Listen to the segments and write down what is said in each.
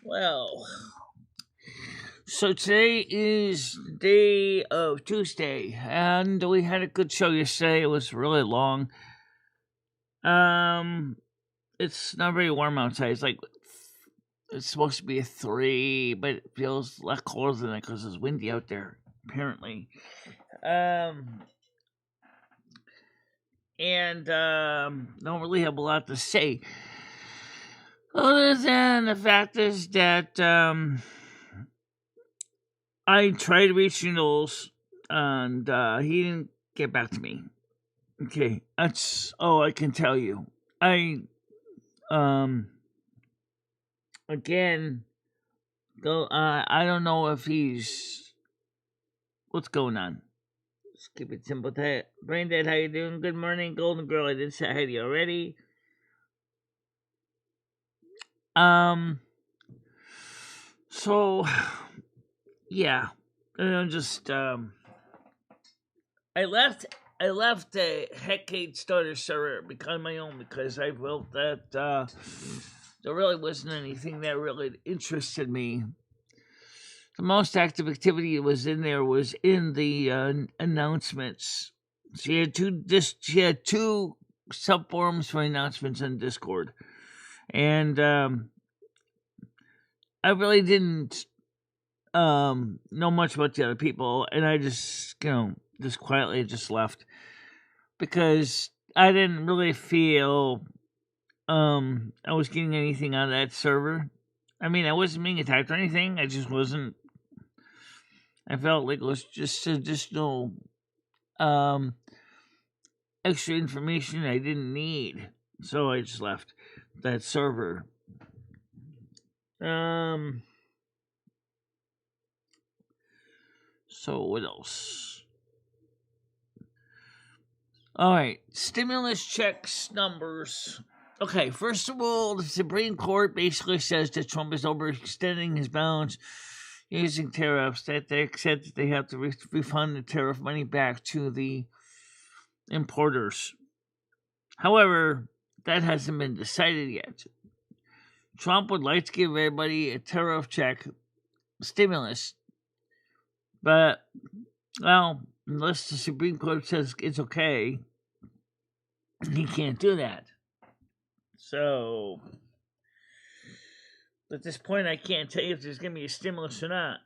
Well, so today is the day of Tuesday, and we had a good show yesterday. It was really long. Um, it's not very warm outside. It's supposed to be a 3, but it feels a lot colder than that because it's windy out there. Apparently, um, and don't really have a lot to say other than the fact is that I tried to reach Noodles, and he didn't get back to me. Okay, that's all I can tell you. I um again go. I don't know if he's what's going on. Just keep it simple. Brain Dead, how you doing? Good morning, Golden Girl. I did say hi to you already. Um. So yeah, just I left the Hecate starter server because my own because I felt that there really wasn't anything that really interested me. The most active activity was in there was in the announcements. She had two subforums for announcements on Discord, and I really didn't know much about the other people, and I just just quietly just left because I didn't really feel I was getting anything out of that server. I mean, I wasn't being attacked or anything. I just wasn't. I felt like it was just additional um extra information I didn't need, so I just left that server. Um. So what else? All right, stimulus checks numbers. Okay, first of all, the Supreme Court basically says that Trump is overextending his bounds using tariffs, that they accept that they have to refund the tariff money back to the importers. However, that hasn't been decided yet. Trump would like to give everybody a tariff check stimulus, but, well, unless the Supreme Court says it's okay, he can't do that. So, at this point, I can't tell you if there's going to be a stimulus or not.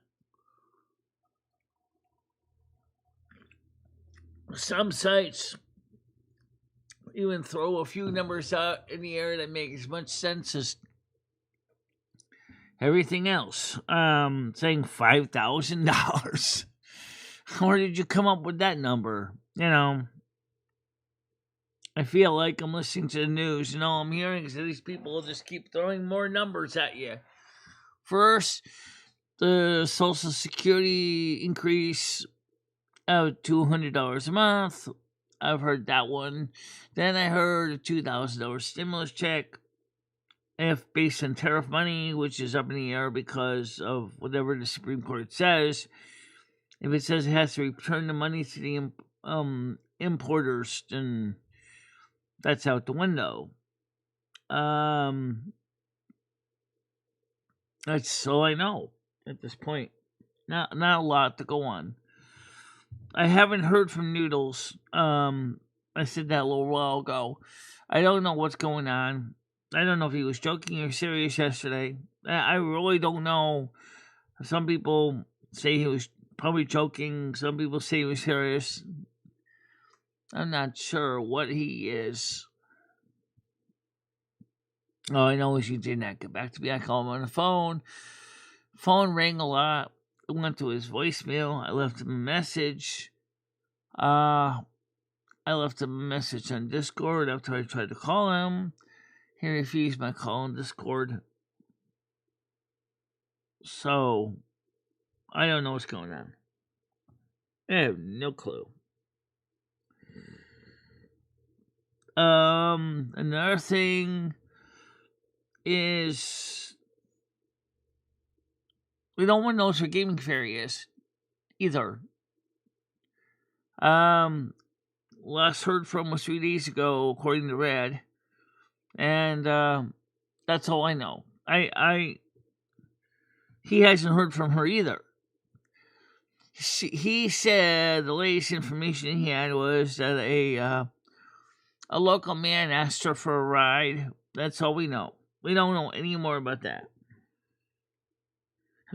Some sites even throw a few numbers out in the air that make as much sense as everything else. Saying $5,000. Where did you come up with that number? I feel like I'm listening to the news. I'm hearing that these people just keep throwing more numbers at you. First, the Social Security increase of $200 a month. I've heard that one. Then I heard a $2,000 stimulus check, if based on tariff money, which is up in the air because of whatever the Supreme Court says. If it says it has to return the money to the importers, then that's out the window. That's all I know at this point. Not a lot to go on. I haven't heard from Noodles. I said that a little while ago. I don't know what's going on. I don't know if he was joking or serious yesterday. I really don't know. Some people say he was probably joking. Some people say he was serious. I'm not sure what he is. All I know is he did not get back to me. I called him on the phone. Phone rang a lot. It went to his voicemail. I left him a message. I left him a message on Discord after I tried to call him. He refused my call on Discord. So, I don't know what's going on. I have no clue. Another thing is no one knows who Gaming Fairy is either. Last heard from was 3 days ago, according to Red, and that's all I know. I he hasn't heard from her either. He said the latest information he had was that a local man asked her for a ride. That's all we know. We don't know any more about that.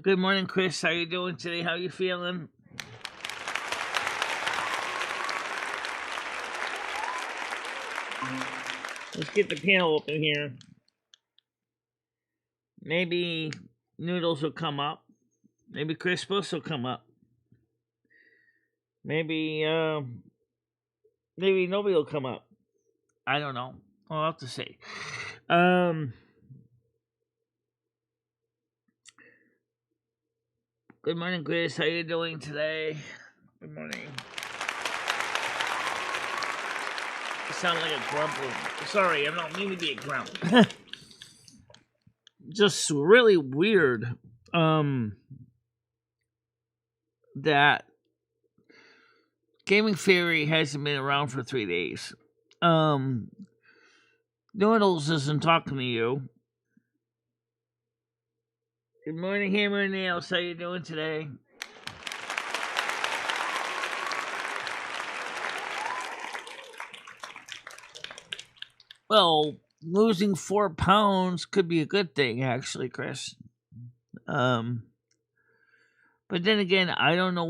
Good morning, Chris. How you doing today? How you feeling? Let's get the panel open here. Maybe Noodles will come up. Maybe Crispus will come up. Maybe nobody will come up. I don't know. I'll have to see. Good morning, Chris. How you doing today? Good morning. You sound like a grumple. Sorry, I'm not meaning to be a grump. Just really weird. That Gaming Theory hasn't been around for 3 days. Noodles isn't talking to you. Good morning, Hammer and Nails. How you doing today? Well, losing 4 pounds could be a good thing, actually, Chris. But then again, I don't know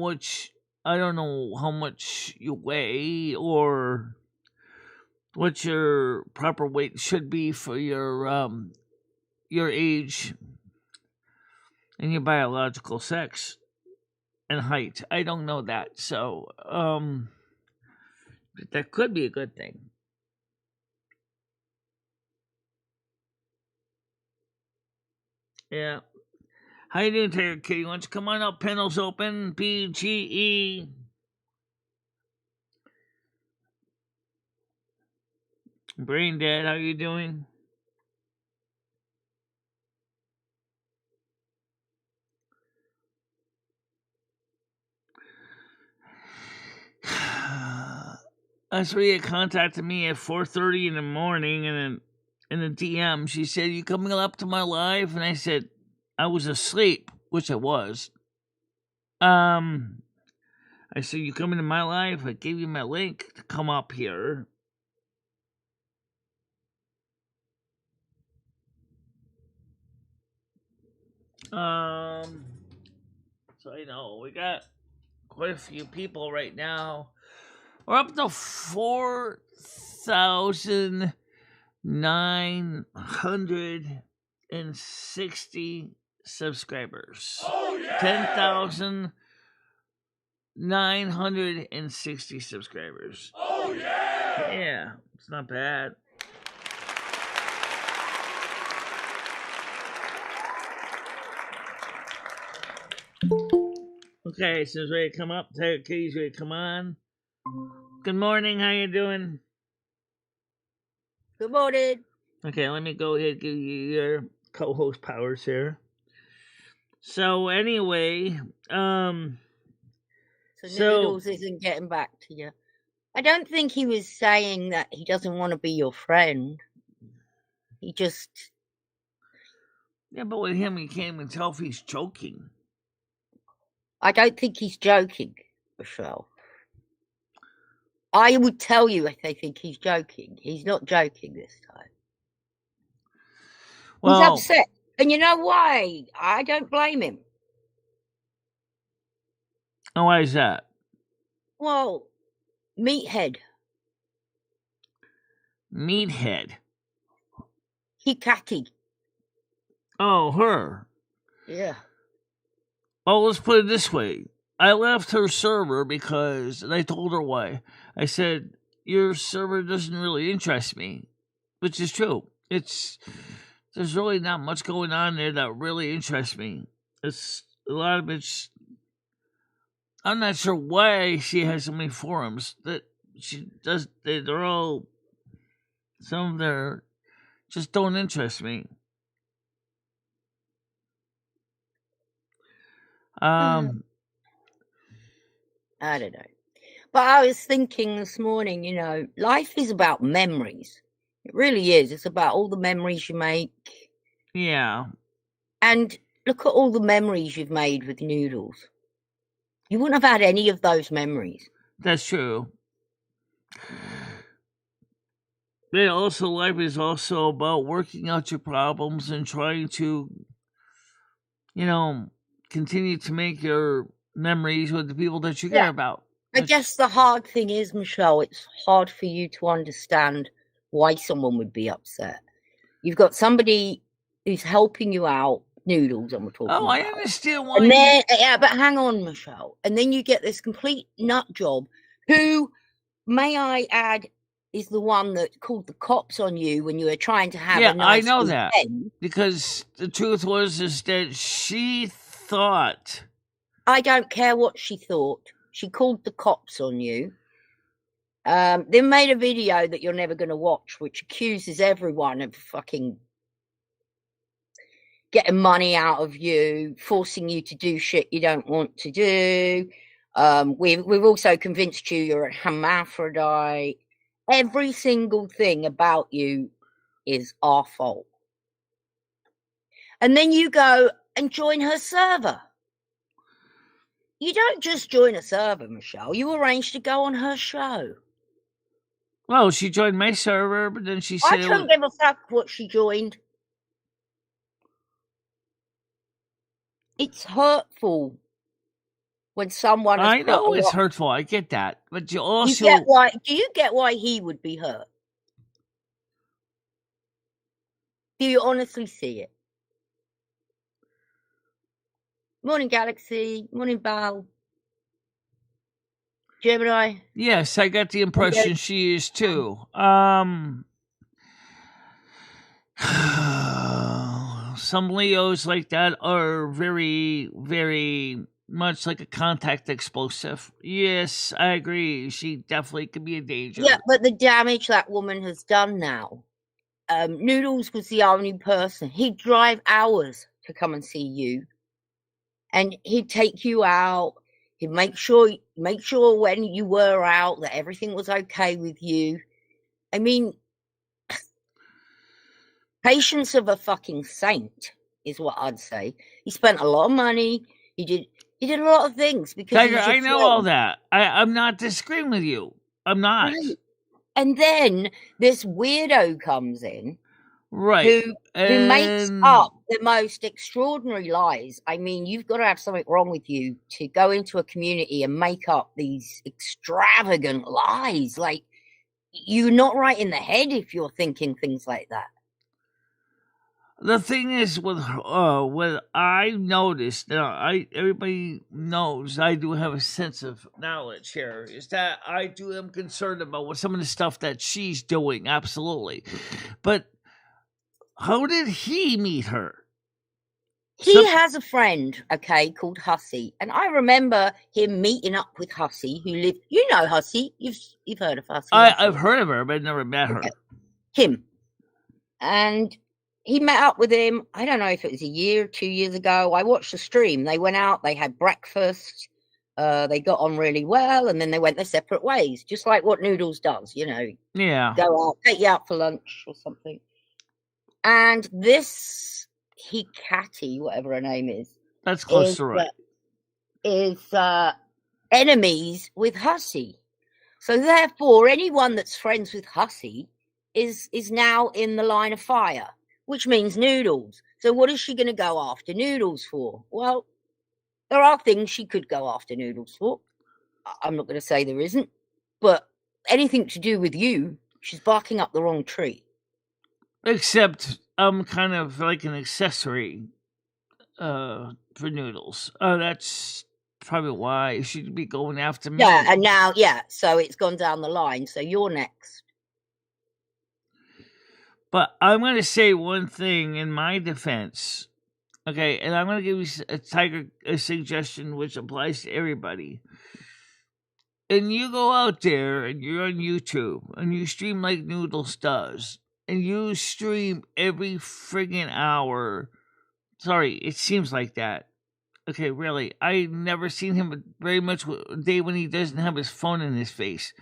how much you weigh or what your proper weight should be for your age and your biological sex and height. I don't know that, so but that could be a good thing. Yeah. How you doing, Tiger Kitty? Why don't you come on up? Panel's open. BGE. Brain Dead, how you doing? Asria contacted me at 4:30 in the morning, and then in the DM, she said, "You coming up to my live?" And I said, "I was asleep," which I was. I said, "You coming to my live?" I gave you my link to come up here. So you know, we got quite a few people right now. We're up to 4,960 subscribers. Oh, yeah! 10,960 subscribers. Oh, yeah! Yeah, it's not bad. Okay, so it's ready to come up. Tiger Kitty's ready to come on. Good morning, how you doing? Good morning. Okay, let me go ahead and give you your co-host powers here. So anyway, So Noodles isn't getting back to you. I don't think he was saying that he doesn't want to be your friend. He just... Yeah, but with him, you can't even tell if he's joking. I don't think he's joking, Michelle. I would tell you if they think he's joking. He's not joking this time. Well, he's upset. And you know why? I don't blame him. Oh, why is that? Well, Meathead. Meathead. Hecate. Oh, her. Yeah. Well, let's put it this way. I left her server because, and I told her why. I said, your server doesn't really interest me, which is true. There's really not much going on there that really interests me. It's a lot of it's. I'm not sure why she has so many forums that she does. They're all, some of them just don't interest me. I don't know. But I was thinking this morning, you know, life is about memories. It really is. It's about all the memories you make. Yeah. And look at all the memories you've made with Noodles. You wouldn't have had any of those memories. That's true. But also, life is also about working out your problems and trying to, continue to make your memories with the people that you care about. I guess the hard thing is, Michelle, it's hard for you to understand why someone would be upset. You've got somebody who's helping you out, Noodles, and we're talking about. I understand why. And then, but hang on, Michelle. And then you get this complete nut job who, may I add, is the one that called the cops on you when you were trying to have a nice I know weekend. that. Because the truth is that she thought... I don't care what she thought. She called the cops on you. They made a video that you're never going to watch, which accuses everyone of fucking getting money out of you, forcing you to do shit you don't want to do. We've also convinced you you're a hermaphrodite. Every single thing about you is our fault. And then you go and join her server. You don't just join a server, Michelle. You arranged to go on her show. Well, she joined my server, but then she said... I don't give a fuck what she joined. It's hurtful when someone... I know it's hurtful. I get that. But you also... Do you get why he would be hurt? Do you honestly see it? Morning, Galaxy. Morning, Val. Gemini. Yes, I got the impression she is too. Some Leos like that are very, very much like a contact explosive. Yes, I agree. She definitely could be a danger. Yeah, but the damage that woman has done now. Noodles was the only person. He'd drive hours to come and see you. And he'd take you out. He'd make sure when you were out that everything was okay with you. I mean, patience of a fucking saint is what I'd say. He spent a lot of money. He did a lot of things because Tiger, I know all that. I'm not disagreeing with you. I'm not. Right. And then this weirdo comes in. Right. Who makes up the most extraordinary lies. I mean, you've got to have something wrong with you to go into a community and make up these extravagant lies. Like, you're not right in the head if you're thinking things like that. The thing is, with what I noticed, everybody knows I do have a sense of knowledge here, is that I am concerned about what some of the stuff that she's doing, absolutely. But how did he meet her? He has a friend, called Hussey. And I remember him meeting up with Hussey, who lived... You know Hussey. You've heard of Hussey. I've heard of her, but I've never met her. Him. And he met up with him, I don't know if it was a year or 2 years ago. I watched the stream. They went out, they had breakfast. They got on really well, and then they went their separate ways. Just like what Noodles does, Yeah. Go out, take you out for lunch or something. And this Hecate, whatever her name is, that's close to right, is enemies with Hussey. So therefore, anyone that's friends with Hussey is now in the line of fire, which means Noodles. So what is she going to go after Noodles for? Well, there are things she could go after Noodles for. I'm not going to say there isn't, but anything to do with you, she's barking up the wrong tree. Except I'm kind of like an accessory for Noodles. That's probably why she'd be going after me. Yeah, and now, so it's gone down the line. So you're next. But I'm going to say one thing in my defense. Okay, and I'm going to give you a suggestion which applies to everybody. And you go out there and you're on YouTube and you stream like Noodles does. And you stream every friggin' hour. Sorry, it seems like that. Okay, really. I never seen him very much a day when he doesn't have his phone in his face.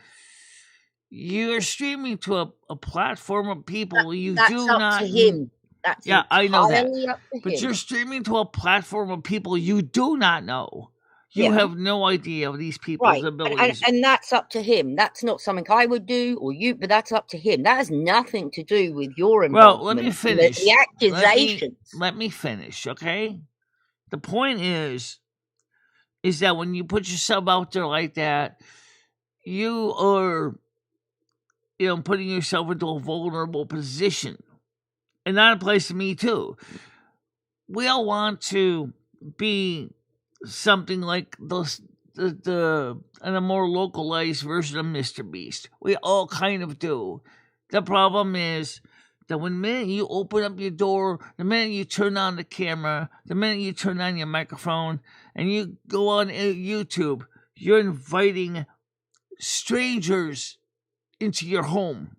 You're streaming to a platform of people that's up to him. That's Yeah, I know that. entirely up to But him. you're streaming to a platform of people you do not know. You Yeah. have no idea of these people's Right, abilities. and that's up to him. That's not something I would do or you, but that's up to him. That has nothing to do with your Well, involvement. let me finish. The accusations. Let me finish, okay? The point is that when you put yourself out there like that, you are, putting yourself into a vulnerable position. And that applies to me too. We all want to be something like the and a more localized version of Mr. Beast. We all kind of do. The problem is that when minute you open up your door, the minute you turn on the camera, the minute you turn on your microphone, and you go on YouTube, you're inviting strangers into your home.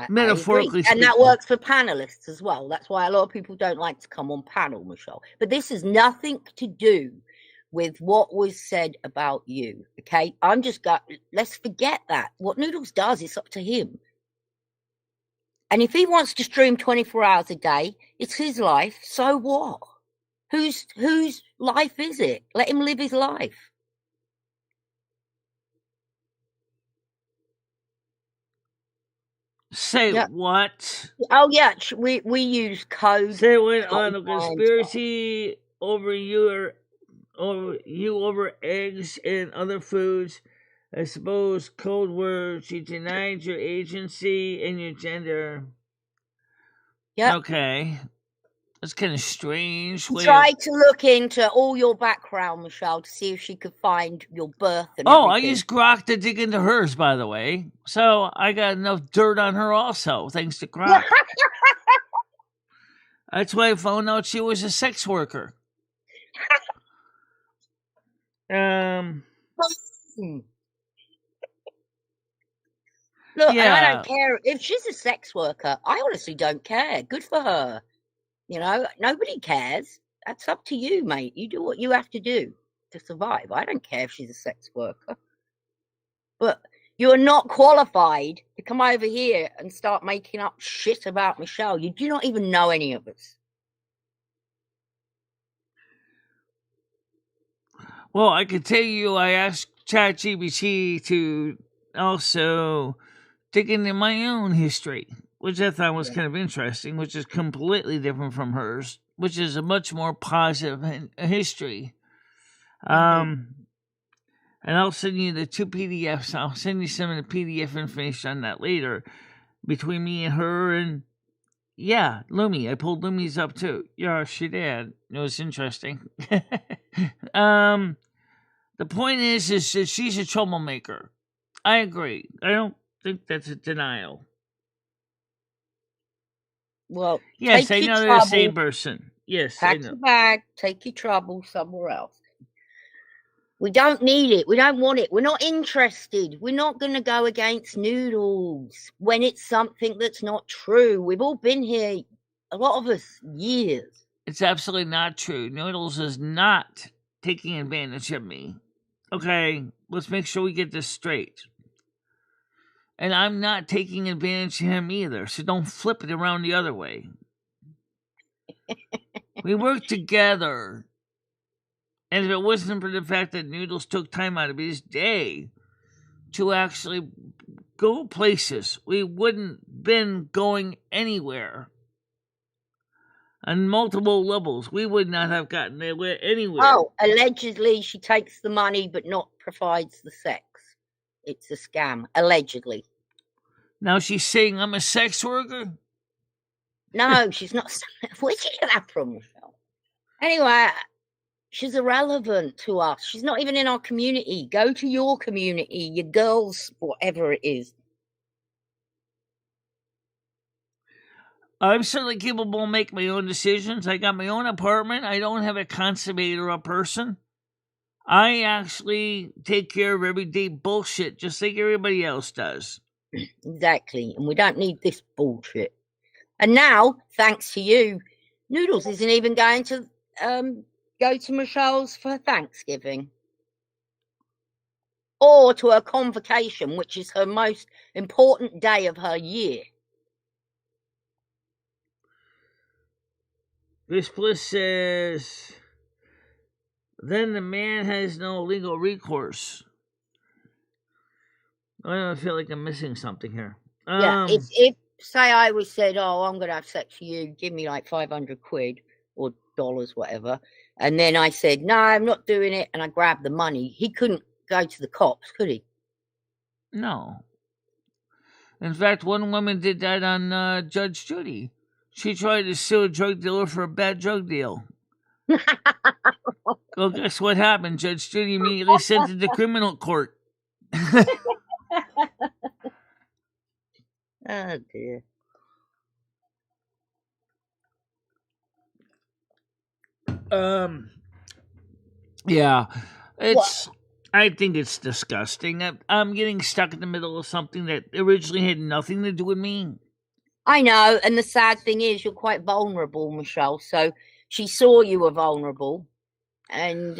Metaphorically speaking. And that works for panelists as well. That's why a lot of people don't like to come on panel, Michelle. But this has nothing to do with what was said about you, okay? Let's forget that. What Noodles does is up to him. And if he wants to stream 24 hours a day, it's his life. So what? Whose life is it? Let him live his life. Say what? Oh yeah, we use code. Say went on a conspiracy over over eggs and other foods. I suppose code words. You denied your agency and your gender. Yeah. Okay. That's kind of strange. She tried to look into all your background, Michelle, to see if she could find your birth and everything. I used Grok to dig into hers, by the way. So I got enough dirt on her also, thanks to Grok. That's why I found out she was a sex worker. Look, yeah. I don't care. If she's a sex worker, I honestly don't care. Good for her. Nobody cares. That's up to you, mate. You do what you have to do to survive. I don't care if she's a sex worker. But you are not qualified to come over here and start making up shit about Michelle. You do not even know any of us. Well, I can tell you I asked ChatGPT to also dig into my own history, which I thought was kind of interesting, which is completely different from hers, which is a much more positive history. And I'll send you the 2 PDFs. I'll send you some of the PDF information on that later between me and her. And yeah, Lumi. I pulled Lumi's up too. Yeah, she did. It was interesting. The point is that she's a troublemaker. I agree. I don't think that's a denial. Well, yes, I know they're the same person. Yes, pack your bag, take your trouble somewhere else. We don't need it. We don't want it. We're not interested. We're not going to go against Noodles when it's something that's not true. We've all been here, a lot of us, years. It's absolutely not true. Noodles is not taking advantage of me. Okay, let's make sure we get this straight. And I'm not taking advantage of him either, so don't flip it around the other way. We work together. And if it wasn't for the fact that Noodles took time out of his day to actually go places, we wouldn't been going anywhere. On multiple levels, we would not have gotten anywhere. Oh, allegedly she takes the money but not provides the sex. It's a scam, allegedly. Now she's saying I'm a sex worker? No, she's not. Where'd you get that from, Michelle? Anyway, she's irrelevant to us. She's not even in our community. Go to your community, your girls, whatever it is. I'm certainly capable of making my own decisions. I got my own apartment. I don't have a consummator or a person. I actually take care of everyday bullshit just like everybody else does. Exactly. And we don't need this bullshit. And now, thanks to you, Noodles isn't even going to go to Michelle's for Thanksgiving. Or to her convocation, which is her most important day of her year. This Bliss says, then the man has no legal recourse. I don't feel like I'm missing something here. Yeah, if say I was said, oh, I'm going to have sex with you, give me like 500 quid or dollars, whatever, and then I said, no, I'm not doing it, and I grabbed the money, he couldn't go to the cops, could he? No. In fact, one woman did that on Judge Judy. She tried to sue a drug dealer for a bad drug deal. Well, guess what happened? Judge Judy immediately sent it to criminal court. Oh, dear. Yeah, it's. I think it's disgusting. I'm getting stuck in the middle of something that originally had nothing to do with me. I know, and the sad thing is you're quite vulnerable, Michelle, so she saw you were vulnerable, and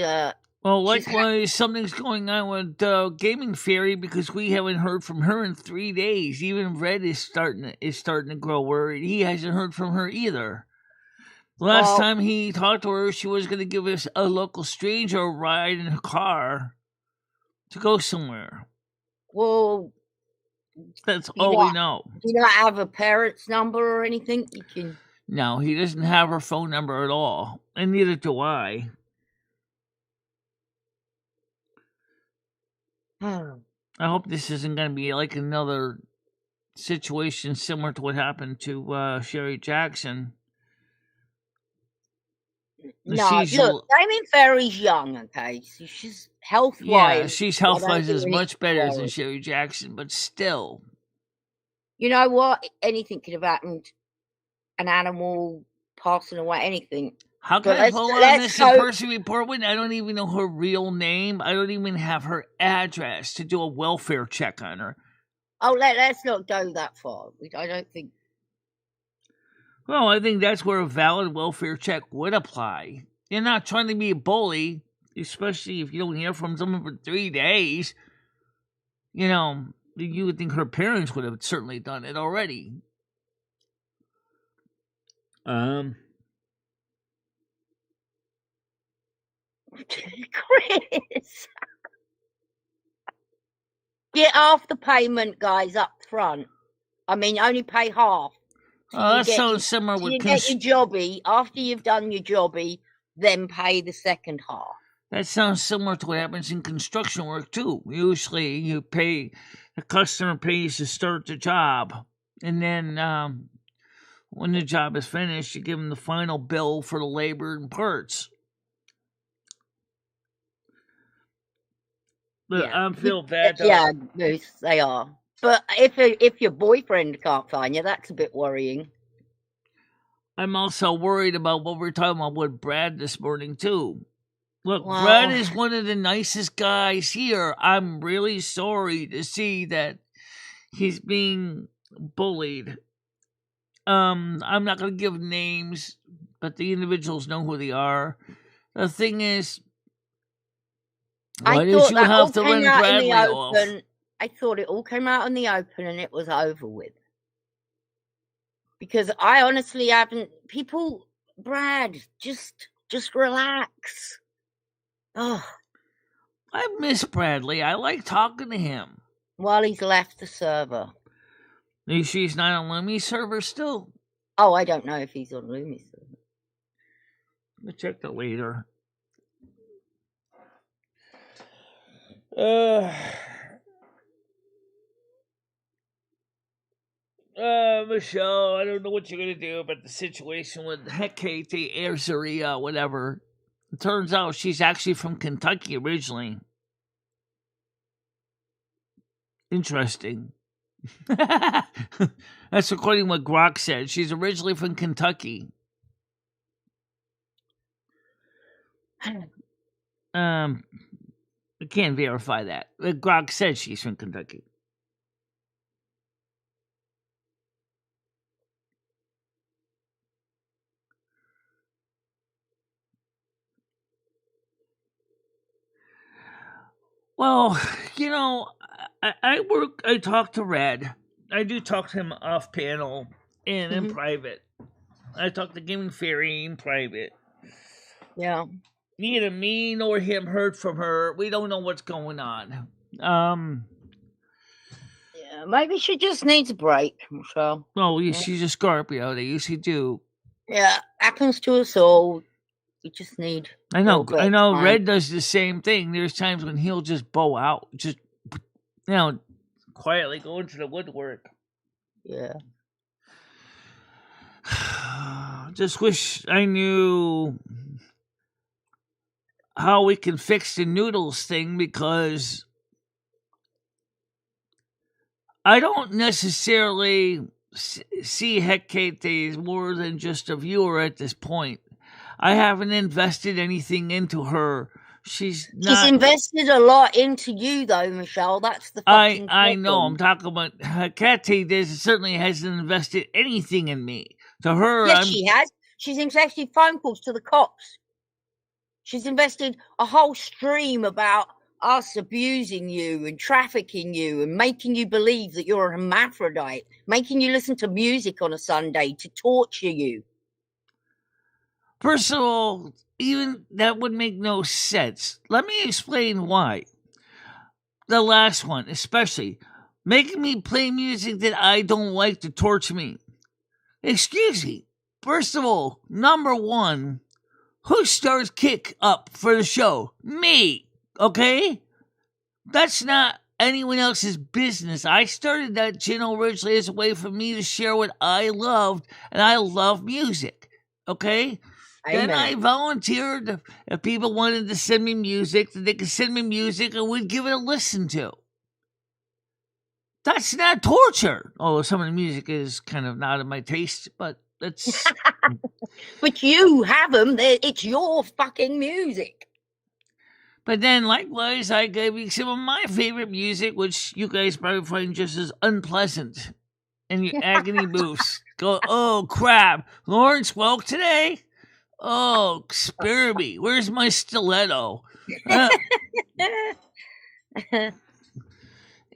well, likewise, something's going on with Gaming Fairy because we haven't heard from her in 3 days. Even Red is starting to grow worried. He hasn't heard from her either. The last time he talked to her, she was going to give us a local stranger a ride in her car to go somewhere. Well, that's all we know. Do you not have a parent's number or anything? You can. No, he doesn't have her phone number at all, and neither do I. I hope this isn't going to be like another situation similar to what happened to Sherry Jackson. No, look, Gaming Fairy's young, okay? She's health-wise. Yeah, she's health-wise is much better than Sherry Jackson, but still. You know what? Anything could have happened. An animal passing away, anything. How can I pull on this person report when I don't even know her real name? I don't even have her address to do a welfare check on her. Oh, let's not go that far. I don't think. Well, I think that's where a valid welfare check would apply. You're not trying to be a bully, especially if you don't hear from someone for 3 days. You know, you would think her parents would have certainly done it already. Chris, get half the payment, guys, up front. I mean, only pay half. That sounds similar with... You get your jobby. After you've done your jobby, then pay the second half. That sounds similar to what happens in construction work, too. Usually, you pay... The customer pays to start the job. And then, when the job is finished, you give them the final bill for the labor and parts. But I feel bad, though. Yeah, they are. But if your boyfriend can't find you, that's a bit worrying. I'm also worried about what we're talking about with Brad this morning, too. Look, Brad is one of the nicest guys here. I'm really sorry to see that he's being bullied. I'm not going to give names, but the individuals know who they are. The thing is, why did you have to run Bradley off? I thought it all came out in the open and it was over with. Because I honestly haven't... Brad, just relax. Oh, I miss Bradley. I like talking to him. Well, he's left the server. She's not on Lumi's server still? Oh, I don't know if he's on Lumi's server. I'll check that later. Michelle, I don't know what you're going to do about the situation with Hecate, Erzeria, whatever. It turns out she's actually from Kentucky originally. Interesting. That's according to what Grok said. She's originally from Kentucky. I can't verify that. Grok said she's from Kentucky. Well, you know, I talk to Red. I do talk to him off panel and in private. I talked to Gaming Fairy in private. Yeah. Neither me nor him heard from her. We don't know what's going on. Yeah, maybe she just needs a break, Michelle. Oh, yeah, she's a Scorpio. They usually do. Yeah, happens to us all. You just need. I a know. little bit I of know. time. Red does the same thing. There's times when he'll just bow out, just quietly go into the woodwork. Yeah. Just wish I knew how we can fix the Noodles thing, because I don't necessarily see Hecate as more than just a viewer at this point. I haven't invested anything into her. She's invested a lot into you, though, Michelle. That's the fucking I know. I'm problem. talking about Hecate. Certainly hasn't invested anything in me. To her, Yes, she has. She's invested phone calls to the cops. She's invested a whole stream about us abusing you and trafficking you and making you believe that you're a hermaphrodite, making you listen to music on a Sunday to torture you. First of all, even that would make no sense. Let me explain why. The last one, especially, making me play music that I don't like to torture me. Excuse me. First of all, number one, who starts Kick Up for the show? Me. Okay? That's not anyone else's business. I started that channel originally as a way for me to share what I loved, and I love music. Okay? Amen. Then I volunteered if people wanted to send me music, that they could send me music and we'd give it a listen to. That's not torture. Although some of the music is kind of not of my taste, but that's... But you have them. It's your fucking music. But then, likewise, I gave you some of my favorite music, which you guys probably find just as unpleasant. And your agony boosts. Go, oh, crap. Lawrence woke today? Oh, spare me. Where's my stiletto?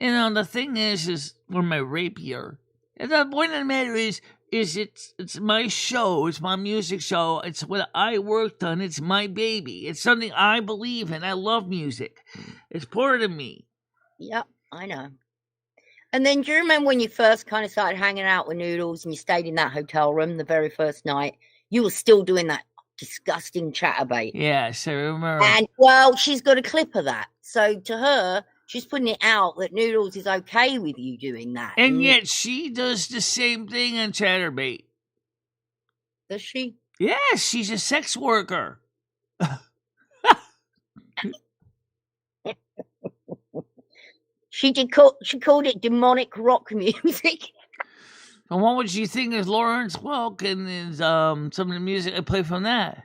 The thing is or my rapier. And the point of the matter is it's my show. It's my music show. It's what I worked on. It's my baby. It's something I believe in. I love music. It's part of me. Yep, I know. And then do you remember when you first kind of started hanging out with Noodles and you stayed in that hotel room the very first night? You were still doing that disgusting chatterbait. Yes, I remember. And, well, she's got a clip of that. So to her, she's putting it out that Noodles is okay with you doing that. And yet she does the same thing on Chatterbait. Does she? Yes, she's a sex worker. She called it demonic rock music. And what would you think is Lawrence Welk and is some of the music I play from that?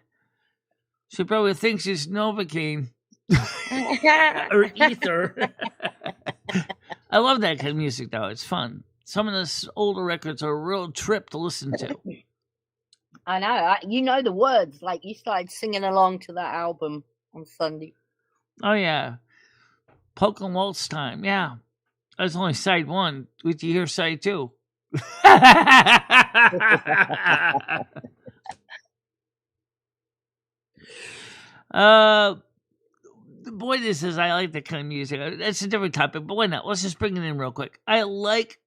She probably thinks it's Novocaine. Or Ether. I love that kind of music, though. It's fun. Some of the older records are a real trip to listen to. I know. You know the words. Like, you started singing along to that album on Sunday. Oh, yeah. Polka and Waltz Time. Yeah. That's only side one. Did you hear side two? The point is I like that kind of music. That's a different topic, but why not? Let's just bring it in real quick. I like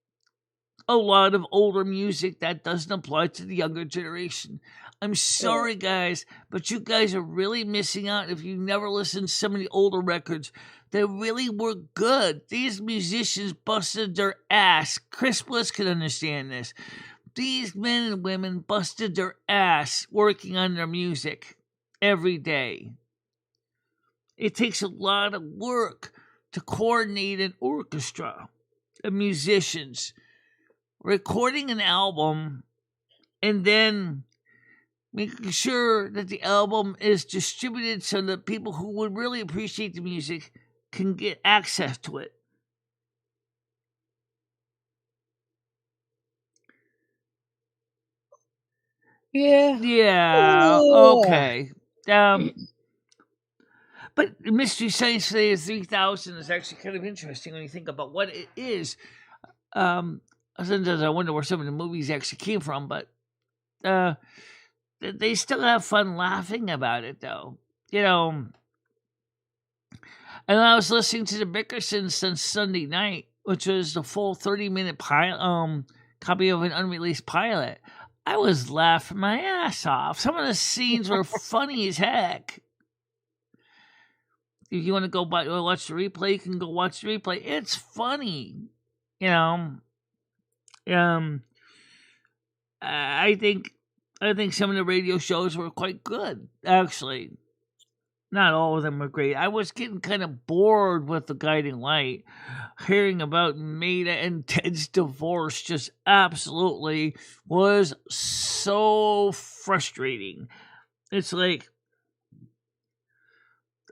a lot of older music that doesn't apply to the younger generation. I'm sorry, guys, but you guys are really missing out if you never listened to some of the older records. They really were good. These musicians busted their ass. Chris Bliss could understand this. These men and women busted their ass working on their music every day. It takes a lot of work to coordinate an orchestra of musicians, recording an album, and then making sure that the album is distributed so that people who would really appreciate the music can get access to it. Yeah. Yeah, okay. But Mystery Science Today 3000 is actually kind of interesting when you think about what it is. Sometimes I wonder where some of the movies actually came from, but they still have fun laughing about it, though. You know, and I was listening to the Bickersons since Sunday night, which was the full 30-minute copy of an unreleased pilot. I was laughing my ass off. Some of the scenes were funny as heck. If you want to go watch the replay, you can go watch the replay. It's funny, you know. I think some of the radio shows were quite good, actually. Not all of them were great. I was getting kind of bored with The Guiding Light. Hearing about Maida and Ted's divorce just absolutely was so frustrating. It's like,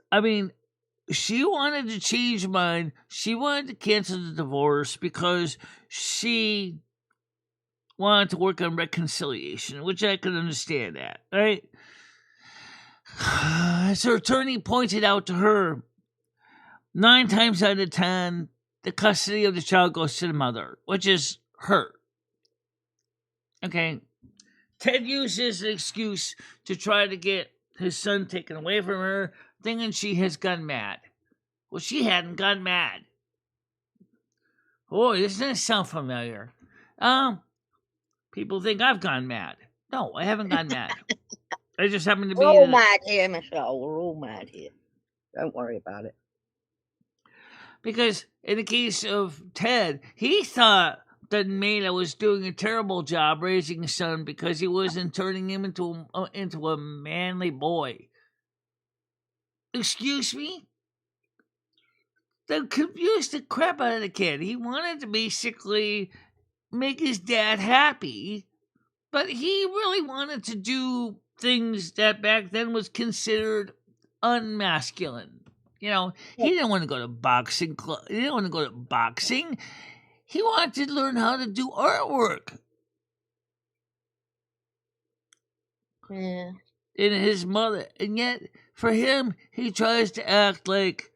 I mean, she wanted to change her mind. She wanted to cancel the divorce because she wanted to work on reconciliation, which I could understand that, right? As her attorney pointed out to her, 9 times out of 10, the custody of the child goes to the mother, which is her. Okay. Ted uses an excuse to try to get his son taken away from her, thinking she has gone mad. Well, she hadn't gone mad. Oh, doesn't that sound familiar? People think I've gone mad. No, I haven't gone mad. I just happen to be... We're all mad here, Michelle. We're all mad here. Don't worry about it. Because in the case of Ted, he thought that Maida was doing a terrible job raising his son because he wasn't turning him into a manly boy. Excuse me? That confused the crap out of the kid. He wanted to basically make his dad happy, but he really wanted to do things that back then was considered unmasculine. You know, he didn't want to go to boxing club. He didn't want to go to boxing. He wanted to learn how to do artwork. Yeah. And his mother, and yet for him, he tries to act like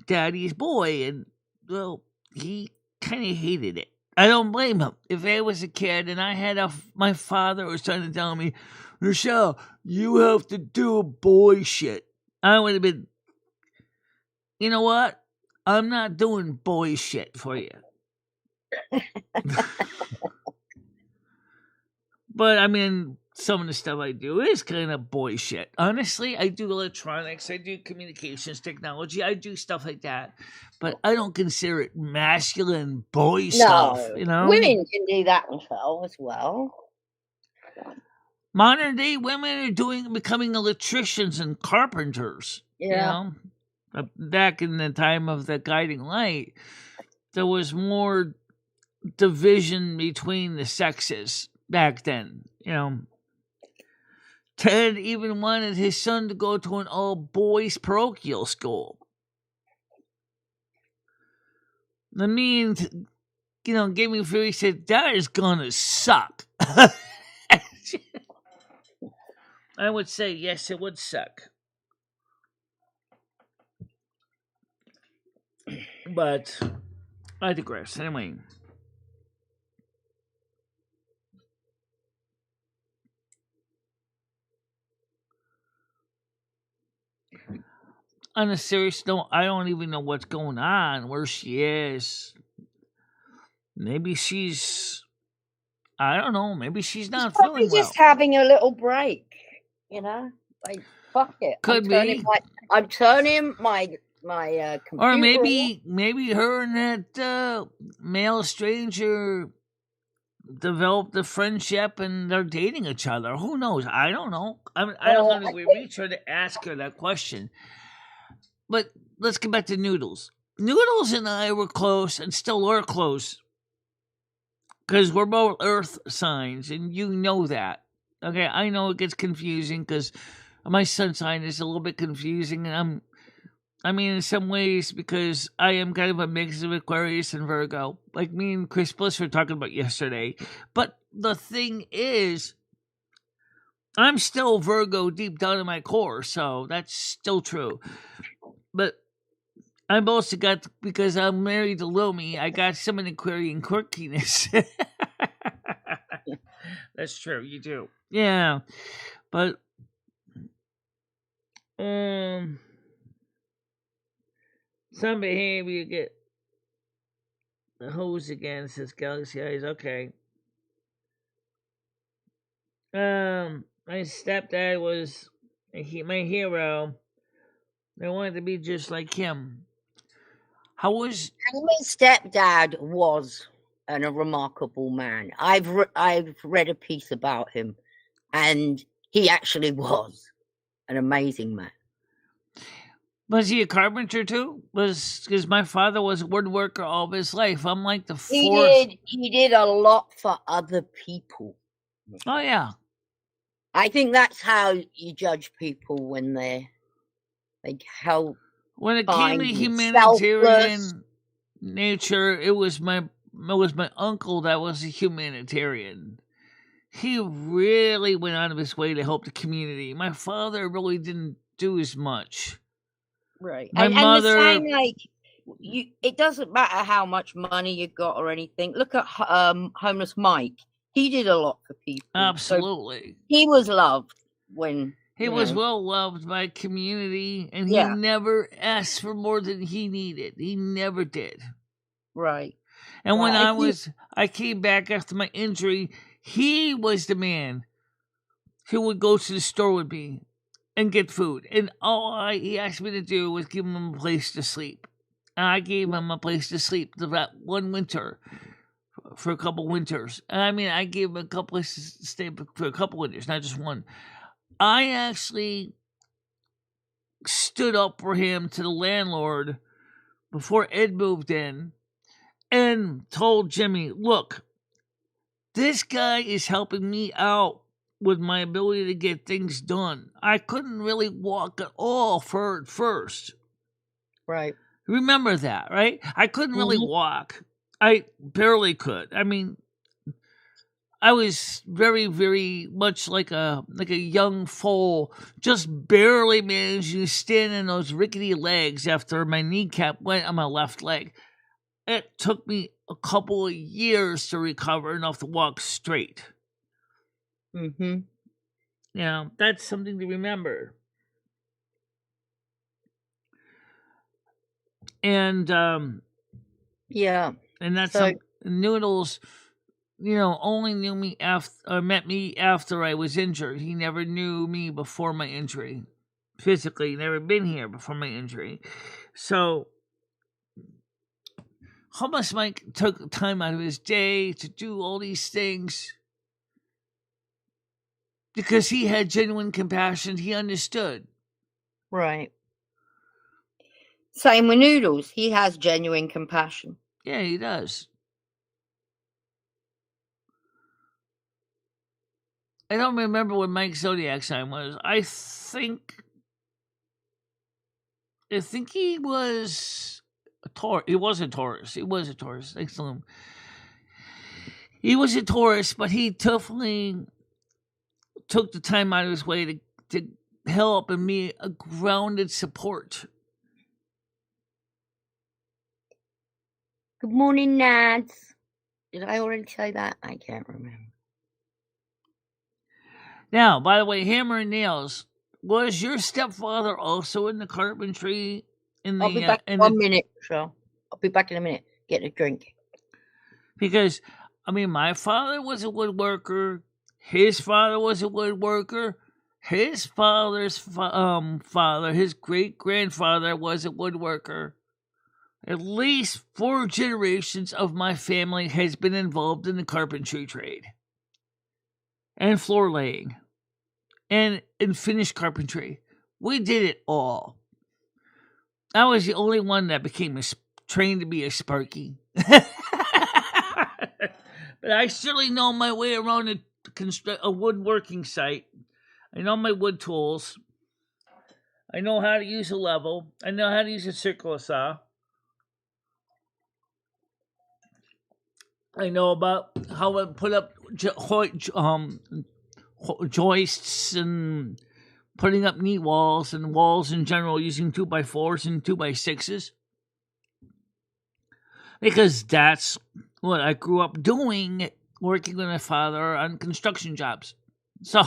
daddy's boy, and well, he kind of hated it. I don't blame him. If I was a kid and I had my father was trying to tell me, Michelle, you have to do boy shit, I would have been, you know what? I'm not doing boy shit for you. But I mean, some of the stuff I do is kind of boy shit. Honestly, I do electronics, I do communications technology, I do stuff like that. But I don't consider it masculine boy stuff, you know? Women can do that themselves as well. Modern day women are becoming electricians and carpenters. Yeah. You know? Back in the time of the Guiding Light, there was more division between the sexes back then, you know. Ted even wanted his son to go to an all-boys parochial school. I mean, you know, Gaming Fury said, that is gonna suck. I would say, yes, it would suck. But I digress. Anyway. On a serious note, I don't even know what's going on, where she is. Maybe she's, I don't know, maybe she's not feeling well. Just having a little break, you know? Like, fuck it. Could be. I'm turning my computer. Or maybe her and that male stranger developed a friendship and they're dating each other. Who knows? I don't know. I don't know. We reach her to ask her that question. But let's get back to Noodles. Noodles and I were close and still are close. Because we're both earth signs, and you know that. Okay, I know it gets confusing because my sun sign is a little bit confusing. And I mean, in some ways, because I am kind of a mix of Aquarius and Virgo. Like me and Chris Bliss were talking about yesterday. But the thing is, I'm still Virgo deep down in my core, so that's still true. But I'm also got, because I'm married to Lomi, I got some Aquarian quirkiness. That's true, you do. Yeah, but some behavior get the hose again. Says Galaxy Eyes. Okay. My stepdad was my hero. I wanted to be just like him. How was Henry's stepdad was a remarkable man. I've read a piece about him, and he actually was an amazing man. Was he a carpenter too? Because my father was a woodworker all of his life. I'm like the fourth. He did a lot for other people. Oh yeah. I think that's how you judge people when they're like help. When it came to humanitarian nature, it was my uncle that was a humanitarian. He really went out of his way to help the community. My father really didn't do as much. Right. My mother. And the same, like, it doesn't matter how much money you got or anything. Look at homeless Mike. He did a lot for people. Absolutely. So he was loved when he was well loved by community, and he never asked for more than he needed. He never did. Right. And when I came back after my injury, he was the man who would go to the store with me and get food. And all he asked me to do was give him a place to sleep. And I gave him a place to sleep that one winter for a couple winters. And I mean, I gave him a couple places to stay for a couple winters, not just one. I actually stood up for him to the landlord before Ed moved in and told Jimmy, look, this guy is helping me out with my ability to get things done. I couldn't really walk at all for at first. Right. Remember that, right? I couldn't really walk. I barely could. I mean, I was very, very much like a young foal, just barely managing to stand on those rickety legs after my kneecap went on my left leg. It took me a couple of years to recover enough to walk straight. Mm-hmm. Yeah, that's something to remember. And yeah, and that's Noodles. Only knew me met me after I was injured. He never knew me before my injury. Physically, never been here before my injury. So, Homeless Mike took time out of his day to do all these things because he had genuine compassion. He understood. Right. Same with Noodles. He has genuine compassion. Yeah, he does. I don't remember what Mike's zodiac sign was. I think he was a Taurus. He was a Taurus. Thanks to him. He was a Taurus, but he definitely took the time out of his way to help and be a grounded support. Good morning, Nads. Did I already say that? I can't remember. Now, by the way, Hammer and Nails, was your stepfather also in the carpentry? I'll be back in 1 minute, so I'll be back in a minute. Get a drink. Because, I mean, my father was a woodworker. His father was a woodworker. His father's father, his great-grandfather, was a woodworker. At least 4 generations of my family has been involved in the carpentry trade. And floor laying. And finished carpentry. We did it all. I was the only one that became trained to be a Sparky. But I certainly know my way around a woodworking site. I know my wood tools. I know how to use a level. I know how to use a circular saw. I know about how to put up joists and putting up knee walls and walls in general using 2x4s and 2x6s. Because that's what I grew up doing, working with my father on construction jobs. So,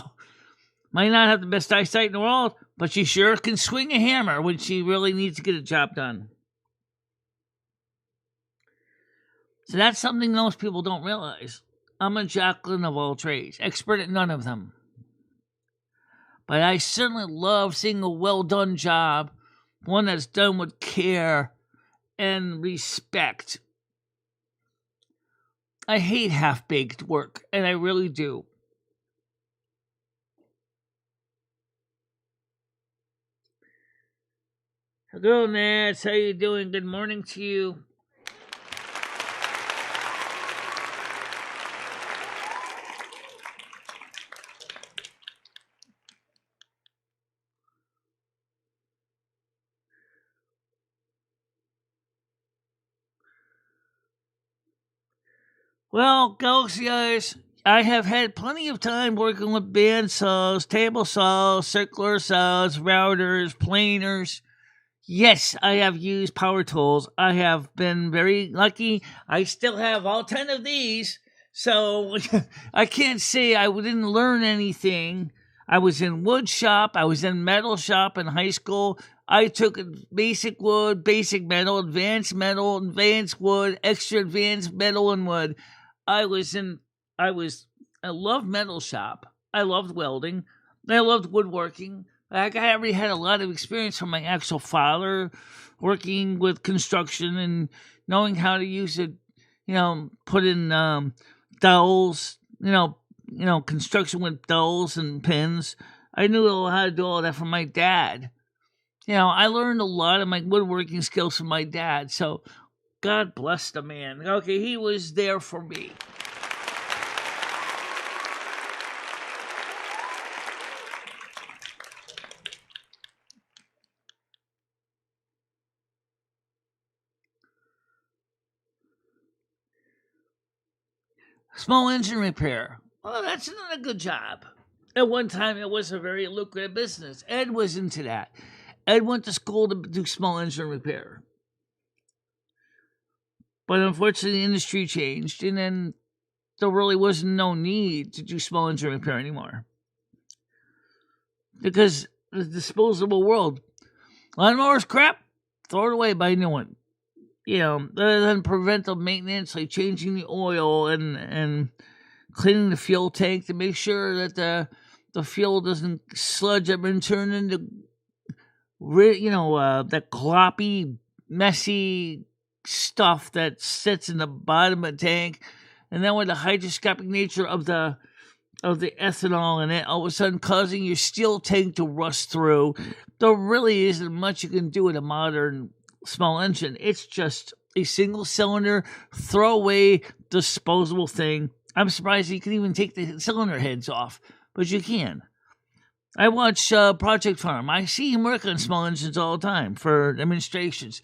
might not have the best eyesight in the world, but she sure can swing a hammer when she really needs to get a job done. So that's something most people don't realize. I'm a Jacqueline of all trades, expert at none of them. But I certainly love seeing a well done job, one that's done with care and respect. I hate half-baked work, and I really do. Hello, Nats. How you doing? Good morning to you. Well, Galaxy guys, I have had plenty of time working with band saws, table saws, circular saws, routers, planers. Yes, I have used power tools. I have been very lucky. I still have all 10 of these. So I can't say I didn't learn anything. I was in wood shop. I was in metal shop in high school. I took basic wood, basic metal, advanced wood, extra advanced metal and wood. I loved metal shop. I loved welding. I loved woodworking. Like I already had a lot of experience from my actual father working with construction and knowing how to use it, put in dowels, construction with dowels and pins. I knew how to do all that from my dad. I learned a lot of my woodworking skills from my dad. So God bless the man. Okay, he was there for me. Small engine repair. Well, that's not a good job. At one time, it was a very lucrative business. Ed was into that. Ed went to school to do small engine repair. But unfortunately, the industry changed, and then there really was no need to do small engine repair anymore. Because the disposable world, lawnmower's crap, throw it away, buy a new one. Other than preventive maintenance, like changing the oil and cleaning the fuel tank to make sure that the fuel doesn't sludge up and turn into, that gloppy, messy stuff that sits in the bottom of the tank, and then with the hydroscopic nature of the ethanol in it, all of a sudden causing your steel tank to rust through. There really isn't much you can do with a modern small engine. It's just a single cylinder, throwaway, disposable thing. I'm surprised you can even take the cylinder heads off, but you can. I watch Project Farm. I see him work on small engines all the time for demonstrations.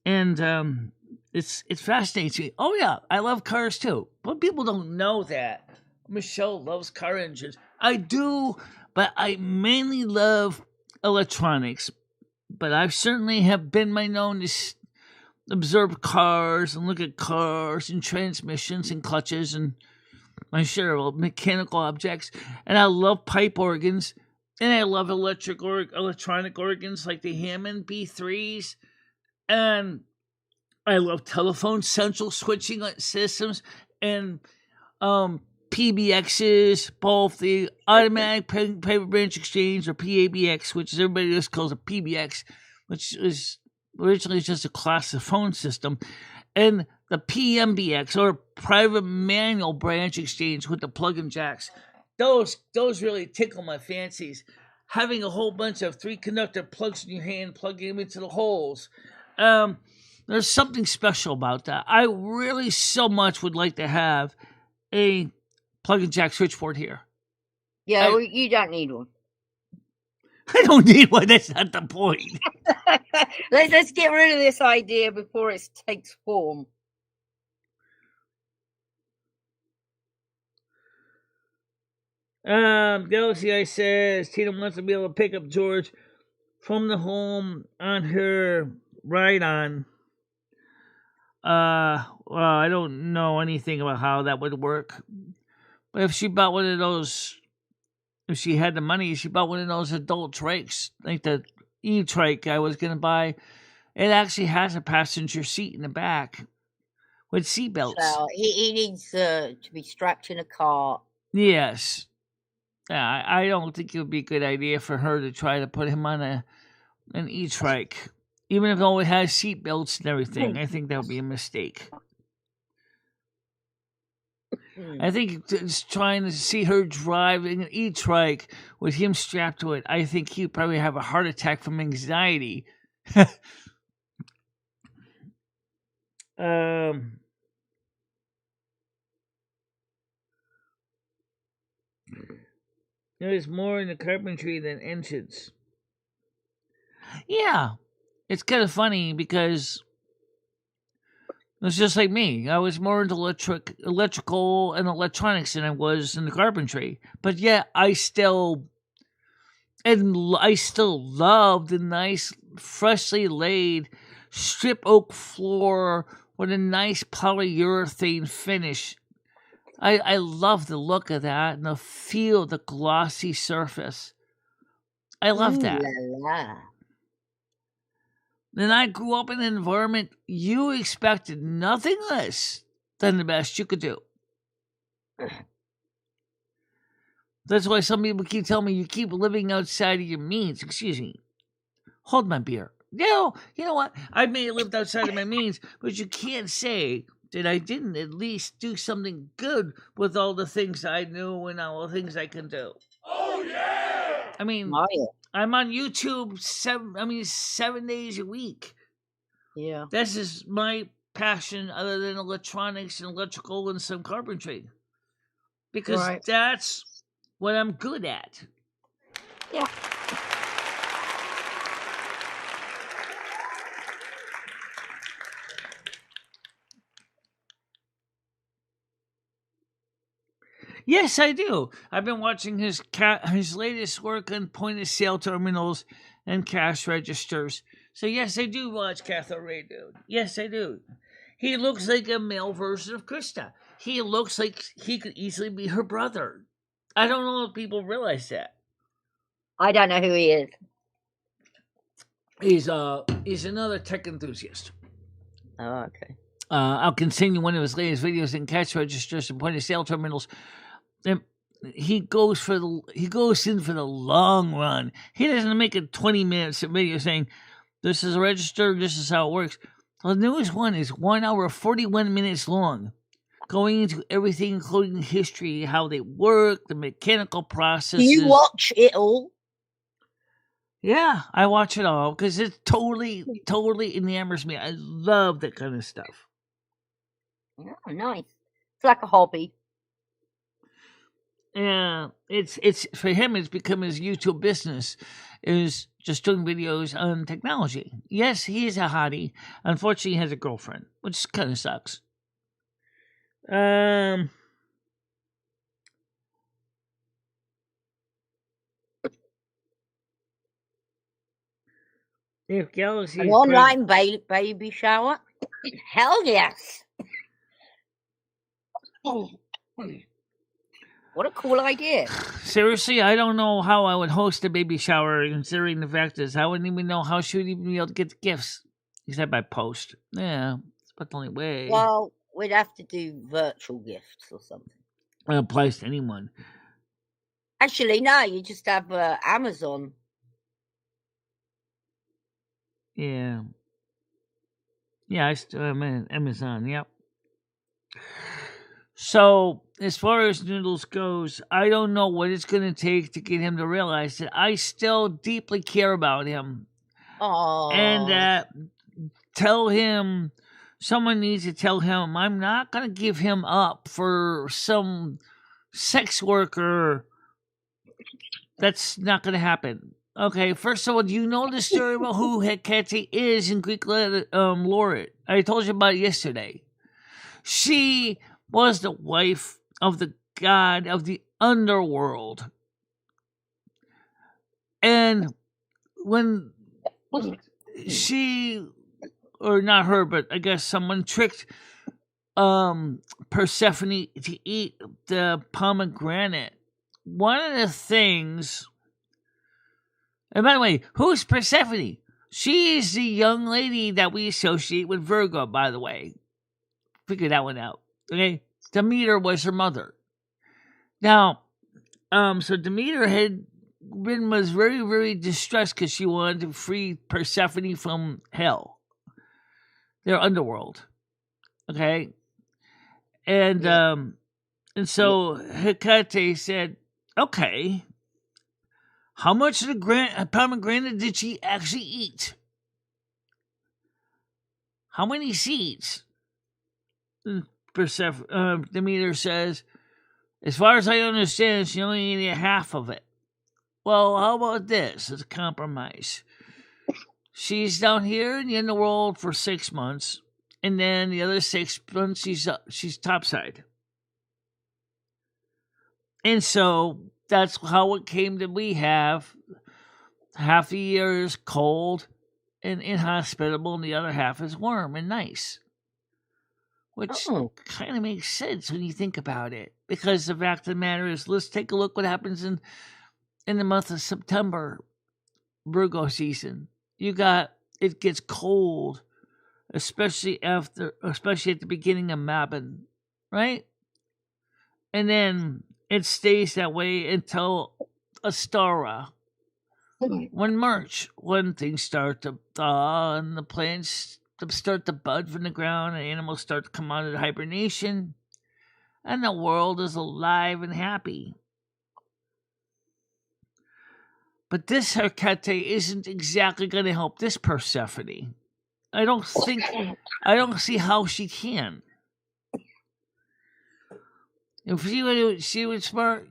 And it's fascinating to me. Oh, yeah, I love cars too. But people don't know that. Michelle loves car engines. I do, but I mainly love electronics. But I certainly have been known to observe cars and look at cars and transmissions and clutches and my share of mechanical objects. And I love pipe organs. And I love electronic organs like the Hammond B3s. And I love telephone central switching systems and PBXs, both the automatic paper branch exchange or PABX, which is everybody just calls a PBX, which is originally just a class of phone system, and the PMBX or private manual branch exchange with the plug-in jacks. Those really tickle my fancies. Having a whole bunch of 3-conductor plugs in your hand, plugging them into the holes. There's something special about that. I really so much would like to have a plug-in jack switchboard here. Yeah, you don't need one. I don't need one. That's not the point. Let's get rid of this idea before it takes form. Galaxy Eye says Tina wants to be able to pick up George from the home on her ride-on. Well, I don't know anything about how that would work. But if she bought one of those if she had the money, she bought one of those adult trikes, like the e-trike I was going to buy. It actually has a passenger seat in the back with seatbelts. So he needs to be strapped in a car. Yes. Yeah, I don't think it would be a good idea for her to try to put him on an e-trike. Even if it only has seatbelts and everything, I think that would be a mistake. I think just trying to see her driving an e-trike with him strapped to it, I think he'd probably have a heart attack from anxiety. There's more in the carpentry than engines. Yeah, it's kind of funny because it's just like me. I was more into electrical and electronics than I was in the carpentry. But yeah, I still love the nice, freshly laid strip oak floor with a nice polyurethane finish. I love the look of that and the feel of the glossy surface. I love that. And I grew up in an environment you expected nothing less than the best you could do. That's why some people keep telling me you keep living outside of your means. Excuse me. Hold my beer. No, you know what? I may have lived outside of my means, but you can't say that I didn't at least do something good with all the things I knew and all the things I can do. Oh, yeah! I mean, I'm on YouTube 7 days a week. Yeah. This is my passion other than electronics and electrical and some carpentry. Because that's what I'm good at. Yeah. Yes, I do. I've been watching his latest work on point-of-sale terminals and cash registers. So yes, I do watch Cathol Radio. Yes, I do. He looks like a male version of Krista. He looks like he could easily be her brother. I don't know if people realize that. I don't know who he is. He's another tech enthusiast. Oh, okay. I'll continue one of his latest videos in cash registers and point-of-sale terminals. He goes in for the long run. He doesn't make a 20-minute video saying, "This is a register, this is how it works." The newest one is 1 hour 41 minutes long, going into everything, including history, how they work, the mechanical processes. Do you watch it all? Yeah, I watch it all because it totally enamors me. I love that kind of stuff. Oh, nice. It's like a hobby. Yeah, it's for him. It's become his YouTube business, is just doing videos on technology. Yes, he is a hottie. Unfortunately, he has a girlfriend, which kind of sucks. If Galaxy an online baby shower, hell yes. What a cool idea. Seriously, I don't know how I would host a baby shower, considering the fact is I wouldn't even know how she would even be able to get the gifts, except by post. Yeah, it's about the only way. Well, we'd have to do virtual gifts or something. It applies to anyone. Actually, no, you just have Amazon. Yeah. Yeah, I still am in Amazon, yep. So, as far as Noodles goes, I don't know what it's going to take to get him to realize that I still deeply care about him. Aww. And someone needs to tell him I'm not going to give him up for some sex worker. That's not going to happen. Okay, first of all, do you know the story about who Hecate is in Greek lore? I told you about it yesterday. She was the wife of the god of the underworld. And when she, or not her, but I guess someone tricked Persephone to eat the pomegranate one of the things. And by the way, who's Persephone? She is the young lady that we associate with Virgo, by the way. Figure that one out. Okay? Demeter was her mother. Now, so Demeter was very, very distressed because she wanted to free Persephone from hell, their underworld. Okay? And so Hecate said, okay, how much of the pomegranate did she actually eat? How many seeds? Demeter says, as far as I understand, she only ate half of it. Well, how about this? It's a compromise. She's down here in the underworld for 6 months, and then the other 6 months she's topside. And so that's how it came that we have half the year is cold and inhospitable, and the other half is warm and nice. Which kind of makes sense when you think about it. Because the fact of the matter is, let's take a look what happens in the month of September, Virgo season. It gets cold, especially at the beginning of Mabon, right? And then it stays that way until Astara. When March, when things start to thaw and the plants start to bud from the ground and animals start to come out of hibernation, and the world is alive and happy. But this Hecate isn't exactly going to help this Persephone. I don't see how she can. If she was smart,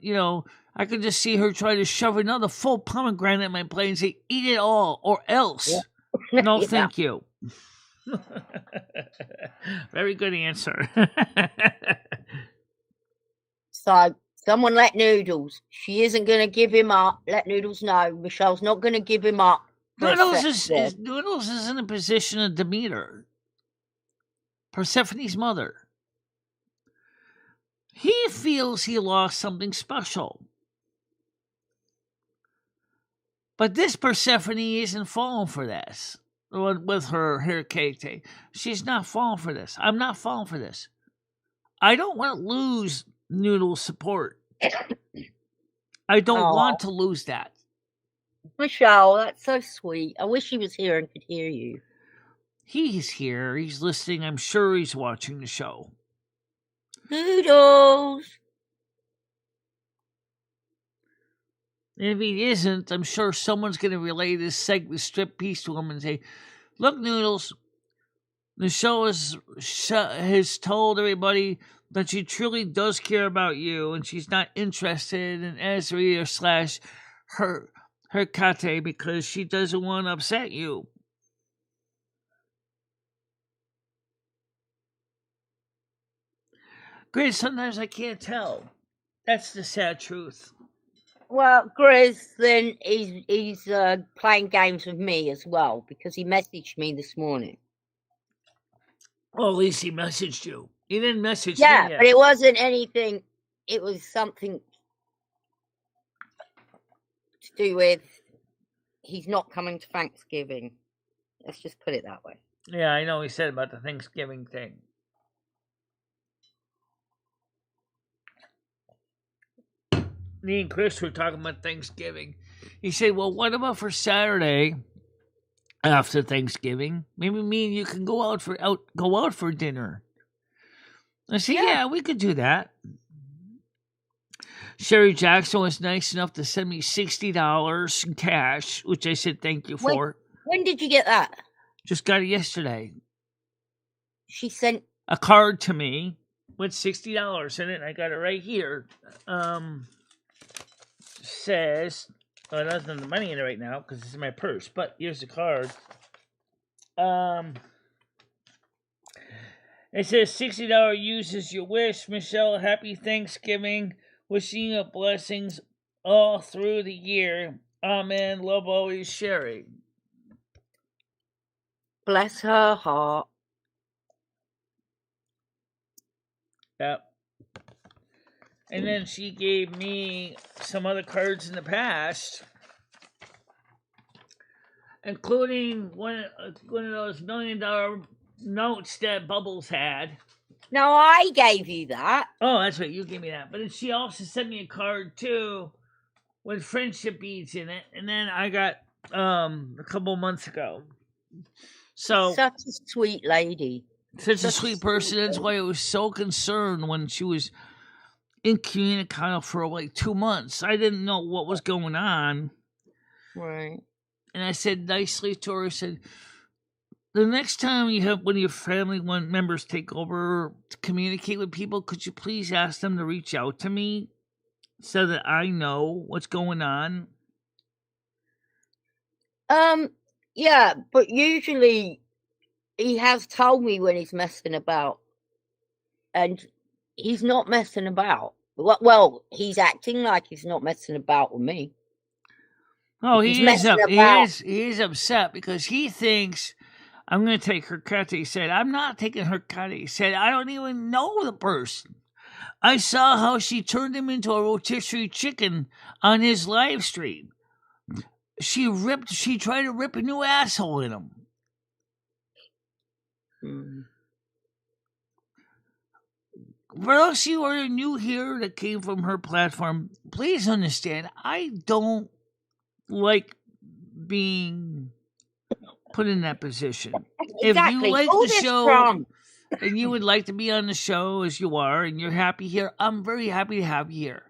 I could just see her try to shove another full pomegranate in my plate and say, eat it all, or else. Yeah. No, thank you. Very good answer. So, someone let Noodles. She isn't going to give him up. Let Noodles know. Michelle's not going to give him up. Noodles is in a position of Demeter, Persephone's mother. He feels he lost something special. But this Persephone isn't falling for this. With her Hecate. She's not falling for this. I'm not falling for this. I don't want to lose Noodle's support. I don't want to lose that. Michelle, that's so sweet. I wish he was here and could hear you. He's here. He's listening. I'm sure he's watching the show. Noodles! And if he isn't, I'm sure someone's going to relay this strip piece to him and say, look, Noodles, the show has told everybody that she truly does care about you and she's not interested in Ezra / her Hecate because she doesn't want to upset you. Great, sometimes I can't tell. That's the sad truth. Well, Grizz, then he's playing games with me as well because he messaged me this morning. Oh, at least he messaged you. He didn't message me yet. Yeah, but it wasn't anything. It was something to do with he's not coming to Thanksgiving. Let's just put it that way. Yeah, I know he said about the Thanksgiving thing. Me and Chris were talking about Thanksgiving. He said, well, what about for Saturday after Thanksgiving? Maybe me and you can go out for dinner. I said, yeah, we could do that. Sherry Jackson was nice enough to send me $60 in cash, which I said thank you for. When did you get that? Just got it yesterday. She sent a card to me with $60 in it. I got it right here. Says, well, it doesn't have the money in it right now because it's in my purse, but here's the card. It says $60 use as you wish. Michelle, happy Thanksgiving. Wishing you blessings all through the year. Amen. Love always, Sherry. Bless her heart. Yep. And then she gave me some other cards in the past, including one of those $1 million notes that Bubbles had. No, I gave you that. Oh, that's right, you gave me that. But then she also sent me a card too with friendship beads in it, and then I got a couple months ago. So Such a sweet lady. Such a sweet person. That's why I was so concerned when she was incommunicado for like 2 months. I didn't know what was going on. Right. And I said nicely to her, I said, the next time you have one of your family members take over to communicate with people, could you please ask them to reach out to me so that I know what's going on? Yeah, but usually he has told me when he's messing about, and he's not messing about. Well, he's acting like he's not messing about with me. Oh, he is upset because he thinks I'm going to take Hecate. He said, I'm not taking Hecate. He said, I don't even know the person. I saw how she turned him into a rotisserie chicken on his live stream. She tried to rip a new asshole in him. For those of you who are new here that came from her platform, please understand, I don't like being put in that position. Exactly. If you like All the this show drum. and you would like to be on the show as you are and you're happy here, I'm very happy to have you here.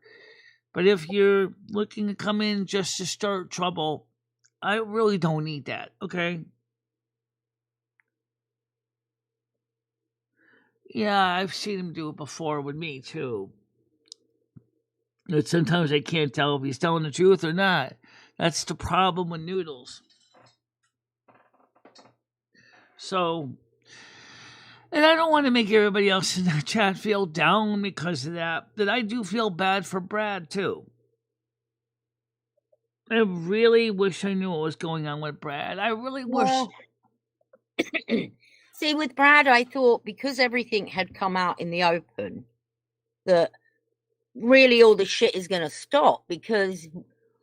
But if you're looking to come in just to start trouble, I really don't need that, okay? Yeah, I've seen him do it before with me, too. But sometimes I can't tell if he's telling the truth or not. That's the problem with Noodles. So, and I don't want to make everybody else in the chat feel down because of that, but I do feel bad for Brad, too. I really wish I knew what was going on with Brad. I really wish. See, with Brad, I thought because everything had come out in the open, that really all the shit is going to stop, because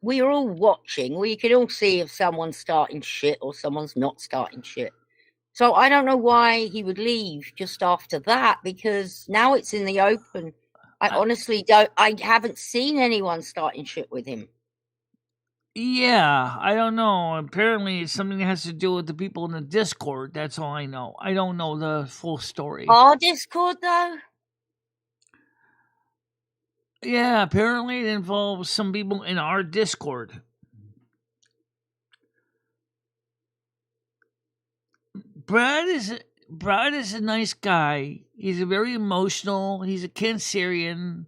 we are all watching. We can all see if someone's starting shit or someone's not starting shit. So I don't know why he would leave just after that, because now it's in the open. I honestly don't. I haven't seen anyone starting shit with him. Yeah, I don't know. Apparently, it's something that has to do with the people in the Discord. That's all I know. I don't know the full story. Our Discord, though? Yeah, apparently it involves some people in our Discord. Brad is a nice guy. He's a very emotional. He's a Cancerian.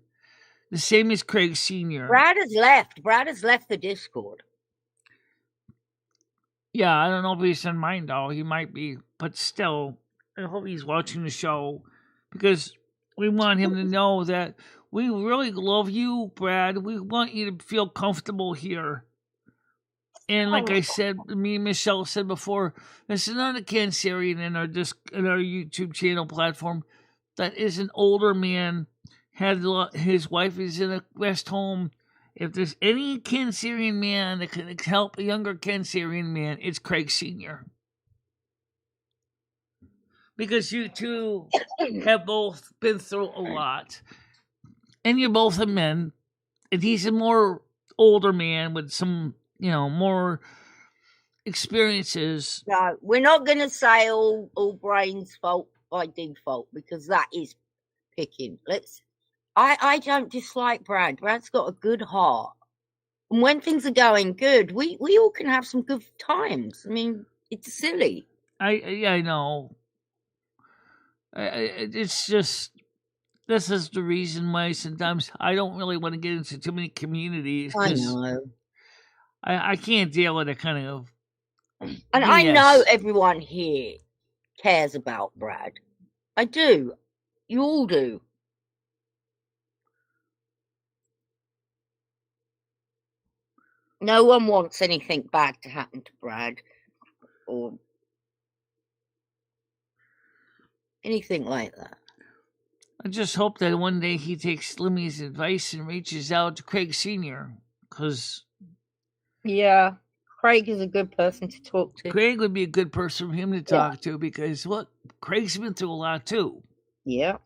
The same as Craig Sr. Brad has left. Brad has left the Discord. Yeah, I don't know if he's in mine, though. He might be. But still, I hope he's watching the show, because we want him to know that we really love you, Brad. We want you to feel comfortable here. And like I said, me and Michelle said before, there's another Cancerian in our YouTube channel platform that is an older man. His wife is in a rest home. If there's any Cancerian man that can help a younger Cancerian man, it's Craig Sr. Because you two have both been through a lot. And you're both a men. And he's a more older man with some, more experiences. No, we're not going to say all Brain's fault by default, because that is picking. I don't dislike Brad. Brad's got a good heart. And when things are going good, we all can have some good times. I mean, it's silly. I know. It's just, this is the reason why sometimes I don't really want to get into too many communities. I know. I can't deal with that kind of And BS. I know everyone here cares about Brad. I do. You all do. No one wants anything bad to happen to Brad or anything like that. I just hope that one day he takes Slimmy's advice and reaches out to Craig Sr. Because Yeah, Craig is a good person to talk to. Craig would be a good person for him to talk to because, look, Craig's been through a lot too. Yeah.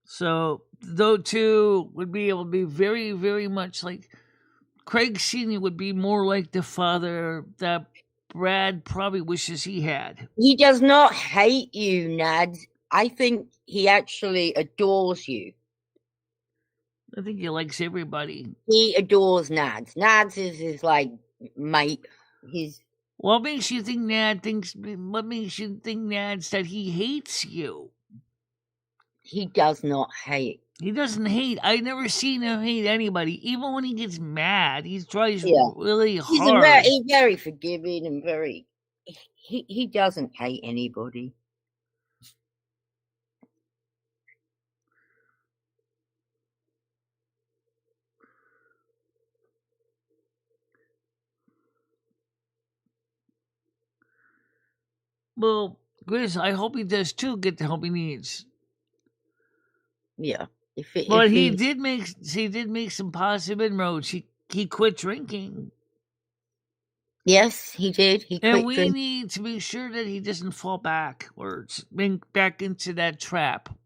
So, those two would be able to be very, very much like Craig Sr. would be more like the father that Brad probably wishes he had. He does not hate you, Nads. I think he actually adores you. I think he likes everybody. He adores Nads. Nads is his, like, mate. What makes you think what makes you think, Nads, that he hates you? He does not hate. He doesn't hate. I've never seen him hate anybody. Even when he gets mad, he tries really hard. He's very forgiving and very... He doesn't hate anybody. Well, Grizz, I hope he does too get the help he needs. Yeah. But he did make some positive inroads. He quit drinking. Yes, he did. He quit and we drinking. need to make sure that he doesn't fall backwards, back into that trap.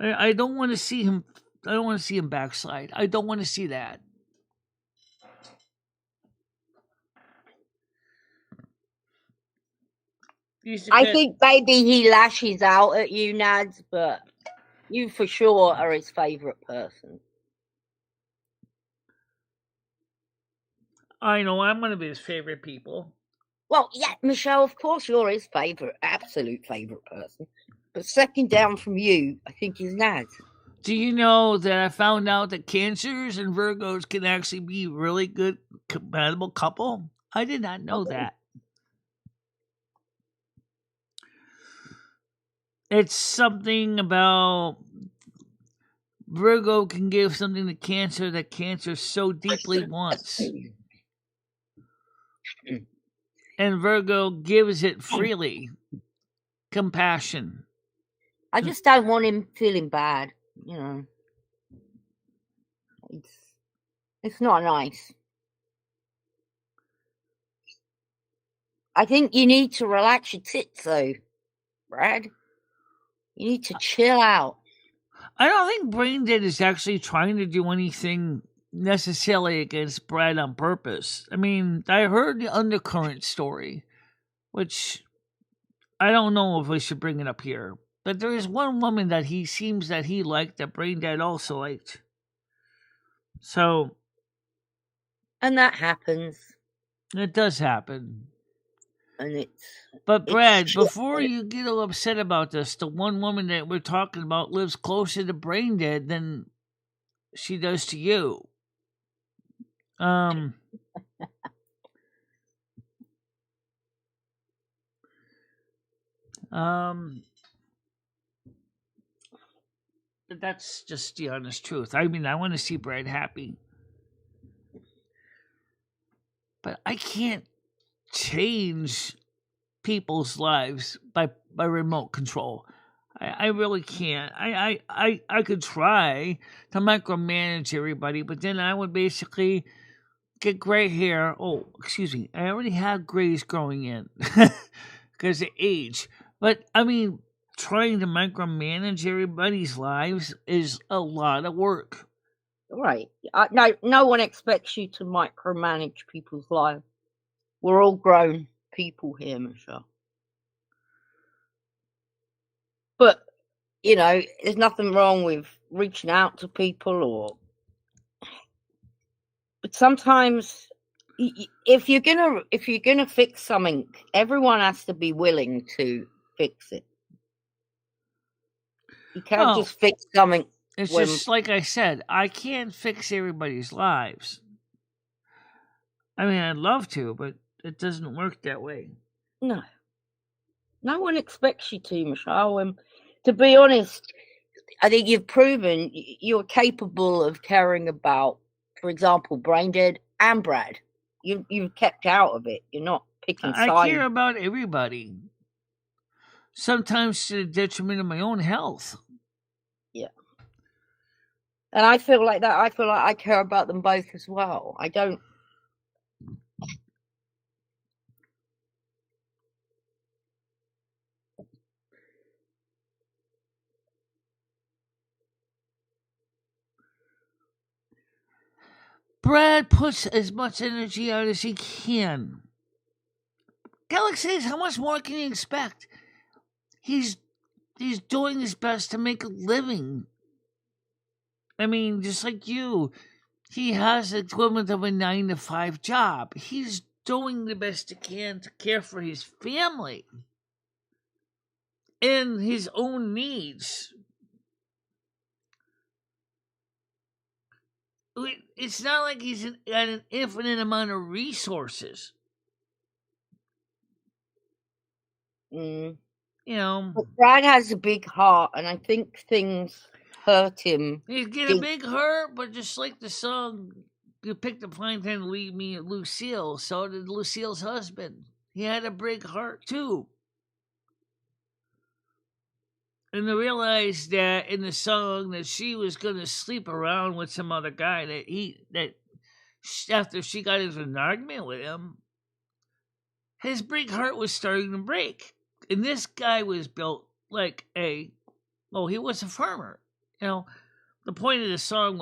I don't want to see him. I don't want to see him backslide. I don't want to see that. I think maybe he lashes out at you, Nads, but you for sure are his favourite person. I know I'm one of his favorite people. Well, yeah, Michelle, of course you're his absolute favourite person. But second down from you, I think is Nads. Do you know that I found out that Cancers and Virgos can actually be really good compatible couple? I did not know that. It's something about Virgo can give something to Cancer that Cancer so deeply wants. And Virgo gives it freely. Compassion. I just don't want him feeling bad, you know. It's not nice. I think you need to relax your tits, though, Brad. You need to chill out. I don't think Braindead is actually trying to do anything necessarily against Brad on purpose. I mean, I heard the undercurrent story, which I don't know if we should bring it up here. But there is one woman that he seems that he liked that Braindead also liked. So. And that happens. It does happen. And But Brad, before you get all upset about this, the one woman that we're talking about lives closer to Braindead than she does to you. But that's just the honest truth. I mean, I want to see Brad happy. But I can't change people's lives by remote control. I really can't. I could try to micromanage everybody, but then I would basically get gray hair. Oh, excuse me. I already have grays growing in because of age. But I mean, trying to micromanage everybody's lives is a lot of work. Right. No one expects you to micromanage people's lives. We're all grown people here, Michelle. But, you know, there's nothing wrong with reaching out to people but sometimes if you're gonna fix something, everyone has to be willing to fix it. You can't just fix something. It's just like I said, I can't fix everybody's lives. I mean, I'd love to, but it doesn't work that way. No. No one expects you to, Michelle. And to be honest, I think you've proven you're capable of caring about, for example, Braindead and Brad. You've kept out of it. You're not picking sides. I care about everybody. sometimes to the detriment of my own health. Yeah. And I feel like that. I feel like I care about them both as well. I don't. Brad puts as much energy out as he can. Galaxy, how much more can you expect? He's doing his best to make a living. I mean, just like you, he has the equivalent of a 9-to-5 job. He's doing the best he can to care for his family and his own needs. It's not like he's got an infinite amount of resources. Mm. You know, But Brad has a big heart, and I think things hurt him. he get a big hurt, but just like the song, you picked a fine time to leave me, Lucille. So did Lucille's husband. He had a big heart too. And to realize that in the song that she was gonna sleep around with some other guy after she got into an argument with him, his big heart was starting to break. And this guy was built like he was a farmer. You know, the point of the song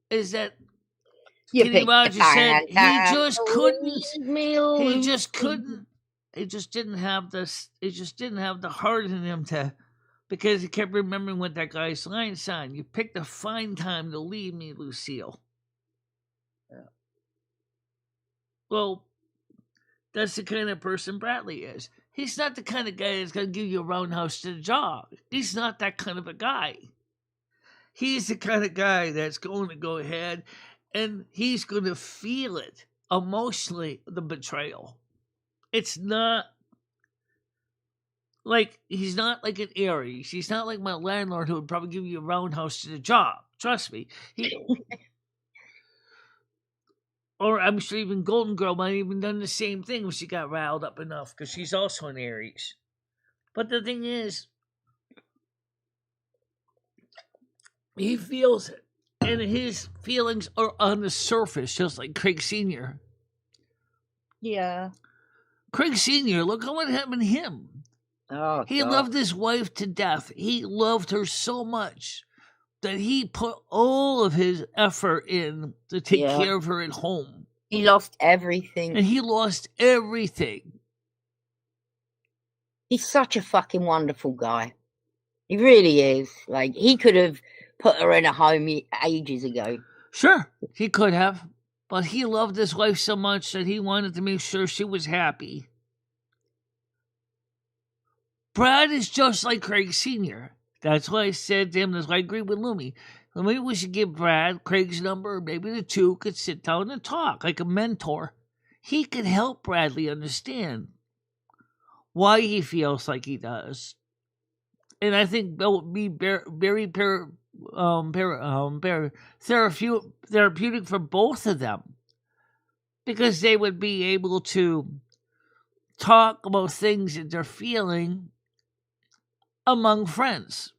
is that Kenny Rogers said he just didn't have the heart in him to, because he kept remembering what that guy's line said. You picked a fine time to leave me, Lucille. Yeah. Well, that's the kind of person Bradley is. He's not the kind of guy that's going to give you a roundhouse to the jaw. He's not that kind of a guy. He's the kind of guy that's going to go ahead and he's going to feel it emotionally, the betrayal. It's not like, he's not like an Aries. He's not like my landlord who would probably give you a roundhouse to the jaw. Trust me. Or I'm sure even Golden Girl might have even done the same thing when she got riled up enough, because she's also an Aries. But the thing is, he feels it, and his feelings are on the surface, just like Craig Sr. Yeah. Craig Sr., look at what happened to him. Oh, he loved his wife to death. He loved her so much that he put all of his effort in to take care of her at home. He lost everything. And he lost everything. He's such a fucking wonderful guy. He really is. Like, he could have put her in a home ages ago. Sure, he could have. But he loved his wife so much that he wanted to make sure she was happy. Brad is just like Craig Sr. That's why I said to him, that's why I agree with Lumi. Maybe we should give Brad Craig's number. Maybe the two could sit down and talk like a mentor. He could help Bradley understand why he feels like he does. And I think that would be very therapeutic for both of them. Because they would be able to talk about things that they're feeling among friends.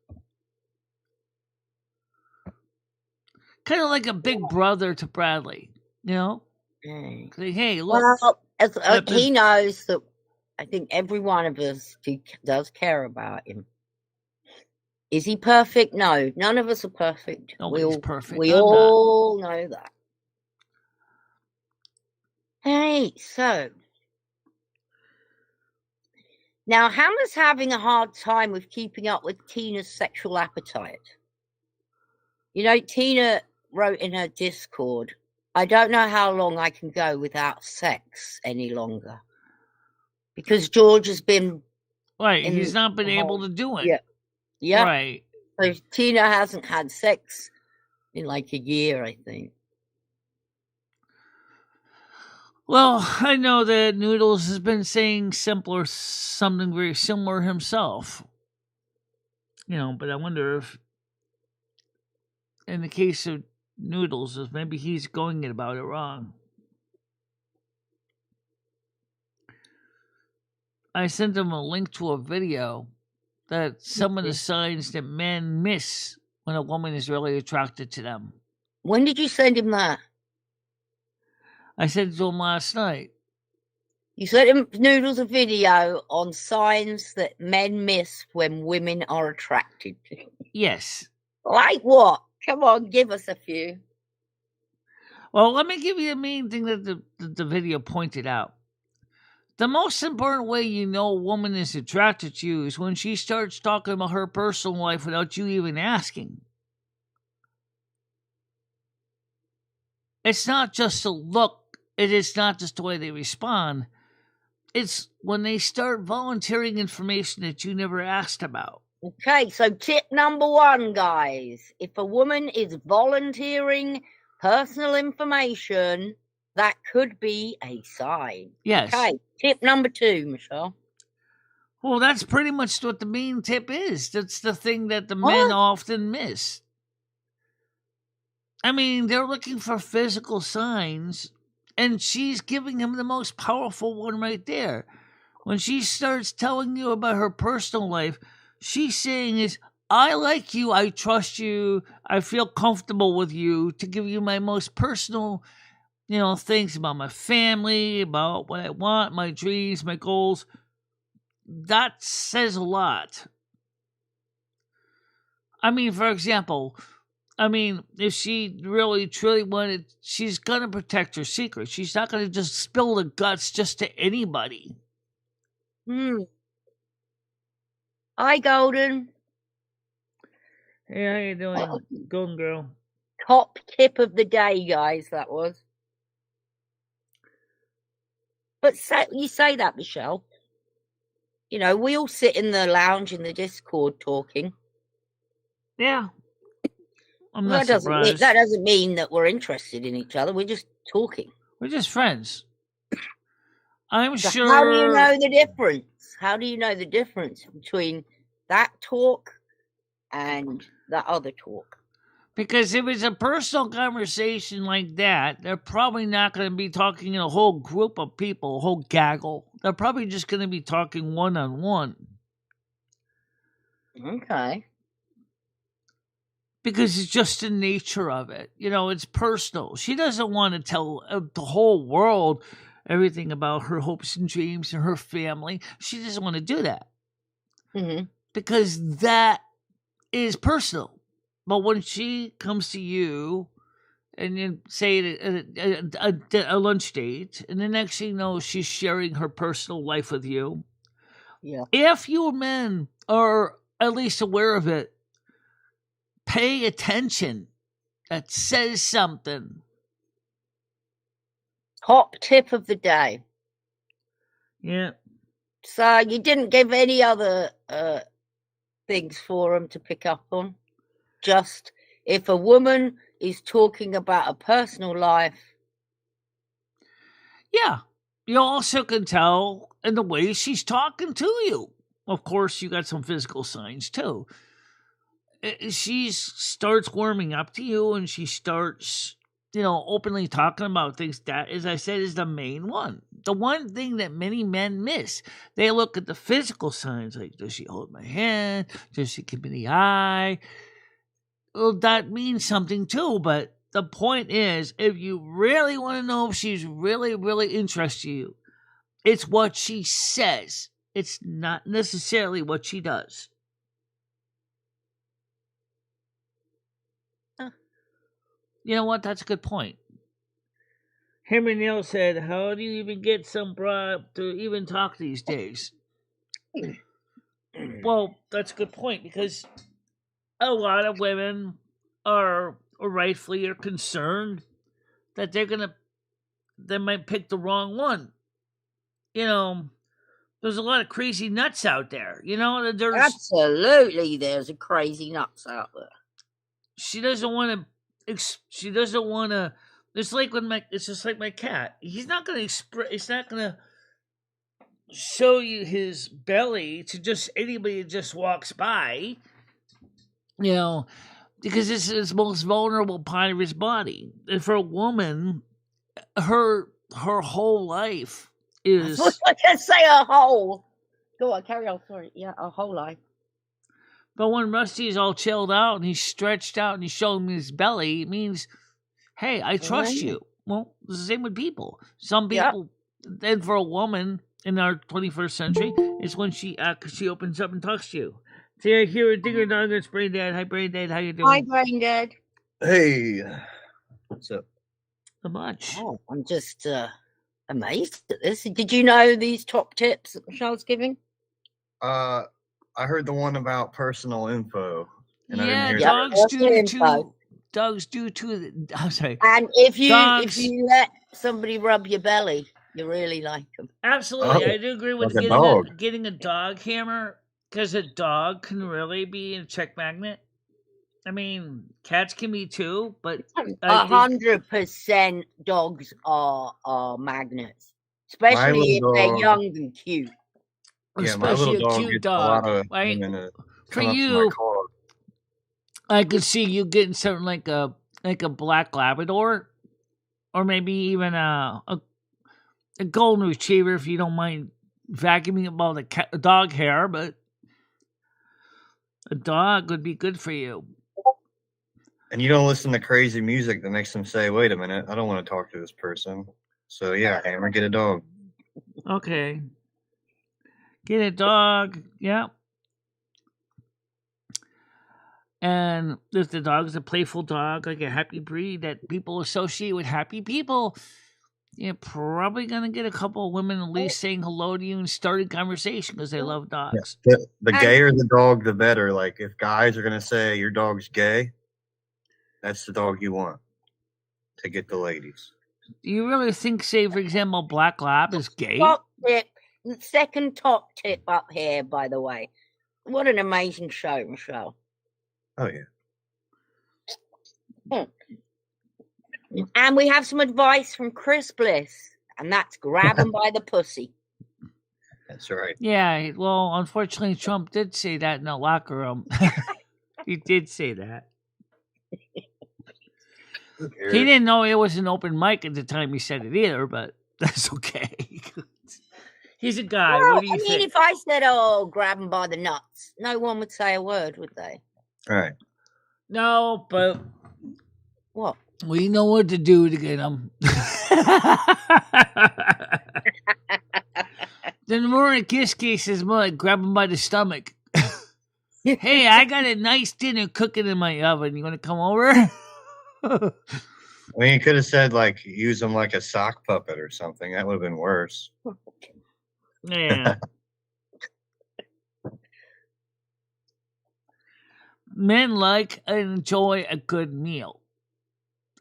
Kind of like a big brother to Bradley, you know? Like, hey, look. Well, he knows that I think every one of us does care about him. Is he perfect? No. None of us are perfect. Nobody's perfect. We all know that. Hey, so. Now, Hammer's having a hard time with keeping up with Tina's sexual appetite. You know, Tina wrote in her Discord, I don't know how long I can go without sex any longer. Because George has been... Right, he's not been able to do it. Yeah. Right. So Tina hasn't had sex in like a year, I think. Well, I know that Noodles has been saying something very similar himself. You know, but I wonder if, in the case of Noodles, if maybe he's going about it wrong. I sent him a link to a video that some of the Okay. signs that men miss when a woman is really attracted to them. When did you send him that? I said it to him last night. You sent him, Noodles, a video on signs that men miss when women are attracted to them. Yes. Like what? Come on, give us a few. Well, let me give you the main thing that the video pointed out. The most important way you know a woman is attracted to you is when she starts talking about her personal life without you even asking. It's not just a look. It is not just the way they respond. It's when they start volunteering information that you never asked about. Okay, so tip number 1, guys. If a woman is volunteering personal information, that could be a sign. Yes. Okay, tip number 2, Michelle. Well, that's pretty much what the main tip is. That's the thing that the men often miss. I mean, they're looking for physical signs, and she's giving him the most powerful one right there. When she starts telling you about her personal life, she's saying is, I like you, I trust you, I feel comfortable with you to give you my most personal, things about my family, about what I want, my dreams, my goals. That says a lot. I mean, for example, if she really, truly wanted, she's going to protect her secret. She's not going to just spill the guts just to anybody. Hi, Golden. Hey, how you doing, Golden Girl? Top tip of the day, guys, that was. But you say that, Michelle. We all sit in the lounge in the Discord talking. Yeah. I'm not surprised. That doesn't mean that we're interested in each other. We're just talking. We're just friends. I'm so sure. How do you know the difference? How do you know the difference between that talk and that other talk? Because if it's a personal conversation like that, they're probably not going to be talking in a whole group of people, a whole gaggle. They're probably just going to be talking one-on-one. Okay. Because it's just the nature of it. It's personal. She doesn't want to tell the whole world everything about her hopes and dreams and her family. She doesn't want to do that. Mm-hmm. Because that is personal. But when she comes to you and you say a lunch date, and the next thing you know, she's sharing her personal life with you. Yeah. If you men are at least aware of it, pay attention. That says something. Top tip of the day. Yeah. So you didn't give any other things for them to pick up on? Just if a woman is talking about a personal life. Yeah. You also can tell in the way she's talking to you. Of course, you got some physical signs too. She starts warming up to you and she starts, openly talking about things. That, as I said, is the main one. The one thing that many men miss. They look at the physical signs, like, does she hold my hand? Does she give me the eye? Well, that means something too, but the point is, if you really want to know if she's really, really interested in you, it's what she says. It's not necessarily what she does. You know what? That's a good point. Henry Neal said, how do you even get some bra to even talk these days? Well, that's a good point, because a lot of women are rightfully concerned that they might pick the wrong one. There's a lot of crazy nuts out there. Absolutely, there's a crazy nuts out there. She doesn't want to. It's just like my cat. He's not going to express. It's not going to show you his belly to just anybody that just walks by. Because it's his most vulnerable part of his body. And for a woman, her whole life is. I can say a whole. Go on, carry on. Sorry, yeah, a whole life. But when Rusty's all chilled out and he's stretched out and he's showing me his belly, it means, hey, I trust Right. you. Well, it's the same with people. Some Yep. people, then for a woman in our 21st century, it's when she opens up and talks to you. Here, digger dog, it's Brain Dad. Hi, Brain Dad. How you doing? Hi, Brain Dad. Hey, what's up? Not much. Oh, I'm just amazed at this. Did you know these top tips that Michelle's giving? I heard the one about personal info, and I Yeah, didn't hear dogs Personal do info. too. Dogs do too. I'm sorry. And if Dogs- you let somebody rub your belly, you really like them. Absolutely, Oh, I do agree with like a dog. getting a dog hammer, because a dog can really be a check magnet. I mean, cats can be too, but I think 100% dogs are magnets, especially if little they're dog- young and cute. Yeah, my especially little a dog cute gets dog, a lot of right? women to For come up to my you, car. I could see you getting something like a black Labrador, or maybe even a golden retriever if you don't mind vacuuming up all the dog hair. But a dog would be good for you. And you don't listen to crazy music that makes them say, "Wait a minute, I don't want to talk to this person." So yeah, hammer, get a dog. Okay, get a dog. Yeah. And if the dog is a playful dog, like a happy breed that people associate with happy people, you're probably going to get a couple of women at least saying hello to you and starting conversation because they love dogs. The gayer the dog, the better. Like if guys are gonna say your dog's gay, that's the dog you want to get the ladies. Do you really think, say, for example, Black Lab is gay? Top tip, second top tip up here, by the way. What an amazing show, Michelle. Oh yeah. And we have some advice from Chris Bliss, and that's grab him by the pussy. That's right. Yeah, well, unfortunately, Trump did say that in the locker room. He did say that. He didn't know it was an open mic at the time he said it either, but that's okay. He's a guy. Well, What do you think? if I said, "Oh, grab him by the nuts," no one would say a word, would they? All right. No, but What? we know what to do to get him. Then more in kiss cases, more like grab him by the stomach. Hey, I got a nice dinner cooking in my oven. You want to come over? I mean, you could have said like use them like a sock puppet or something. That would have been worse. Yeah. Men like and enjoy a good meal.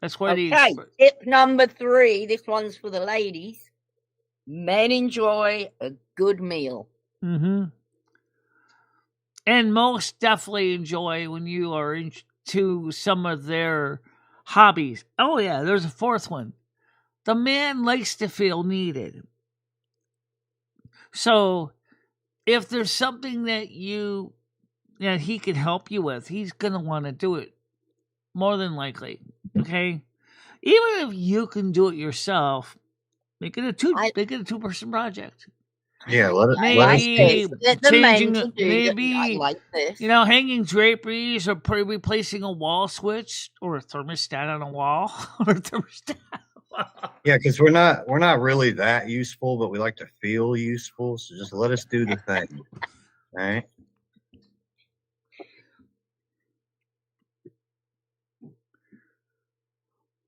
That's what it Okay, is. tip number 3. This one's for the ladies. Men enjoy a good meal. Mm-hmm. And most definitely enjoy when you are into some of their hobbies. Oh, yeah, there's a fourth one. The man likes to feel needed. So if there's something that he can help you with, he's going to want to do it. More than likely. Okay? Even if you can do it yourself, make it a two-person project. Yeah, let it. Maybe Let the men changing, to do maybe I like this. hanging draperies, or replacing a wall switch, or a thermostat on a wall, or a thermostat. Yeah, because we're not really that useful, but we like to feel useful. So just let us do the thing. All right.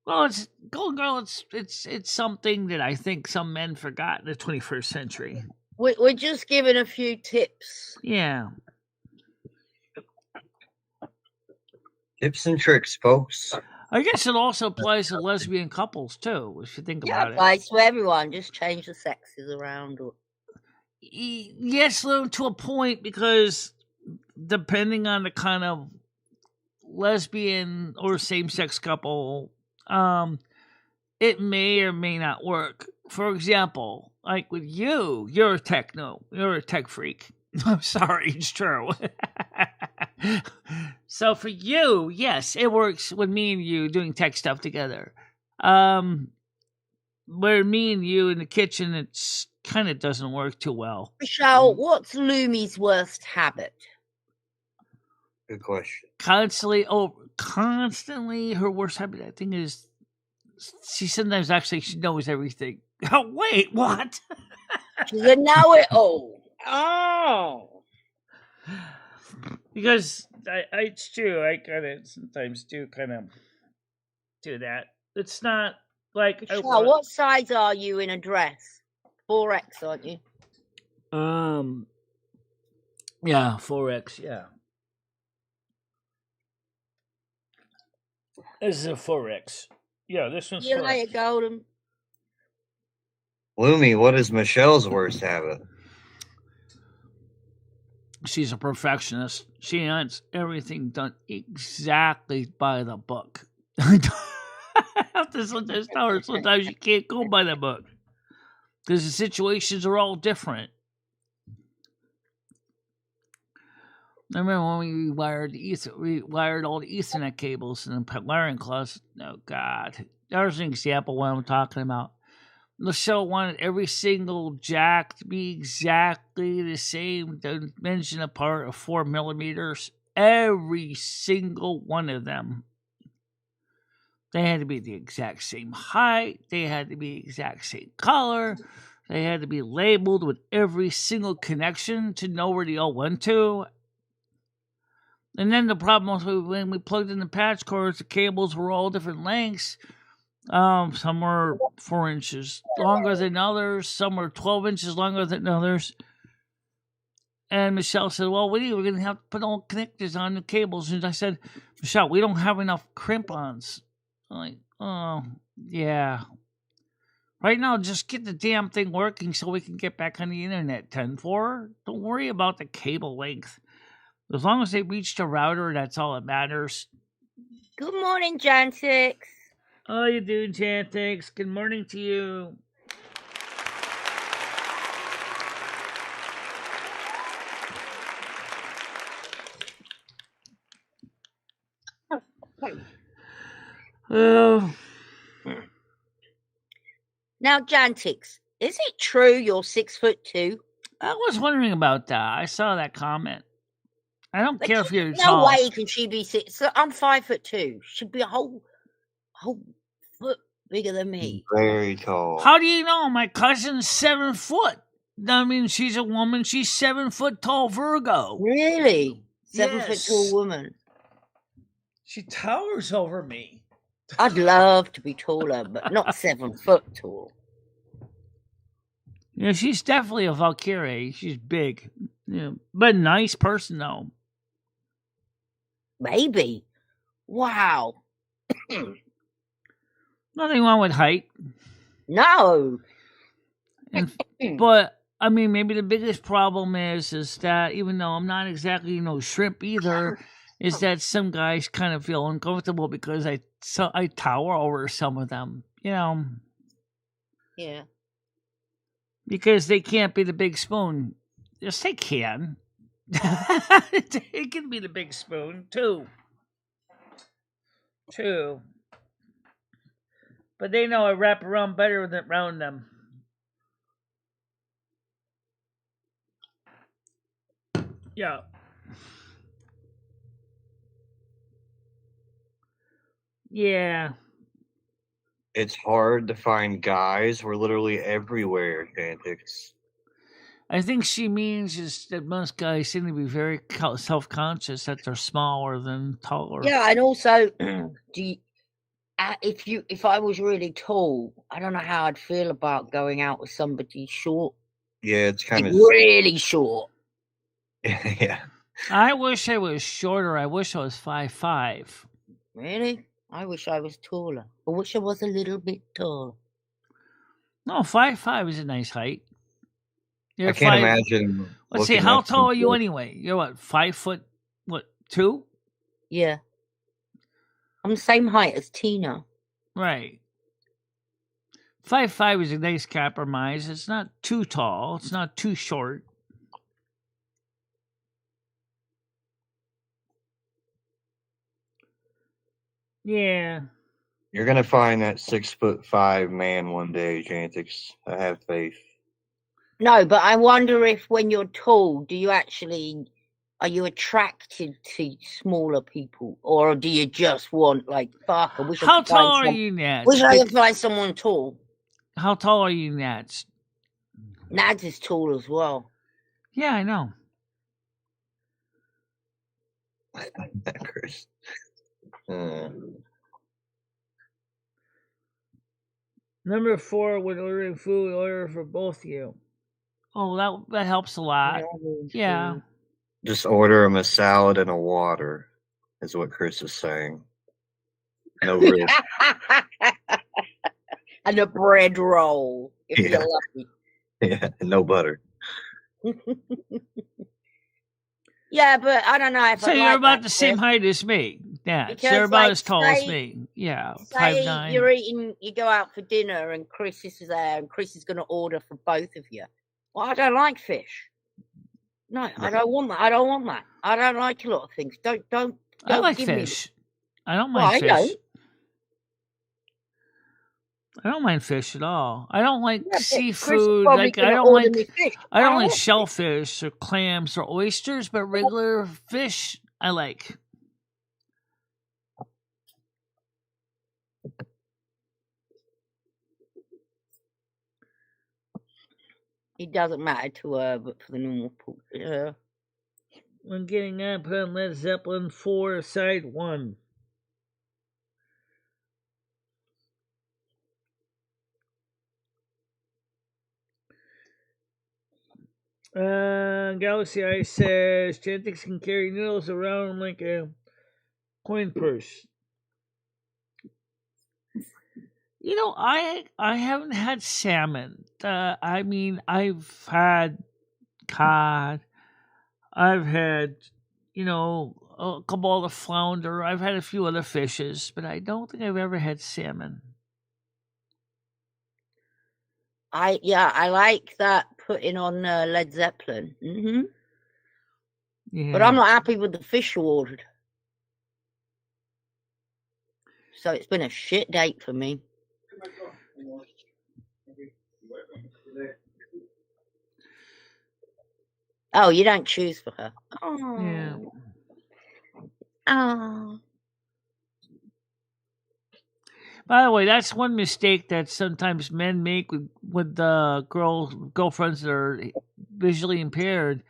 Well, it's Golden Girl. It's something that I think some men forgot in the 21st century. We're just giving a few tips. Yeah. Tips and tricks, folks. I guess it also applies to lesbian couples too, if you think about it. Applies to everyone. Just change the sexes around. Yes, to a point, because depending on the kind of lesbian or same-sex couple, it may or may not work. For example, like with you, you're a tech freak. I'm sorry, it's true. So for you, yes, it works with me and you doing tech stuff together. Where me and you in the kitchen, it's kind of doesn't work too well. Michelle, what's Lumi's worst habit? Good question. Constantly, her worst habit, I think, is she sometimes actually she knows everything. Oh, wait, what? She's a know-it-all. Oh. Because it's true. I kind of sometimes do kind of do that. It's not like Michelle, what size are you in a dress? 4X, aren't you? Yeah, 4X. Yeah, this is a 4X. Yeah, this one's. See you later, Golden. Lumi, what is Michelle's worst habit? She's a perfectionist. She wants everything done exactly by the book. I have to sometimes tell her sometimes you can't go by the book because the situations are all different. I remember when we wired all the Ethernet cables in the wiring closet. Oh God, there's an example of what I'm talking about. Michelle wanted every single jack to be exactly the same dimension apart of 4 millimeters. Every single one of them. They had to be the exact same height. They had to be the exact same color. They had to be labeled with every single connection to know where they all went to. And then the problem was when we plugged in the patch cords, the cables were all different lengths. Some were 4 inches longer than others. Some were 12 inches longer than others. And Michelle said, well, we're going to have to put all connectors on the cables. And I said, Michelle, we don't have enough crimp-ons. I'm like, oh, yeah. Right now, just get the damn thing working so we can get back on the internet, 10-4. Don't worry about the cable length. As long as they reach the router, that's all that matters. Good morning, Jantix. How you doing, Chantix? Good morning to you. Now, Jantix, is it true you're 6'2"? I was wondering about that. I saw that comment. I don't care if you're no tall. Way can she be 6. So I'm 5'2". She'd be a whole foot bigger than me. Very tall. How do you know? My cousin's 7 foot. I mean, she's a woman. She's 7 foot tall Virgo. Really? 7 foot tall woman. She towers over me. I'd love to be taller, but not 7 foot tall. Yeah, she's definitely a Valkyrie. She's big. Yeah, but nice person, though. Maybe. Wow. Nothing wrong with height. No. But, I mean, maybe the biggest problem is that even though I'm not exactly, shrimp either, is that some guys kind of feel uncomfortable because I tower over some of them, Yeah. Because they can't be the big spoon. Yes, they can. They can be the big spoon, too. But they know I wrap around better than around them. Yeah. Yeah. It's hard to find guys. We're literally everywhere, Chantix. I think she means is that most guys seem to be very self-conscious that they're smaller than taller. Yeah, and also, if I was really tall, I don't know how I'd feel about going out with somebody short. Yeah, it's kind of really short. Yeah. I wish I was shorter. I wish I was 5'5". Really? I wish I was taller. I wish I was a little bit taller. No, 5'5" is a nice height. I can't imagine. Let's see, how tall are you anyway? You're what, 5 foot, 2? Yeah. I'm the same height as Tina. Right. 5'5" is a nice compromise. It's not too tall. It's not too short. Yeah. You're gonna find that 6'5" man one day, Chantix. I have faith. No, but I wonder if when you're tall, do you actually are you attracted to smaller people, or do you just want like fuck? I wish I How could find tall are some- you, Nats? Wish I could find someone tall. How tall are you, Nats? Nads is tall as well. Yeah, I know. Chris. Number 4, when ordering food, order for both of you. Oh, that helps a lot. Yeah. Just order him a salad and a water, is what Chris is saying. No real. And a bread roll, if Yeah. you're lucky. Yeah, no butter. Yeah, but I don't know if So I you're like about that, the same Chris. height as me. Yeah, Because, you're about like, as tall as say- me. Yeah, Say 5'9". you're eating, you go out for dinner, and Chris is there, and Chris is going to order for both of you. Well, I don't like fish. No, I don't want that. I don't want that. I don't like a lot of things. Don't. I like give me- fish. I don't Well, mind I fish. don't. I don't mind fish at all. I don't like Yeah, but Chris is seafood. probably Like gonna I don't order like me fish. I don't like want fish. shellfish or clams or oysters, but regular fish I like. It doesn't matter to her, but for the normal people, yeah. When getting up, put on Led Zeppelin 4, side 1. Galaxy Eye says Chantix can carry noodles around like a coin purse. You know, I haven't had salmon. I mean, I've had cod. I've had, a couple of flounder. I've had a few other fishes, but I don't think I've ever had salmon. I like that putting on Led Zeppelin. Mm-hmm. Yeah. But I'm not happy with the fish you ordered. So it's been a shit date for me. Oh, you don't choose for her. Oh. Yeah. Oh. By the way, that's one mistake that sometimes men make with girlfriends that are visually impaired,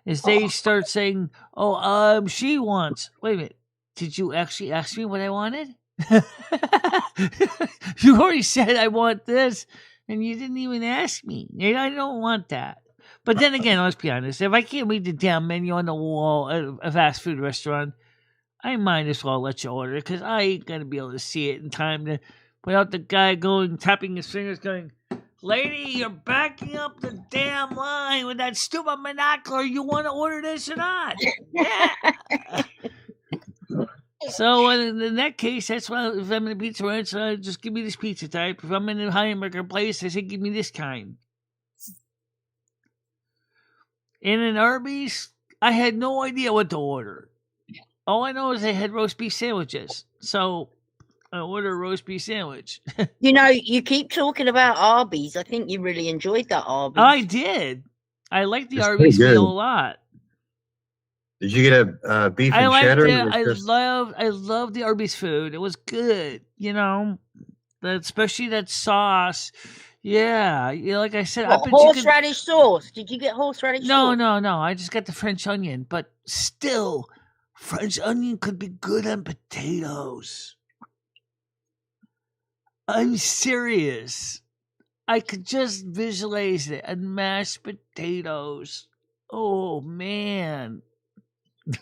is they start saying, "Oh, she wants." Wait a minute, did you actually ask me what I wanted? You already said I want this, and you didn't even ask me. I don't want that. But then again, let's be honest. If I can't read the damn menu on the wall at a fast food restaurant, I might as well let you order it, because I ain't going to be able to see it in time to, without the guy tapping his fingers going, "Lady, you're backing up the damn line with that stupid monocular. You want to order this or not?" Yeah. So in that case, that's why if I'm in a pizza restaurant, just give me this pizza type. If I'm in a hamburger place, I say give me this kind. In an Arby's, I had no idea what to order. All I know is they had roast beef sandwiches. So I ordered a roast beef sandwich. You know, you keep talking about Arby's. I think you really enjoyed that Arby's. I did. I liked the It's Arby's pretty good. meal a lot. Did you get a beef I and liked cheddar? it. or I just- love the Arby's food. It was good, especially that sauce. Yeah, like I said, I What, bet you could. horseradish sauce? Did you get horseradish sauce? No. I just got the French onion, but still, French onion could be good on potatoes. I'm serious. I could just visualize it on mashed potatoes. Oh man.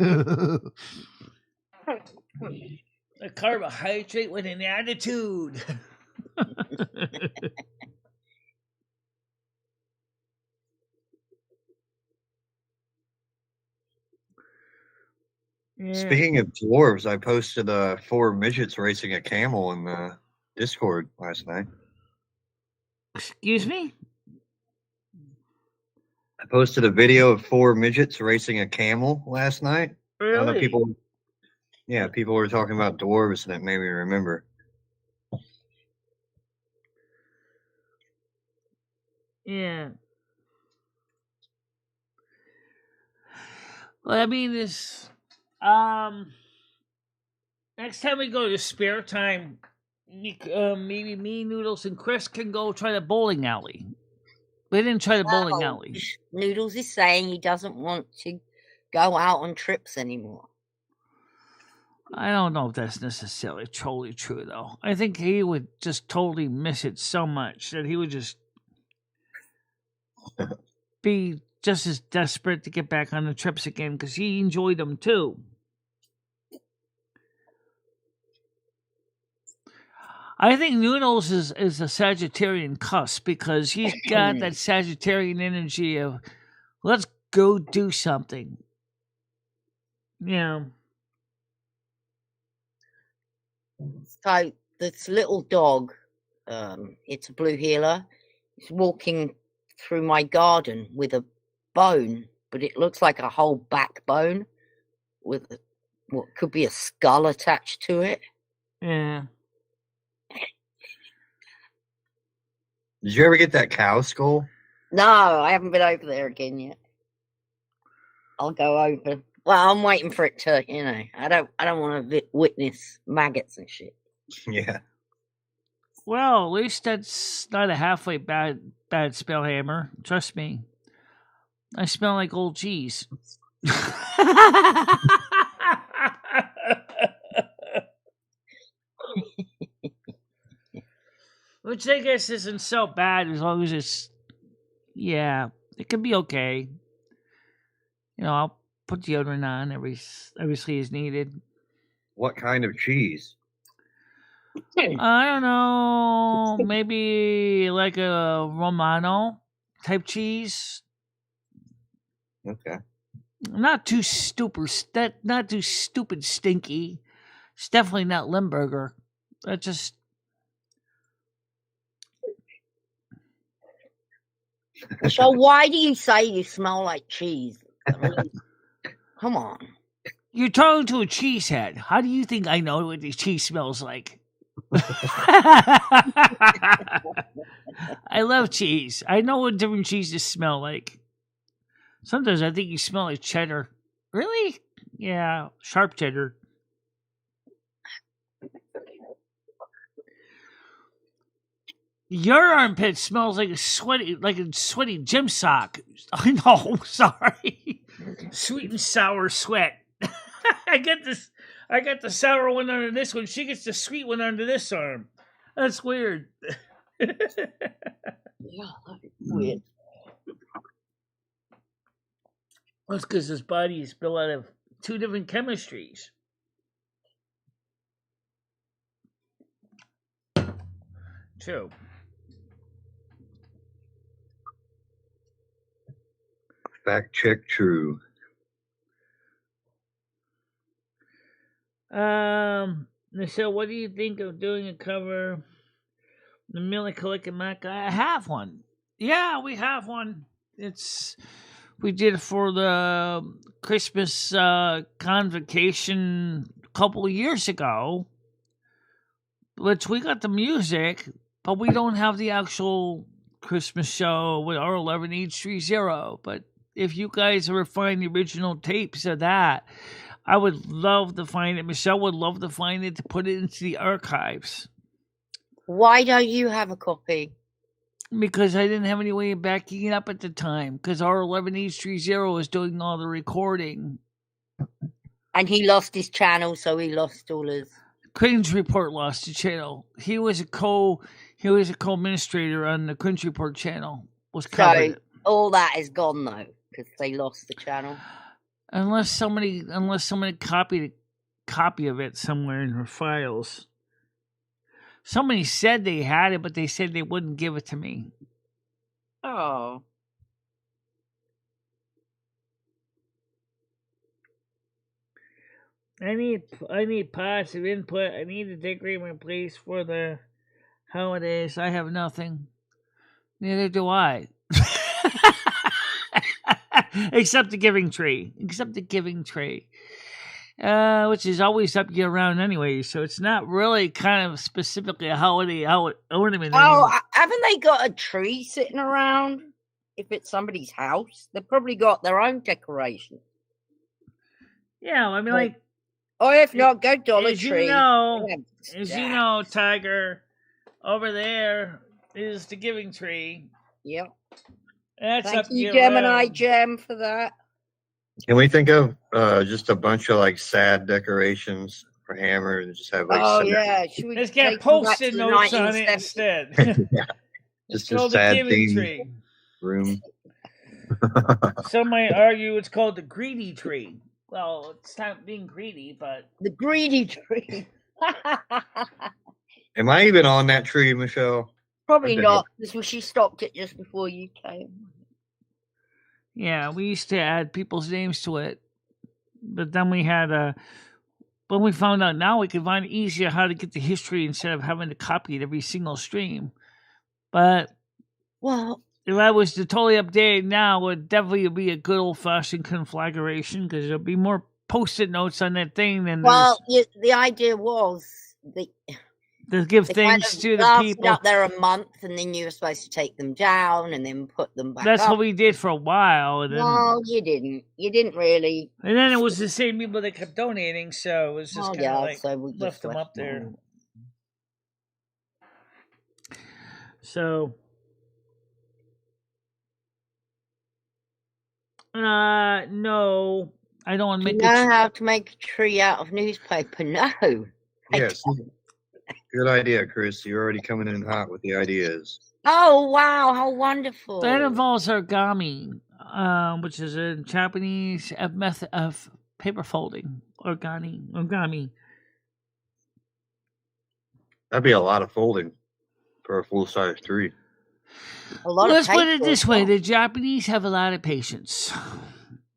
A carbohydrate with an attitude. Yeah. Speaking of dwarves, I posted 4 midgets racing a camel in the Discord last night. Excuse me? I posted a video of 4 midgets racing a camel last night. I don't know, Really? people were talking about dwarves, and it made me remember. Yeah. Well, I mean, this. Next time we go to spare time, maybe me, Noodles, and Chris can go try the bowling alley. We didn't try the bowling alley. Noodles is saying he doesn't want to go out on trips anymore. I don't know if that's necessarily totally true, though. I think he would just totally miss it so much that he would just be just as desperate to get back on the trips again because he enjoyed them too. I think Noodles is a Sagittarian cusp because he's got that Sagittarian energy of let's go do something. Yeah. So this little dog, it's a blue heeler, is walking through my garden with a bone, but it looks like a whole backbone with what could be a skull attached to it. Yeah. Did you ever get that cow skull? No, I haven't been over there again yet. I'll go over. Well, I'm waiting for it to, I don't want to witness maggots and shit. Yeah. Well, at least that's not a halfway bad spellhammer. Trust me. I smell like old cheese. Which I guess isn't so bad as long as it's, it can be okay. I'll put deodorant on obviously as needed. What kind of cheese? I don't know. Maybe like a Romano type cheese. Okay. Not too stupid stinky. It's definitely not Limburger. That just. So why do you say you smell like cheese? I mean, come on. You're talking to a cheesehead. How do you think I know what the cheese smells like? I love cheese. I know what different cheeses smell like. Sometimes I think you smell like cheddar. Really? Yeah, sharp cheddar. Your armpit smells like a sweaty gym sock. I know, sorry. Sweet and sour sweat. I get the sour one under this one. She gets the sweet one under this arm. That's weird. Yeah, that's weird. That's because his body is built out of two different chemistries. True. Fact check true. So what do you think of doing a cover? The Millie Kalicamack? I have one. Yeah, we have one. We did it for the Christmas convocation a couple of years ago. Which we got the music, but we don't have the actual Christmas show with our 11H30. But if you guys ever find the original tapes of that, I would love to find it. Michelle would love to find it to put it into the archives. Why don't you have a copy? Because I didn't have any way of backing it up at the time. Because our 11H30 was doing all the recording. And he lost his channel, so he lost all his... Cringe Report lost the channel. He was a co-administrator on the Cringe Report channel. Was covered. So all that is gone though, because they lost the channel. Unless somebody copied a copy of it somewhere in her files. Somebody said they had it, but they said they wouldn't give it to me. Oh. I need positive input. I need to decorate my place for the holidays. I have nothing. Neither do I. Except the giving tree. Which is always up year round anyway, so it's not really kind of specifically a holiday ornament. Oh, haven't they got a tree sitting around? If it's somebody's house, they've probably got their own decoration. Yeah, I mean, Well, like, or if not, go Dollar as Tree. you know, Yeah. Tiger, over there is the Giving Tree. Yep. That's Thank up you, year Gemini round. Gem, for that. Can we think of just a bunch of like sad decorations for Hammer and just have like Oh sad, yeah, should we Let's take get them back post-it to the notes on it 1970s? instead. yeah, It's just a called the sad Giving themed Tree. room. Some might argue it's called the Greedy Tree. Well, it's not being greedy, but The Greedy Tree. Am I even on that tree, Michelle? Probably Okay. not, because she stopped it just before you came. yeah, we used to add people's names to it. But then we had when we found out now we could find easier how to get the history instead of having to copy it every single stream. But Well, if I was to totally update it now, it would definitely be a good old fashioned conflagration because there'll be more post-it notes on that thing than the idea was to give they kind things of to the lasted people. up there a month, and then you were supposed to take them down and then put them back That's up. what we did for a while. And then, No, you didn't. You didn't really. and then it was the same people that kept donating, so it was just kind of like so we left just them up there. them. So, no, I don't want to Do you make know how to make a tree out of newspaper? No. Yes. Good idea, Chris. You're already coming in hot with the ideas. Oh wow, how wonderful! That involves origami, which is a Japanese method of paper folding. Origami. That'd be a lot of folding for a full size tree. Let's put it this way: the Japanese have a lot of patience.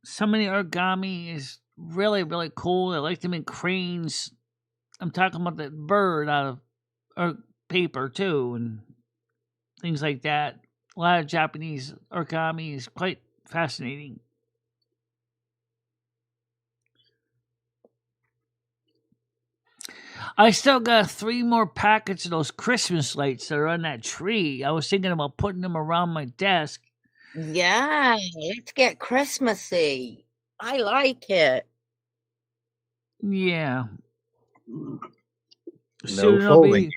Some of the origami is really, really cool. They like to make cranes. I'm talking about that bird out of paper too, and things like that. A lot of Japanese origami is quite fascinating. I still got 3 more packets of those Christmas lights that are on that tree. I was thinking about putting them around my desk. Yeah, let's get Christmassy. I like it. Yeah. No Soon folding.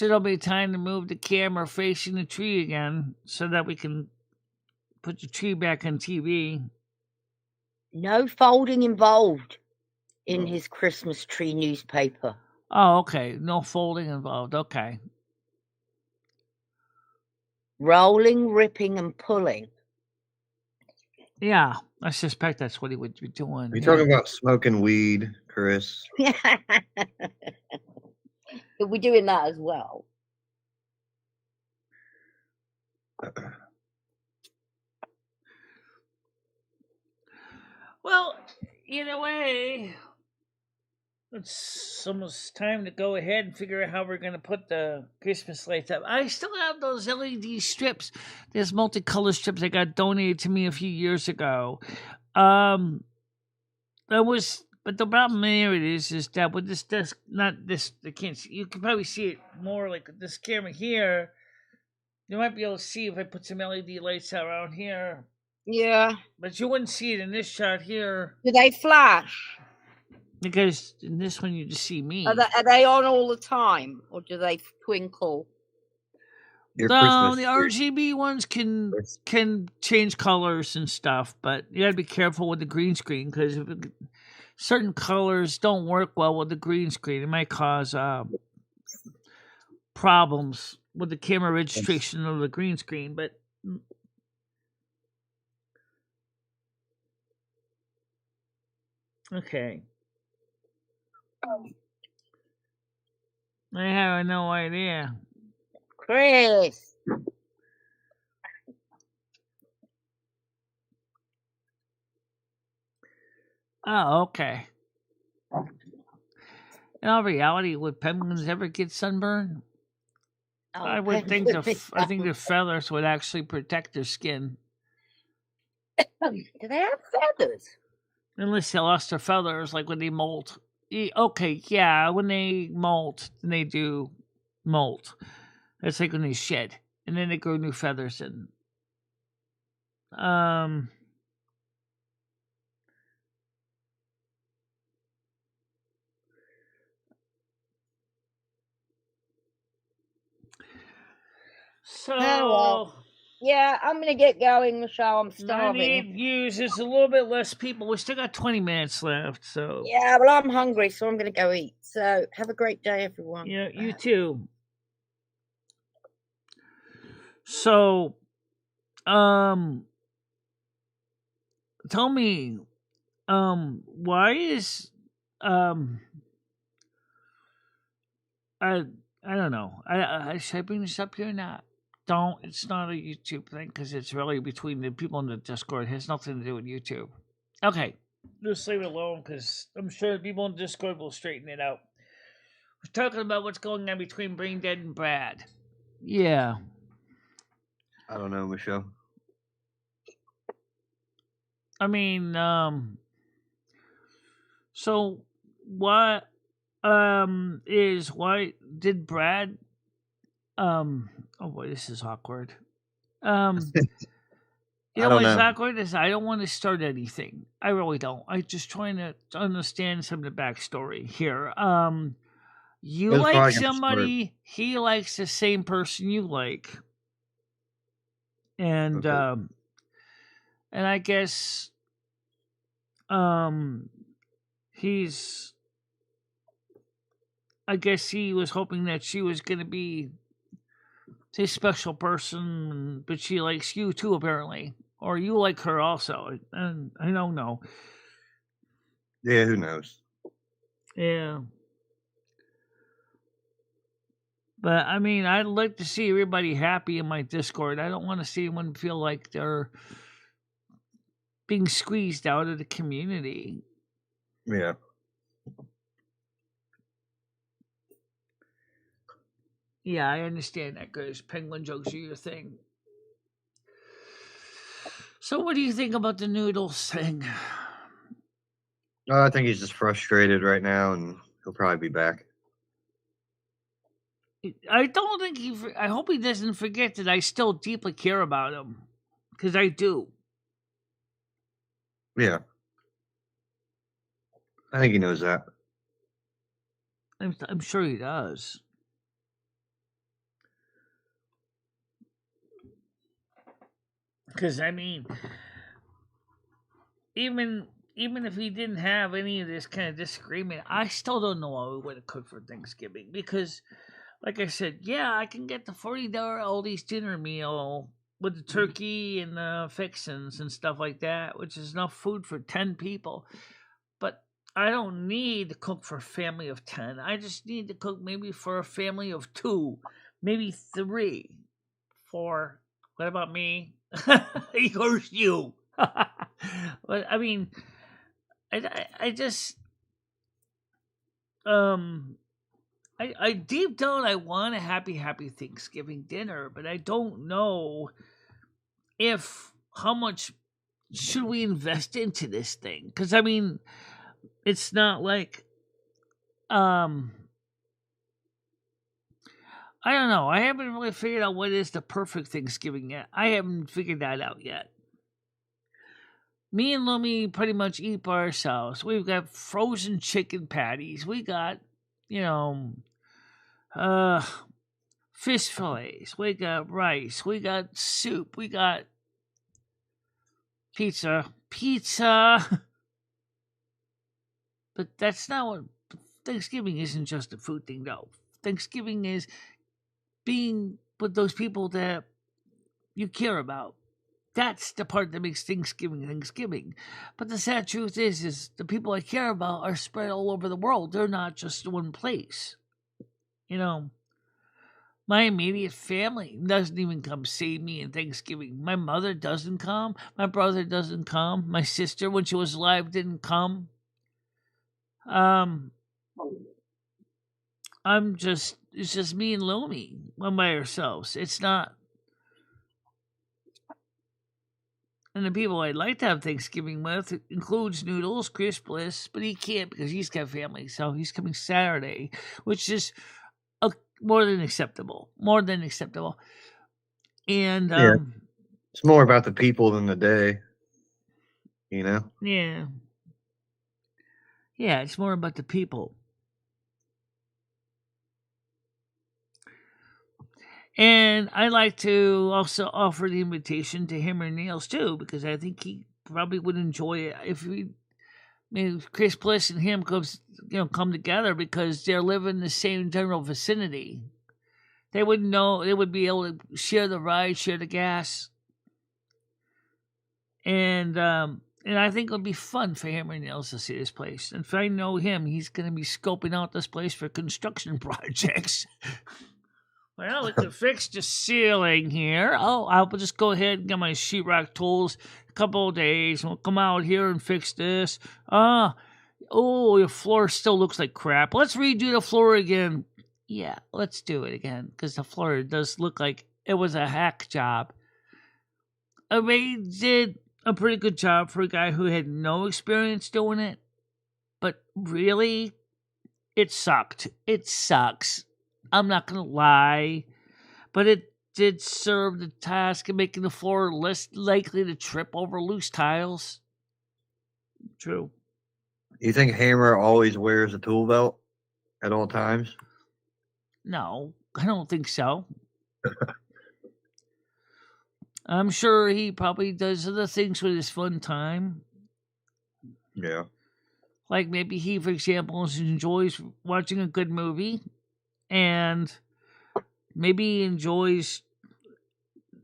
it'll be time to move the camera facing the tree again so that we can put the tree back on TV. No folding involved in his Christmas tree newspaper. Oh, okay. No folding involved. Okay. Rolling, ripping, and pulling. Yeah, I suspect that's what he would be doing. You're talking about smoking weed, Chris. We're doing that as well. Well, either way, it's almost time to go ahead and figure out how we're going to put the Christmas lights up. I still have those LED strips. There's multicolor strips that got donated to me a few years ago. But the problem here is that with this desk, not this, I can't see, you can probably see it more like this camera here. You might be able to see if I put some LED lights around here. Yeah. But you wouldn't see it in this shot here. Do they flash? Because in this one you just see me. Are they on all the time, or do they twinkle? The RGB ones can change colors and stuff, but you gotta be careful with the green screen because certain colors don't work well with the green screen. It might cause problems with the camera registration of the green screen. But okay, I have no idea. Chris. Oh, okay. In all reality, would penguins ever get sunburn? Oh, I would think the feathers would actually protect their skin. Do they have feathers? Unless they lost their feathers, like when they molt. Okay, yeah, when they molt, then they do molt. That's like when they shed, and then they grow new feathers in. So well. Yeah, I'm gonna get going, Michelle. I'm 98 starving. views. It's a little bit less people. We still got 20 minutes left. So Yeah, well, I'm hungry, so I'm gonna go eat. So have a great day, everyone. yeah, you too. So, tell me, why is, I don't know. Should I bring this up here or not? Don't. It's not a YouTube thing because it's really between the people in the Discord. It has nothing to do with YouTube. Okay, just leave it alone because I'm sure the people in Discord will straighten it out. We're talking about what's going on between Brain Dead and Brad. Yeah. I don't know, Michelle. I mean, so what why did Brad oh boy, this is awkward. You I know don't what's know. awkward is I don't want to start anything. I really don't. I'm just trying to understand some of the backstory here. You It was like probably gonna start. somebody, he likes the same person you like. And Okay. and I guess he's I guess he was hoping that she was gonna be his special person, but she likes you too, apparently, or you like her also. And I don't know. Yeah, who knows? Yeah, but I mean, I'd like to see everybody happy in my Discord. I don't want to see anyone feel like they're being squeezed out of the community. Yeah. Yeah, I understand that because penguin jokes are your thing. So, what do you think about the Noodles thing? I think he's just frustrated right now, and he'll probably be back. I don't think he. I hope he doesn't forget that I still deeply care about him, because I do. Yeah. I think he knows that. I'm sure he does. Because I mean, even if he didn't have any of this kind of disagreement, I still don't know what we would have cooked for Thanksgiving. Because, like I said, yeah, I can get the $40 Aldi's dinner meal with the turkey and the fixins and stuff like that, which is enough food for 10 people. But I don't need to cook for a family of 10. I just need to cook maybe for a family of 2, maybe 3, 4. What about me? Of course, you. But I mean, I just I deep down I want a happy Thanksgiving dinner, but I don't know if how much should we invest into this thing, because I mean, it's not like I don't know. I haven't really figured out what is the perfect Thanksgiving yet. I haven't figured that out yet. Me and Lumi pretty much eat by ourselves. We've got frozen chicken patties. We got, you know, fish fillets. We got rice. We got soup. We got pizza. But that's not what Thanksgiving isn't just a food thing, though. Thanksgiving is being with those people that you care about. That's the part that makes Thanksgiving. But the sad truth is the people I care about are spread all over the world. They're not just one place. You know, my immediate family doesn't even come see me in Thanksgiving. My mother doesn't come. My brother doesn't come. My sister, when she was alive, didn't come. It's just me and Lomi, one by ourselves. It's not. And the people I'd like to have Thanksgiving with includes Noodles, Chris Bliss, but he can't because he's got family. So he's coming Saturday, which is more than acceptable. More than acceptable. And Yeah. It's more about the people than the day, you know? yeah. Yeah, it's more about the people. And I'd like to also offer the invitation to him or Nails too, because I think he probably would enjoy it if maybe Chris Bliss and him come together, because they live in the same general vicinity. They would know. They would be able to share the ride, share the gas, and I think it'll be fun for him and Nails to see this place. And if I know him, he's going to be scoping out this place for construction projects. Well, we can fix the ceiling here. Oh, I'll just go ahead and get my sheetrock tools. A couple of days, we'll come out here and fix this. Oh, your floor still looks like crap. Let's redo the floor again. Yeah, let's do it again, because the floor does look like it was a hack job. I mean, he did a pretty good job for a guy who had no experience doing it. But really, it sucked. It sucks. I'm not going to lie, but it did serve the task of making the floor less likely to trip over loose tiles. True. You think Hammer always wears a tool belt at all times? No, I don't think so. I'm sure he probably does other things with his fun time. Yeah. Like maybe he, for example, enjoys watching a good movie. And maybe he enjoys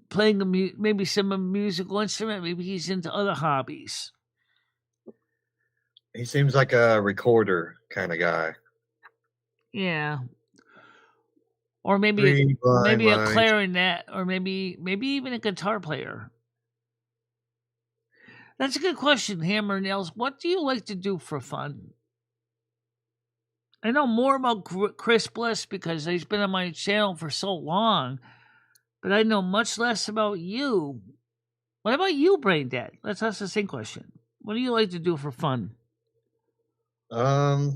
playing maybe some musical instrument. Maybe he's into other hobbies. He seems like a recorder kind of guy. Yeah. Or maybe a clarinet, or maybe even a guitar player. That's a good question, Hammer Nails. What do you like to do for fun? I know more about Chris Bliss because he's been on my channel for so long, but I know much less about you. What about you, Brain Dead? Let's ask the same question. What do you like to do for fun? I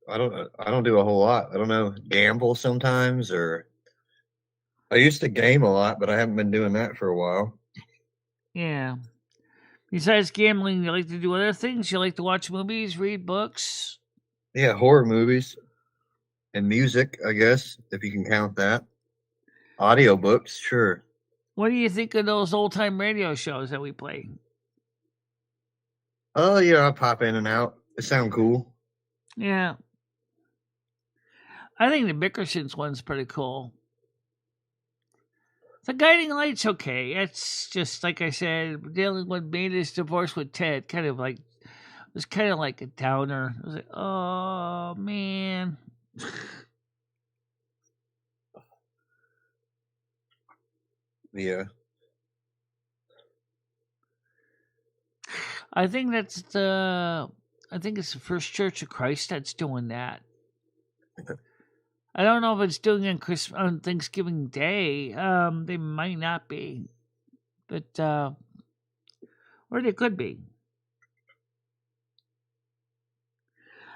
don't do a whole lot. I don't know, gamble sometimes, or I used to game a lot, but I haven't been doing that for a while. Yeah. Besides gambling, you like to do other things? You like to watch movies, read books? Yeah, horror movies and music, I guess, if you can count that. Audiobooks, sure. What do you think of those old-time radio shows that we play? Oh, yeah, I pop in and out. They sound cool. Yeah. I think the Bickersons one's pretty cool. The Guiding Light's okay. It's just, like I said, dealing with Maynard's divorce with Ted, it was kind of like a downer. I was like, oh, man. Yeah. I think it's the First Church of Christ that's doing that. I don't know if it's doing it on Thanksgiving Day. They might not be, but or they could be.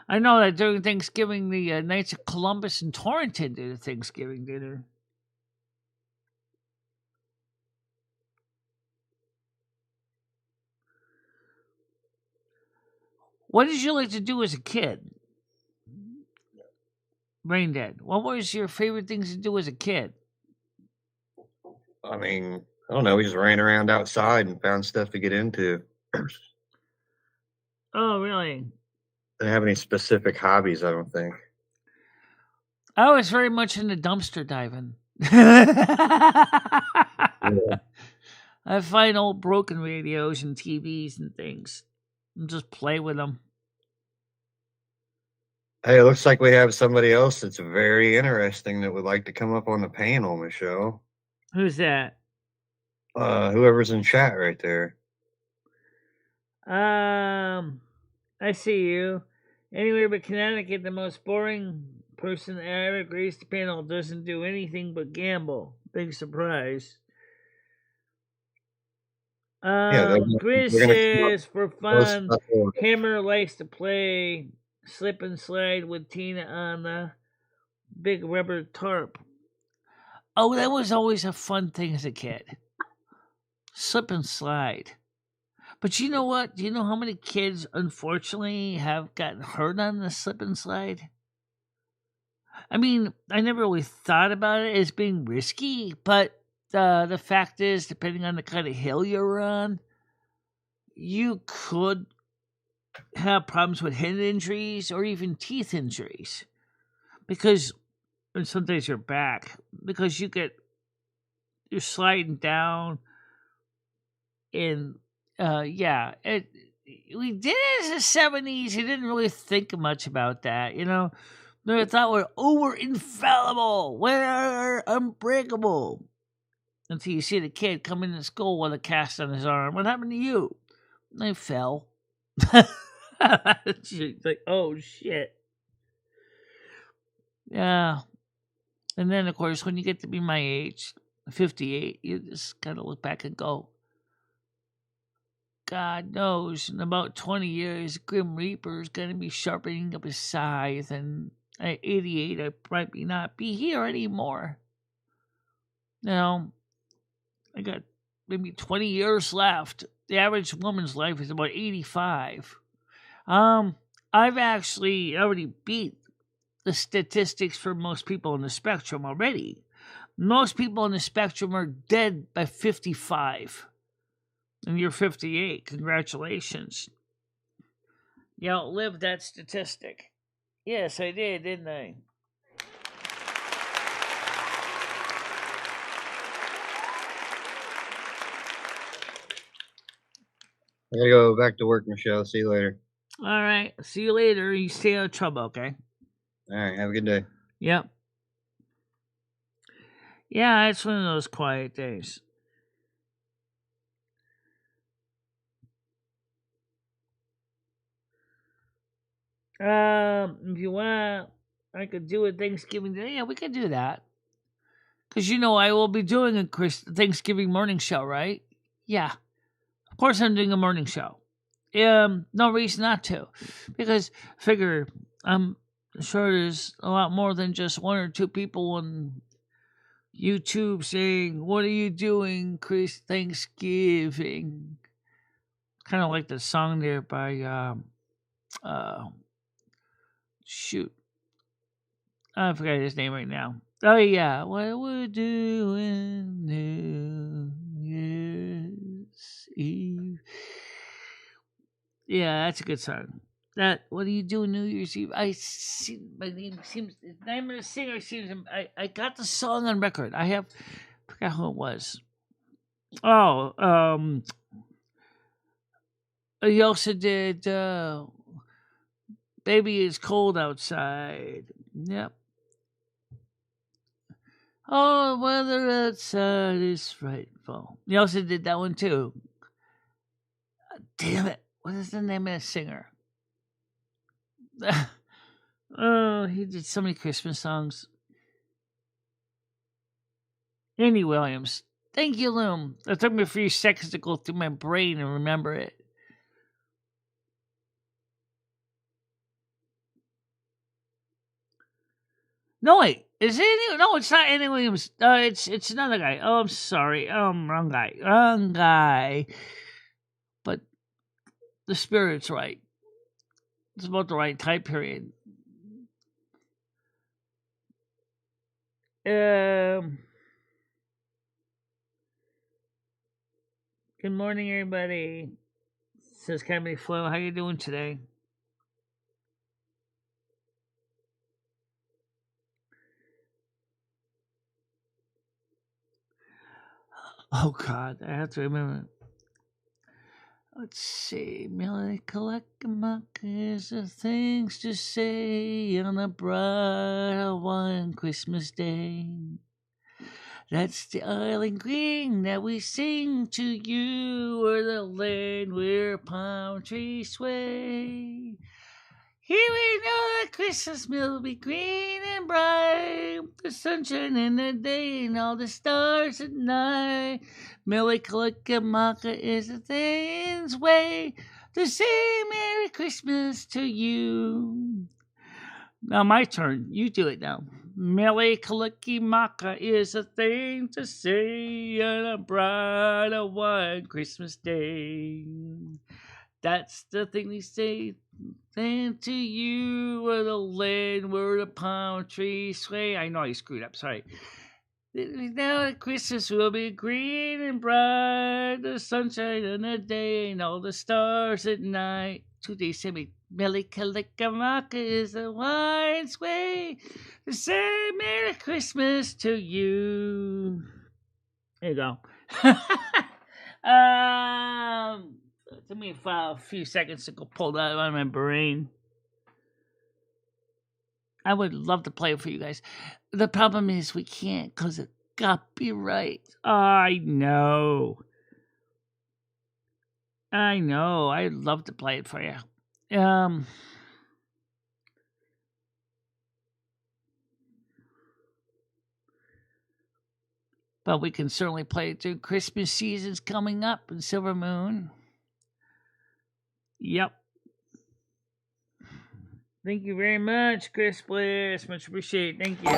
I know that during Thanksgiving, the Knights of Columbus and Torrington did a Thanksgiving dinner. What did you like to do as a kid? Brain Dead. What was your favorite things to do as a kid? I mean, I don't know. We just ran around outside and found stuff to get into. Oh, really? Didn't have any specific hobbies, I don't think. I was very much into dumpster diving. I find old broken radios and TVs and things and just play with them. Hey, it looks like we have somebody else that's very interesting that would like to come up on the panel, Michelle. Who's that? Whoever's in chat right there. I see you. Anywhere but Connecticut, the most boring person that ever graced the panel doesn't do anything but gamble. Big surprise. Chris says, for fun, Hammer likes to play slip and slide with Tina on the big rubber tarp. Oh, that was always a fun thing as a kid. Slip and slide. But you know what? Do you know how many kids, unfortunately, have gotten hurt on the slip and slide? I mean, I never really thought about it as being risky, but the fact is, depending on the kind of hill you're on, you could have problems with head injuries or even teeth injuries because, and sometimes your back, because you're sliding down, and we did it in the 70s. You didn't really think much about that, you know. They thought we're infallible, we're unbreakable. Until you see the kid come into school with a cast on his arm. What happened to you? I fell. It's like, oh shit. Yeah. And then, of course, when you get to be my age, 58, you just kind of look back and go, God knows, in about 20 years, Grim Reaper's going to be sharpening up his scythe, and at 88, I probably not be here anymore. You know, I got maybe 20 years left. The average woman's life is about 85. I've actually already beat the statistics for most people on the spectrum already. Most people on the spectrum are dead by 55. And you're 58. Congratulations. You outlived that statistic. Yes, I did, didn't I? I gotta go back to work, Michelle. See you later. All right. See you later. You stay out of trouble, okay? All right. Have a good day. Yep. Yeah, it's one of those quiet days. If you want, I could do a Thanksgiving Day. Yeah, we could do that. Because, you know, I will be doing a Thanksgiving morning show, right? Yeah. Of course I'm doing a morning show. No reason not to. Because, figure, I'm sure there's a lot more than just one or two people on YouTube saying, what are you doing, Chris, Thanksgiving? Kind of like the song there by, shoot. I forgot his name right now. Oh, yeah. What we're doing New Year's Eve. Yeah, that's a good song. What do you do New Year's Eve? I see my name seems the name of the singer seems I got the song on record. I forgot who it was. Oh, he also did Baby It's Cold Outside. Yep. Oh, the weather outside is frightful. He also did that one too. Damn it. What is the name of the singer? Oh, he did so many Christmas songs. Andy Williams. Thank you, Loom. It took me a few seconds to go through my brain and remember it. No, wait. Is it Andy? No, it's not Andy Williams. It's another guy. Oh, I'm sorry. Wrong guy. Wrong guy. But the spirit's right. It's about the right time period. Good morning, everybody. Says Comedy Flow. How you doing today? Oh God, I have to remember. Let's see. Millie is the things to say on a bright one Christmas day. That's the island green that we sing to you, or the land where palm trees sway. Here we know that Christmas will be green and bright, the sunshine in the day and all the stars at night. Millie Kalicamaka is the thing's way to say Merry Christmas to you. Now my turn. You do it now. Millie Kalikimaka is a thing to say on a bright white Christmas day. That's the thing we say Then to you where the land, where the palm trees sway. I know I screwed up, sorry. Now that Christmas will be green and bright, the sunshine in the day and all the stars at night. Today send me Melikalika is a wine's way to say Merry Christmas to you. There you go. Took me a few seconds to go pull that out of my brain. I would love to play it for you guys. The problem is we can't because of copyright. I know. I'd love to play it for you. But we can certainly play it through. Christmas season's coming up in Silver Moon. Yep. Thank you very much, Chris Bliss. Much appreciated. Thank you.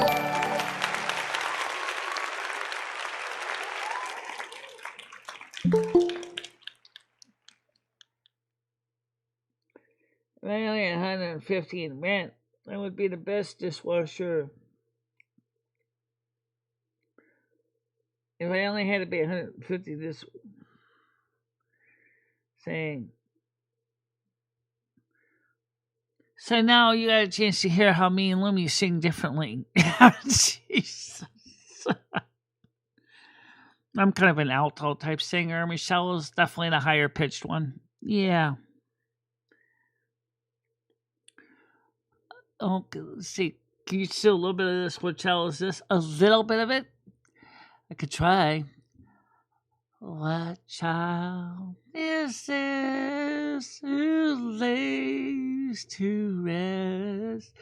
If I only had 150 in rent, that would be the best dishwasher. If I only had to pay 150 this thing. So now you got a chance to hear how me and Lumi sing differently. Jesus. I'm kind of an alto type singer. Michelle is definitely the higher pitched one. Yeah. Okay, let's see. Can you see a little bit of this? What child is this? A little bit of it? I could try. What child is this who lays to rest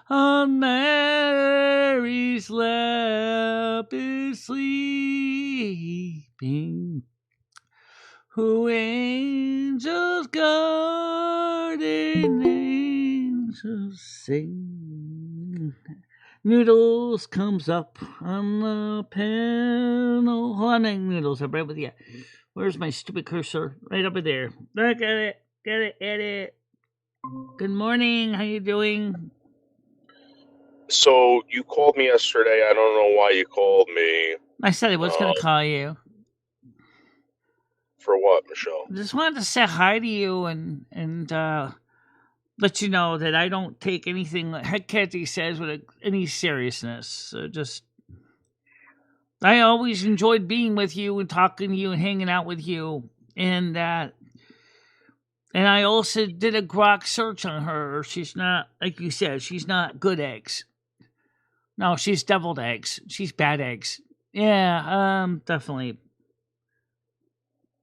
on Mary's lap is sleeping? Who angels guard and angels sing? Noodles comes up on the panel. Hold on, Noodles. I'm right with you. Where's my stupid cursor? Right over there. Look at it. Get it. Edit. Good morning. How you doing? So you called me yesterday. I don't know why you called me. I said I was going to call you. For what, Michelle? I just wanted to say hi to you and let you know that I don't take anything that Hecate says with any seriousness. So I always enjoyed being with you and talking to you and hanging out with you. And I also did a grok search on her. She's not, like you said, she's not good eggs. No, she's deviled eggs. She's bad eggs. Yeah, definitely.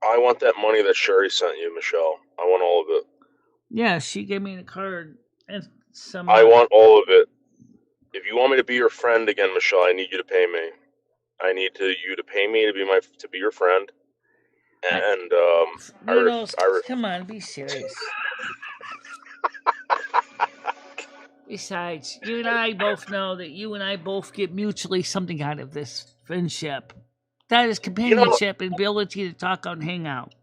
I want that money that Sherry sent you, Michelle. I want all of it. Yeah, she gave me the card and some. I want all of it. If you want me to be your friend again, Michelle, I need you to pay me. I need you to pay me to be your friend. And come on, be serious. Besides, you and I both know that you and I both get mutually something out of this friendship. That is companionship and ability to talk out and hang out.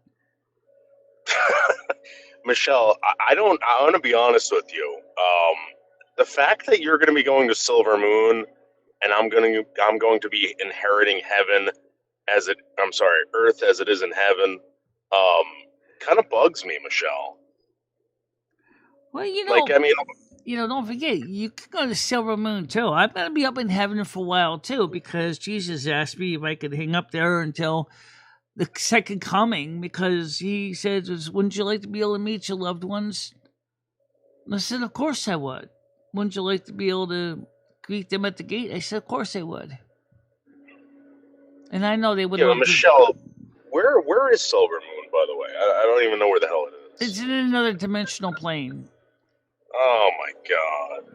Michelle, I want to be honest with you. The fact that you're going to be going to Silver Moon, and I'm going to be inheriting Earth as it is in heaven, kind of bugs me, Michelle. Well, don't forget, you can go to Silver Moon too. I'm going to be up in heaven for a while too, because Jesus asked me if I could hang up there until the second coming, because he said, wouldn't you like to be able to meet your loved ones? I said, of course I would. Wouldn't you like to be able to greet them at the gate? I said, of course I would. And I know they would. Yeah, Michelle, where is Silver Moon, by the way? I don't even know where the hell it is. It's in another dimensional plane. Oh my God.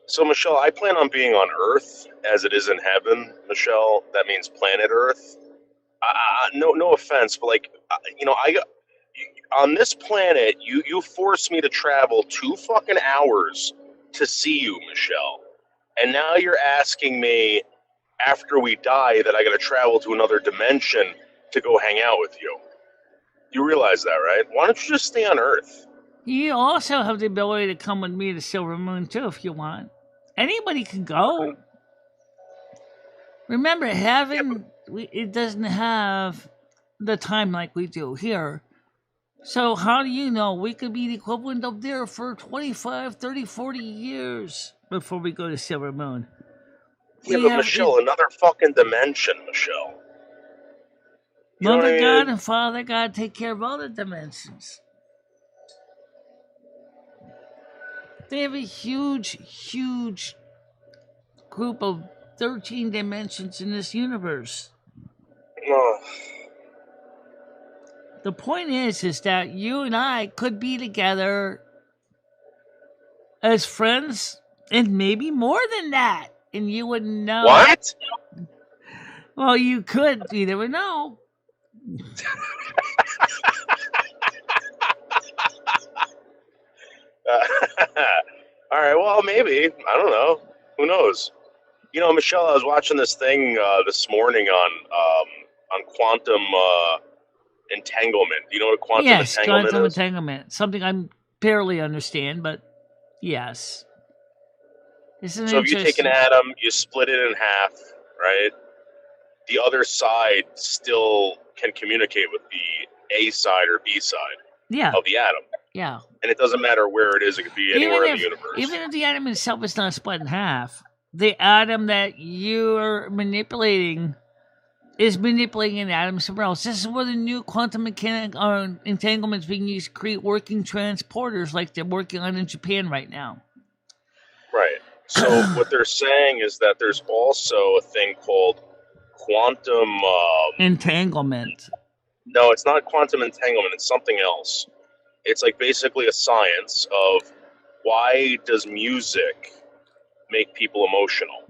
So, Michelle, I plan on being on Earth as it is in heaven, Michelle. That means planet Earth. No offense, but on this planet, you forced me to travel 2 fucking hours to see you, Michelle. And now you're asking me after we die that I got to travel to another dimension to go hang out with you. You realize that, right? Why don't you just stay on Earth? You also have the ability to come with me to Silver Moon too, if you want. Anybody can go. Remember, it doesn't have the time like we do here. So how do you know? We could be the equivalent of there for 25, 30, 40 years before we go to Silver Moon. Yeah, but Michelle, another fucking dimension, Michelle. You know what I Mother mean? God and Father God take care of all the dimensions. They have a huge, huge group of 13 dimensions in this universe. Oh, The point is that you and I could be together as friends and maybe more than that. And you wouldn't know. what? Well, you could. You never know. All right, well, maybe. I don't know. Who knows? You know, Michelle, I was watching this thing this morning on quantum entanglement. Do you know what quantum Yes, entanglement quantum is? entanglement. Something I barely understand, but yes. Isn't So if you take an atom, you split it in half, right? The other side still can communicate with the A side or B side of the atom. Yeah. And it doesn't matter where it is. It could be anywhere in the universe. Even if the atom itself is not split in half, the atom that you're manipulating is manipulating an atom somewhere else. This is where the new quantum entanglement is being used to create working transporters like they're working on in Japan right now. Right. So what they're saying is that there's also a thing called quantum entanglement. No, it's not quantum entanglement. It's something else. It's like basically a science of why does music make people emotional,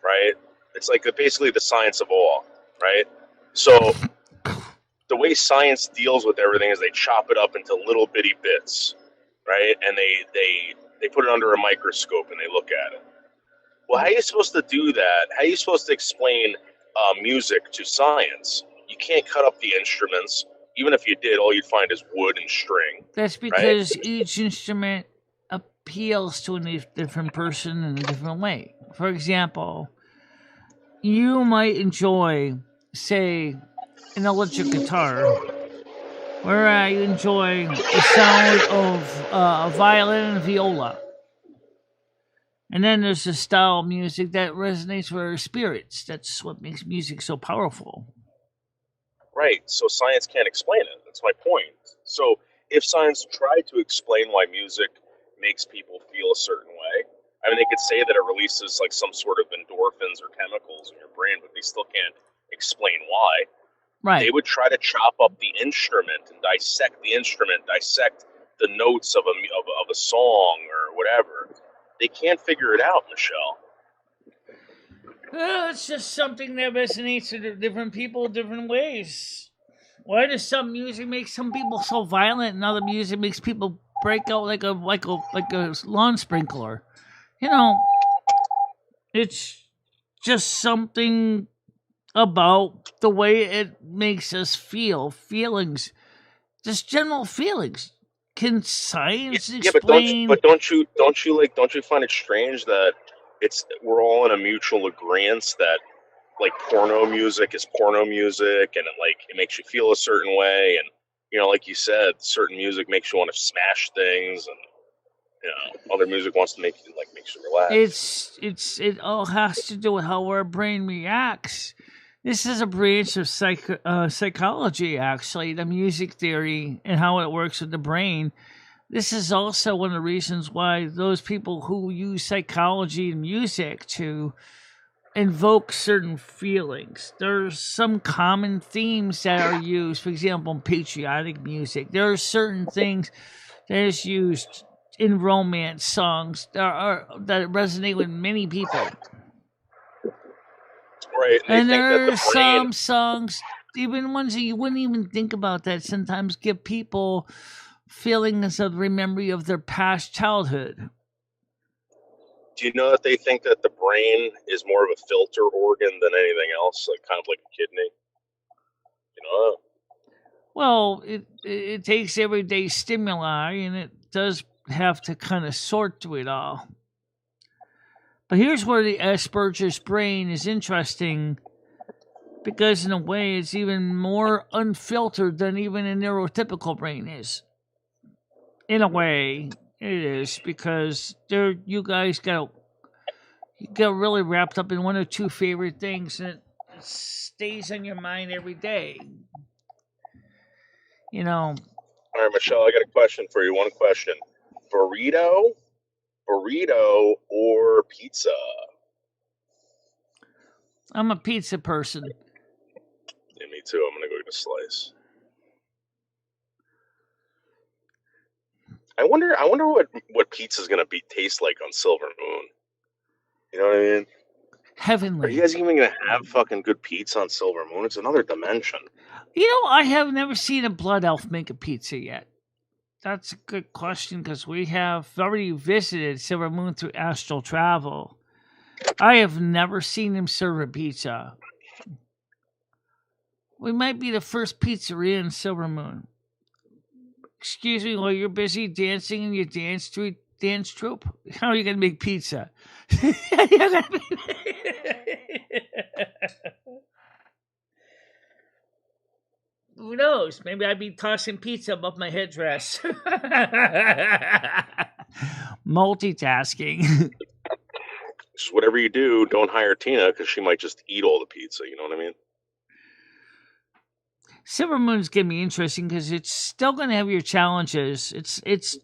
right? It's like basically the science of awe, right? So the way science deals with everything is they chop it up into little bitty bits, right? And they put it under a microscope and they look at it. Well, how are you supposed to do that? How are you supposed to explain music to science? You can't cut up the instruments. Even if you did, all you'd find is wood and string. That's because each instrument appeals to a different person in a different way. For example, you might enjoy, say, an electric guitar, where I enjoy the sound of a violin and viola. And then there's a style of music that resonates with our spirits. That's what makes music so powerful. Right, so science can't explain it. That's my point. So if science tried to explain why music makes people feel a certain way, I mean, they could say that it releases like some sort of endorphins or chemicals in your brain, but they still can't explain why. Right. They would try to chop up the instrument and dissect the instrument, dissect the notes of a song or whatever. They can't figure it out, Michelle. Well, it's just something that resonates to different people different ways. Why does some music make some people so violent and other music makes people break out like a lawn sprinkler? You know, it's just something about the way it makes us feel. Feelings. Just general feelings. Can science explain? But don't you find it strange that we're all in a mutual agreement that like porno music is porno music and it makes you feel a certain way, and you know, like you said, certain music makes you want to smash things, and you know, other music wants to makes you relax. It all has to do with how our brain reacts. This is a branch of psychology, actually, the music theory and how it works with the brain. This is also one of the reasons why those people who use psychology and music to invoke certain feelings. There's some common themes that are used. For example, in patriotic music, there are certain things that is used in romance songs that resonate with many people. Right, and there are some songs, even ones that you wouldn't even think about, that sometimes give people feelings of the memory of their past childhood. Do you know that they think that the brain is more of a filter organ than anything else, like kind of like a kidney? You know? Well, it takes everyday stimuli and it does have to kind of sort through it all. But here's where the Asperger's brain is interesting, because in a way it's even more unfiltered than even a neurotypical brain is. In a way, it is, because you guys got really wrapped up in one or two favorite things, and it stays on your mind every day. You know. All right, Michelle, I got a question for you. One question: burrito, or pizza? I'm a pizza person. Yeah, me too. I'm gonna go get a slice. I wonder what pizza's gonna taste like on Silver Moon. You know what I mean? Heavenly. Are you guys even gonna have fucking good pizza on Silver Moon? It's another dimension. You know, I have never seen a blood elf make a pizza yet. That's a good question, because we have already visited Silver Moon through astral travel. I have never seen him serve a pizza. We might be the first pizzeria in Silver Moon. Excuse me, while you're busy dancing in your dance troupe, how are you going to make pizza? Who knows? Maybe I'd be tossing pizza above my headdress. Multitasking. Just whatever you do, don't hire Tina, because she might just eat all the pizza. You know what I mean? Silver Moon's going to be interesting because it's still going to have your challenges. It's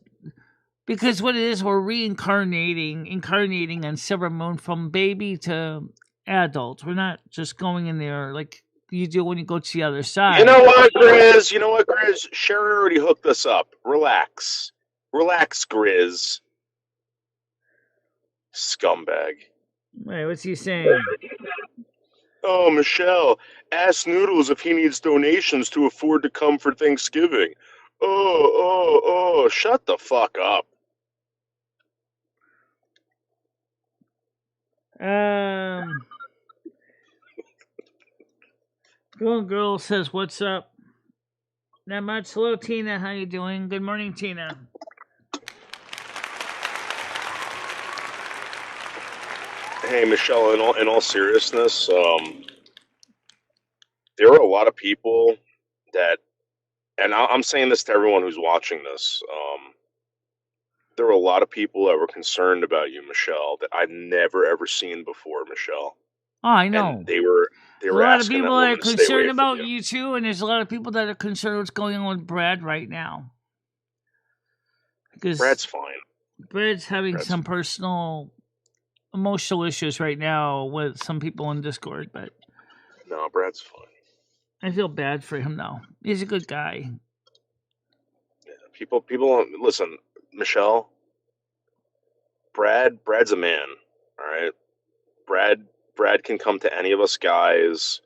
because what it is, we're incarnating on Silver Moon from baby to adult. We're not just going in there like you do when you go to the other side. You know what, Grizz? Sherry already hooked us up. Relax, Grizz. Scumbag. Wait, what's he saying? Oh, Michelle, ask Noodles if he needs donations to afford to come for Thanksgiving. Oh, shut the fuck up. Girl says, what's up? Not much. Hello, Tina. How you doing? Good morning, Tina. Hey, Michelle, in all seriousness, there are a lot of people that, and I'm saying this to everyone who's watching this, there were a lot of people that were concerned about you, Michelle, that I've never ever seen before, Michelle. Oh, I know. And they were a lot of asking people that that are woman to stay away concerned from about you. you too, and there's a lot of people that are concerned what's going on with Brad right now. Because Brad's fine. Brad's having some personal, emotional issues right now with some people in Discord, but No, Brad's fine. I feel bad for him though. He's a good guy. Yeah, people listen, Michelle. Brad's a man, all right? Brad can come to any of us guys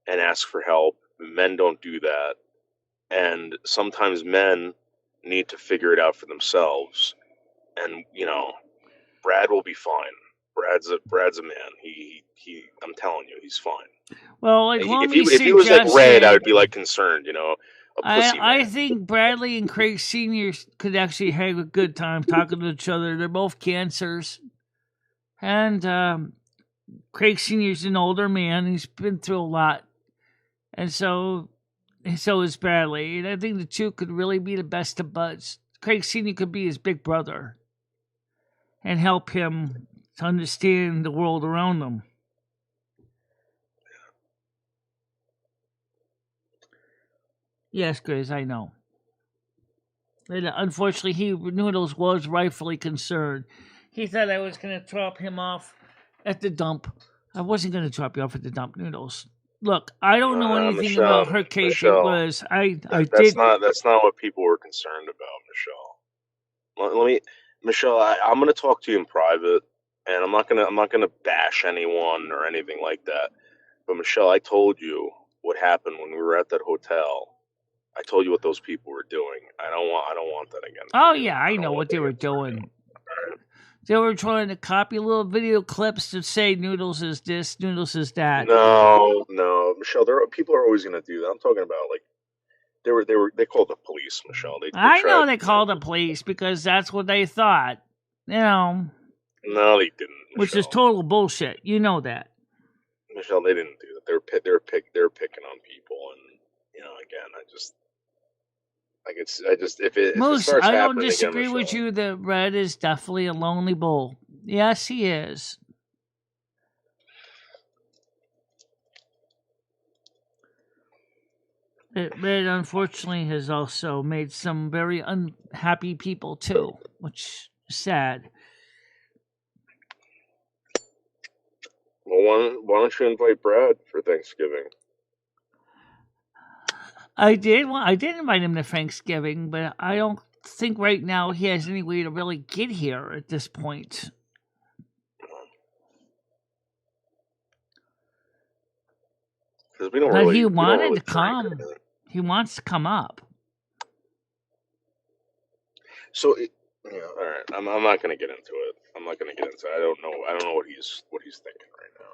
and ask for help. Men don't do that. And sometimes men need to figure it out for themselves. And, you know, Brad will be fine. Brad's a man. He I'm telling you, he's fine. Well, like if he was like Red, I would be like concerned, you know. I think Bradley and Craig Sr. could actually have a good time talking to each other. They're both cancers. And Craig Sr.'s an older man. He's been through a lot. And so is Bradley. And I think the two could really be the best of buds. Craig Sr. could be his big brother and help him to understand the world around him. Yes, Grizz, I know. And unfortunately, Noodles was rightfully concerned. He thought I was going to drop him off at the dump. I wasn't going to drop you off at the dump, Noodles. Look, I don't know anything about Hecate. That's not what people were concerned about, Michelle. Michelle, I'm going to talk to you in private, and I'm not going to bash anyone or anything like that. But Michelle, I told you what happened when we were at that hotel. I told you what those people were doing. I don't want that again. Oh yeah, I know what they were doing. They were trying to copy little video clips to say Noodles is this, Noodles is that. No, Michelle. People are always going to do that. I'm talking about like They called the police, Michelle. I know they called the police because that's what they thought. You know. No, they didn't. Michelle. Which is total bullshit. You know that. Michelle, they didn't do that. They were picking on people, and again, if it Moose, starts I don't happening disagree again, with Michelle, you that Red is definitely a lonely bull. Yes, he is. Red, unfortunately, has also made some very unhappy people, too, which is sad. Well, why don't you invite Brad for Thanksgiving? I did invite him to Thanksgiving, but I don't think right now he has any way to really get here at this point. Because we don't But really. he we don't wanted really to come. drink it. He wants to come up. So, all right. I'm not going to get into it. I don't know what he's thinking right now.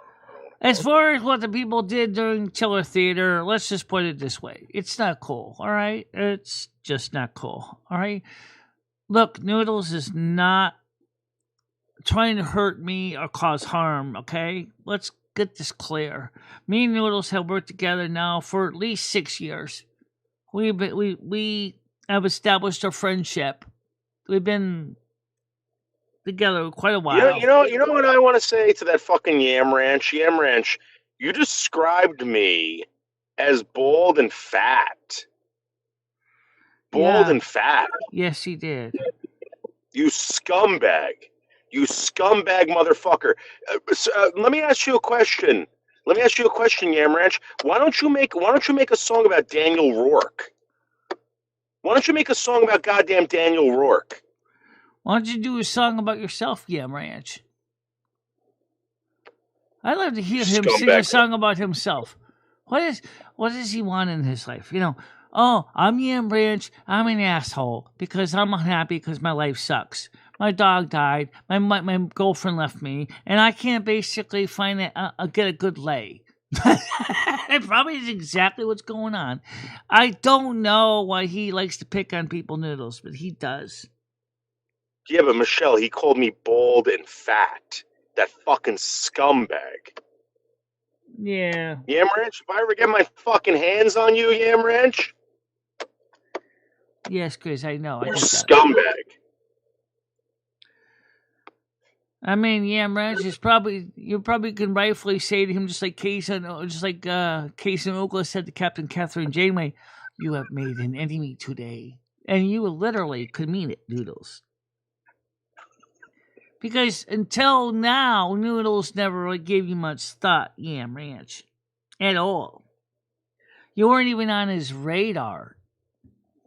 As far as what the people did during Chiller Theater, let's just put it this way. It's not cool, all right? It's just not cool, all right? Look, Noodles is not trying to hurt me or cause harm, okay? Let's get this clear. Me and Noodles have worked together now for at least 6 years. We have established a friendship. We've been together quite a while. You know what I want to say to that fucking Yam Ranch? Yam Ranch, you described me as bald and fat. Bald and fat. Yes, he did. You scumbag. You scumbag motherfucker. Let me ask you a question. Yam Ranch. Why don't you make a song about Daniel Rourke? Why don't you make a song about goddamn Daniel Rourke? Why don't you do a song about yourself, Yam Ranch? I'd love to hear him sing a song about himself. What does he want in his life? Oh, I'm Yam Ranch. I'm an asshole because I'm unhappy because my life sucks. My dog died. My girlfriend left me, and I can't basically get a good lay. That probably is exactly what's going on. I don't know why he likes to pick on people, Noodles, but he does. Yeah, but Michelle, he called me bald and fat. That fucking scumbag. Yeah. Yam Ranch, if I ever get my fucking hands on you, Yam Ranch. Yes, Chris, I know. You're a scumbag. I mean, Yam Ranch is you probably can rightfully say to him, just like Case and Oakland said to Captain Catherine Janeway, "You have made an enemy today," and you literally could mean it, Noodles. Because until now, Noodles never really gave you much thought, Yam Ranch, at all. You weren't even on his radar.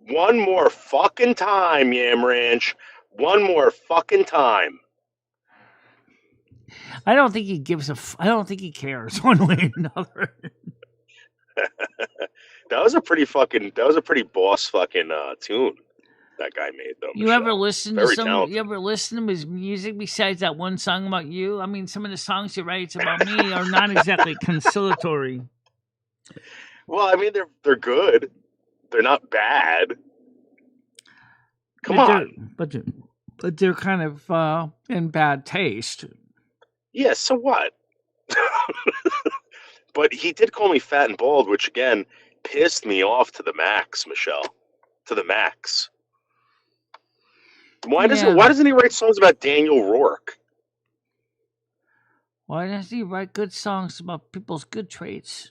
One more fucking time, Yam Ranch. One more fucking time. I don't think he gives I don't think he cares one way or another. That was a pretty boss fucking tune that guy made, though. You ever listen to his music besides that one song about you? I mean, some of the songs he writes about me are not exactly conciliatory. Well, I mean, they're good. They're not bad. Come on. But they're kind of in bad taste. Yeah, so what? But he did call me fat and bald, which again pissed me off to the max, Michelle. To the max. Why doesn't he write songs about Daniel Rourke? Why doesn't he write good songs about people's good traits?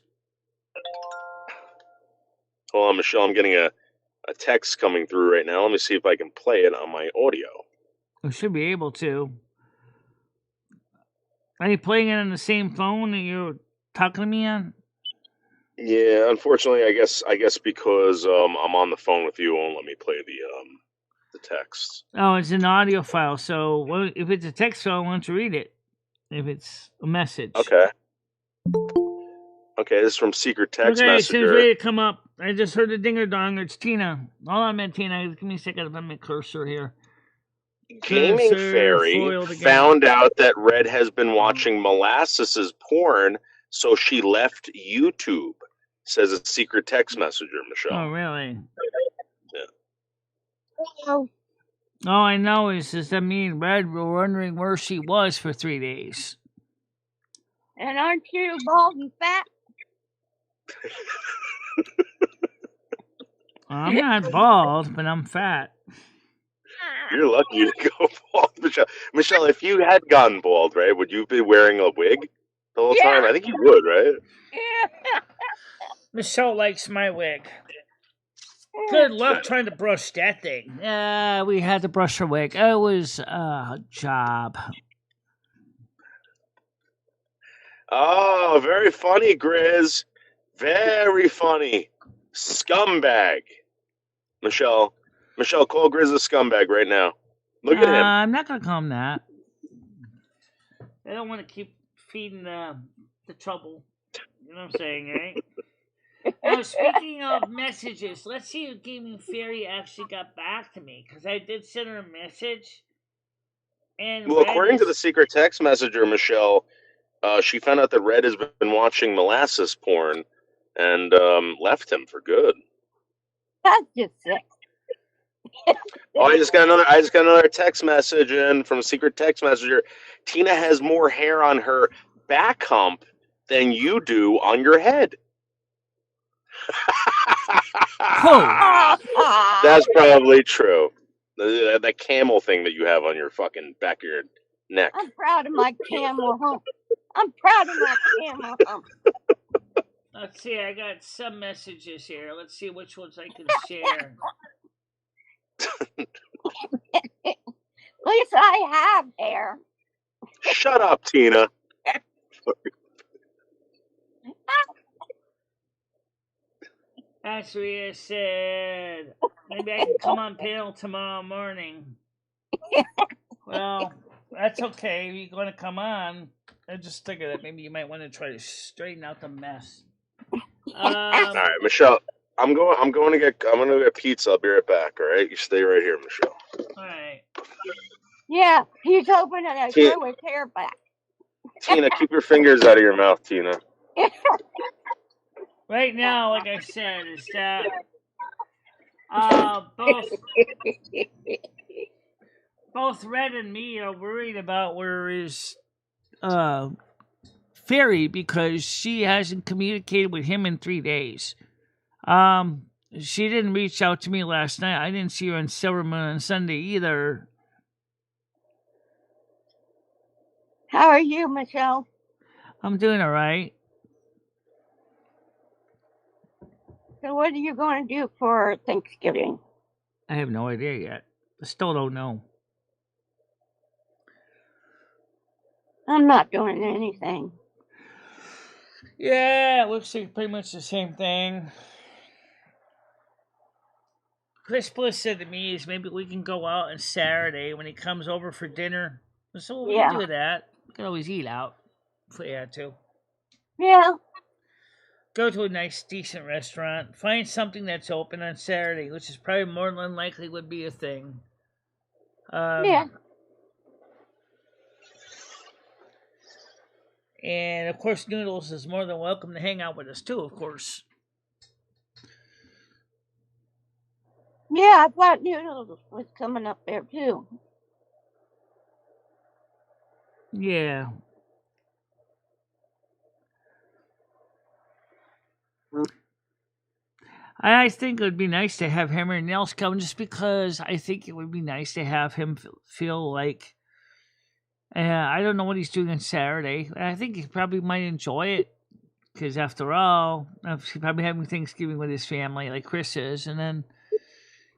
Hold on, Michelle, I'm getting a text coming through right now. Let me see if I can play it on my audio. We should be able to. Are you playing it on the same phone that you're talking to me on? Yeah, unfortunately, I guess because I'm on the phone with you, it won't let me play the text. Oh, it's an audio file. So if it's a text file, why don't you read it? If it's a message. Okay. Okay, this is from Secret Text Messenger. Okay, it's ready to come up. I just heard a dinger dong. It's Tina. Hold on a minute, Tina. Give me a second to put my cursor here. Gaming Fairy found out that Red has been watching Molasses' porn, so she left YouTube. Says a secret text messenger, Oh, Michelle. really? Oh, All I know is that me and Red were wondering where she was for 3 days. and aren't you bald and fat? I'm not bald, but I'm fat. You're lucky to go bald, Michelle. Michelle, if you had gone bald, right, would you be wearing a wig the whole time? I think you would, right? Yeah. Michelle likes my wig. Good luck trying to brush that thing. We had to brush her wig. It was a job. Oh, very funny, Grizz. Very funny. Scumbag. Michelle, call Grizz a scumbag right now. Look at him. I'm not gonna call him that. I don't want to keep feeding the trouble. You know what I'm saying, right? Now, speaking of messages, let's see if Gaming Fairy actually got back to me, because I did send her a message. And Well, according to the secret text messenger, Michelle, she found out that Red has been watching molasses porn and left him for good. That's just sick. Oh, I just got another text message in from secret text messenger. Tina has more hair on her back hump than you do on your head. That's probably true. The camel thing that you have on your fucking back of your neck. I'm proud of my camel hump. I'm proud of my camel hump. Let's see, I got some messages here. Let's see which ones I can share. At least I have hair. Shut up, Tina. Asria said, maybe I can come on panel tomorrow morning. Well, that's okay. If you're going to come on, I just figured that maybe you might want to try to straighten out the mess. All right, Michelle. I'm going to get pizza. I'll be right back. All right, you stay right here, Michelle. All right. Yeah, he's opening and grow his hair back. Tina, keep your fingers out of your mouth, Tina. Right now, like I said, is that both Red and me are worried about where is Fairy, because she hasn't communicated with him in 3 days. She didn't reach out to me last night. I didn't see her on Silvermoon on Sunday either. How are you, Michelle? I'm doing all right. So what are you going to do for Thanksgiving? I have no idea yet. I still don't know. I'm not doing anything. Yeah, it looks like pretty much the same thing. Chris Bliss said to me is maybe we can go out on Saturday when he comes over for dinner. So we can do that. We can always eat out if we had to. Yeah. Go to a nice, decent restaurant. Find something that's open on Saturday, which is probably more than likely would be a thing. Yeah. And, of course, Noodles is more than welcome to hang out with us, too, of course. Yeah, I thought Noodles was coming up there, too. Yeah. I think it would be nice to have him and Nels come, just because I think it would be nice to have him feel like, I don't know what he's doing on Saturday. I think he probably might enjoy it, because after all, he's probably having Thanksgiving with his family like Chris is, and then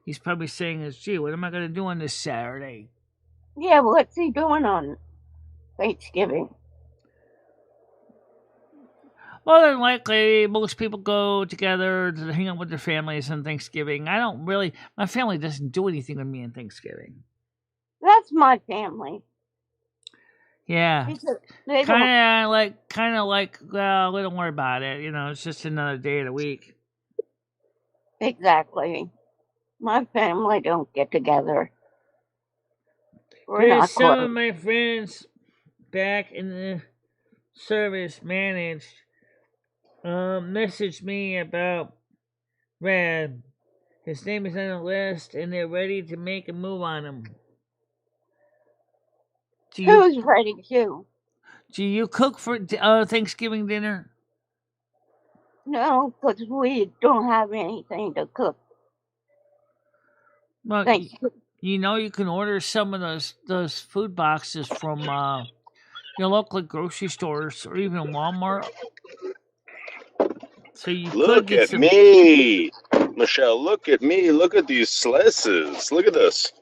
he's probably saying, gee, what am I going to do on this Saturday? Yeah, what's he doing on Thanksgiving? More than likely, most people go together to hang out with their families on Thanksgiving. My family doesn't do anything with me on Thanksgiving. That's my family. Yeah. Kind of like, well, we don't worry about it. You know, it's just another day of the week. Exactly. My family don't get together. There's some of my friends back in the service managed messaged me about Red. His name is on the list, and they're ready to make a move on him. Who's ready to? Do you cook for Thanksgiving dinner? No, because we don't have anything to cook. Well, Thank you. you know you can order some of those food boxes from your local grocery stores or even Walmart. So you could Look get at some. me, Michelle. Look at me. Look at these slices. Look at this.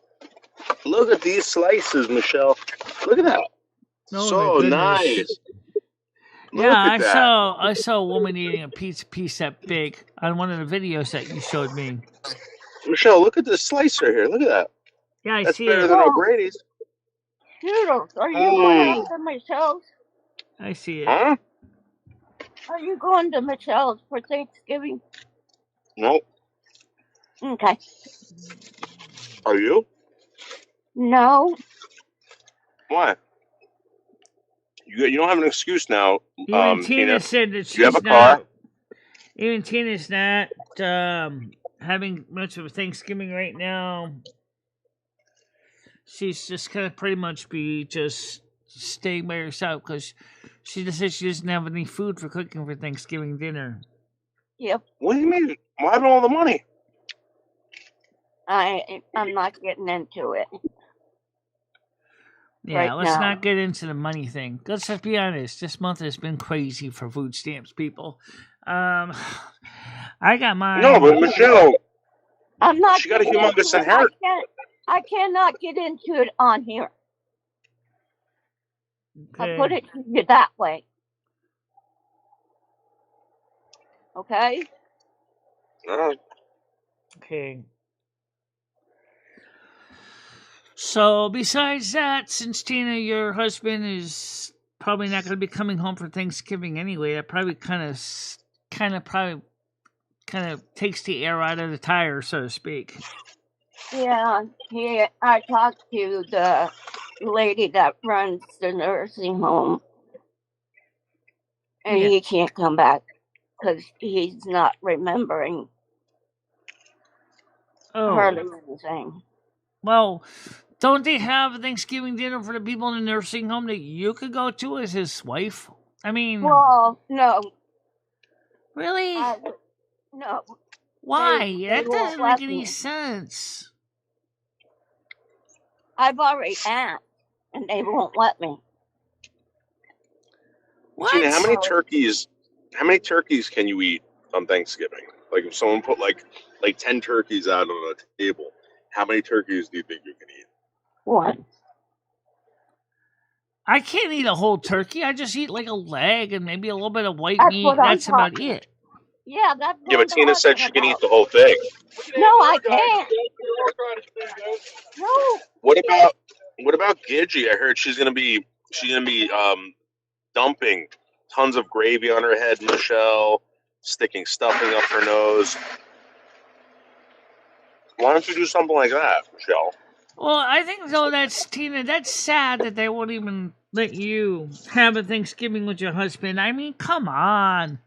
Look at these slices, Michelle. Look at that. Oh, So my goodness. nice. Yeah, Look at that. I saw a woman eating a pizza piece that big on one of the videos that you showed me. Michelle, look at this slice right here. Look at that. Yeah, I That's see better it. than O'Grady's. Noodles, are you going to Michelle's? I see it. Huh? Are you going to Michelle's for Thanksgiving? Nope. Okay. Are you? No. Why? You don't have an excuse now, Even Tina Tina. said that You have she's a car. not. Even Tina's not having much of a Thanksgiving right now. She's just gonna pretty much be just staying by herself because she just said she doesn't have any food for cooking for Thanksgiving dinner. Yep. What do you mean? Why have all the money? I'm not getting into it. Yeah, Right let's now. not get into the money thing. Let's just be honest. This month has been crazy for food stamps, people. I got mine. No, but Michelle, I'm not. she got a getting humongous into it. inheritance. I cannot get into it on here. Okay. I'll put it to you that way. Okay? Okay. So, besides that, since Tina, your husband is probably not going to be coming home for Thanksgiving anyway, that probably kind of takes the air out of the tire, so to speak. Yeah. I talked to the lady that runs the nursing home, and Yeah. he can't come back because he's not remembering hardly anything. Well, don't they have a Thanksgiving dinner for the people in the nursing home that you could go to as his wife? I mean, Well, no. really? No. Why? They That won't doesn't let make any me. sense. I've already asked, and they won't let me. What? Tina, how many turkeys can you eat on Thanksgiving? Like if someone put like 10 turkeys out on a table, how many turkeys do you think you can eat? One. I can't eat a whole turkey. I just eat like a leg and maybe a little bit of white That's meat. what I'm That's about talking. it. Yeah, that's Yeah, what but I'm Tina said talking she can eat about. the whole thing. No, I can't. No. What about Gidgey? I heard she's gonna be dumping tons of gravy on her head, Michelle, sticking stuffing up her nose. Why don't you do something like that, Michelle? Well, I think though that's Tina. That's sad that they won't even let you have a Thanksgiving with your husband. I mean, come on.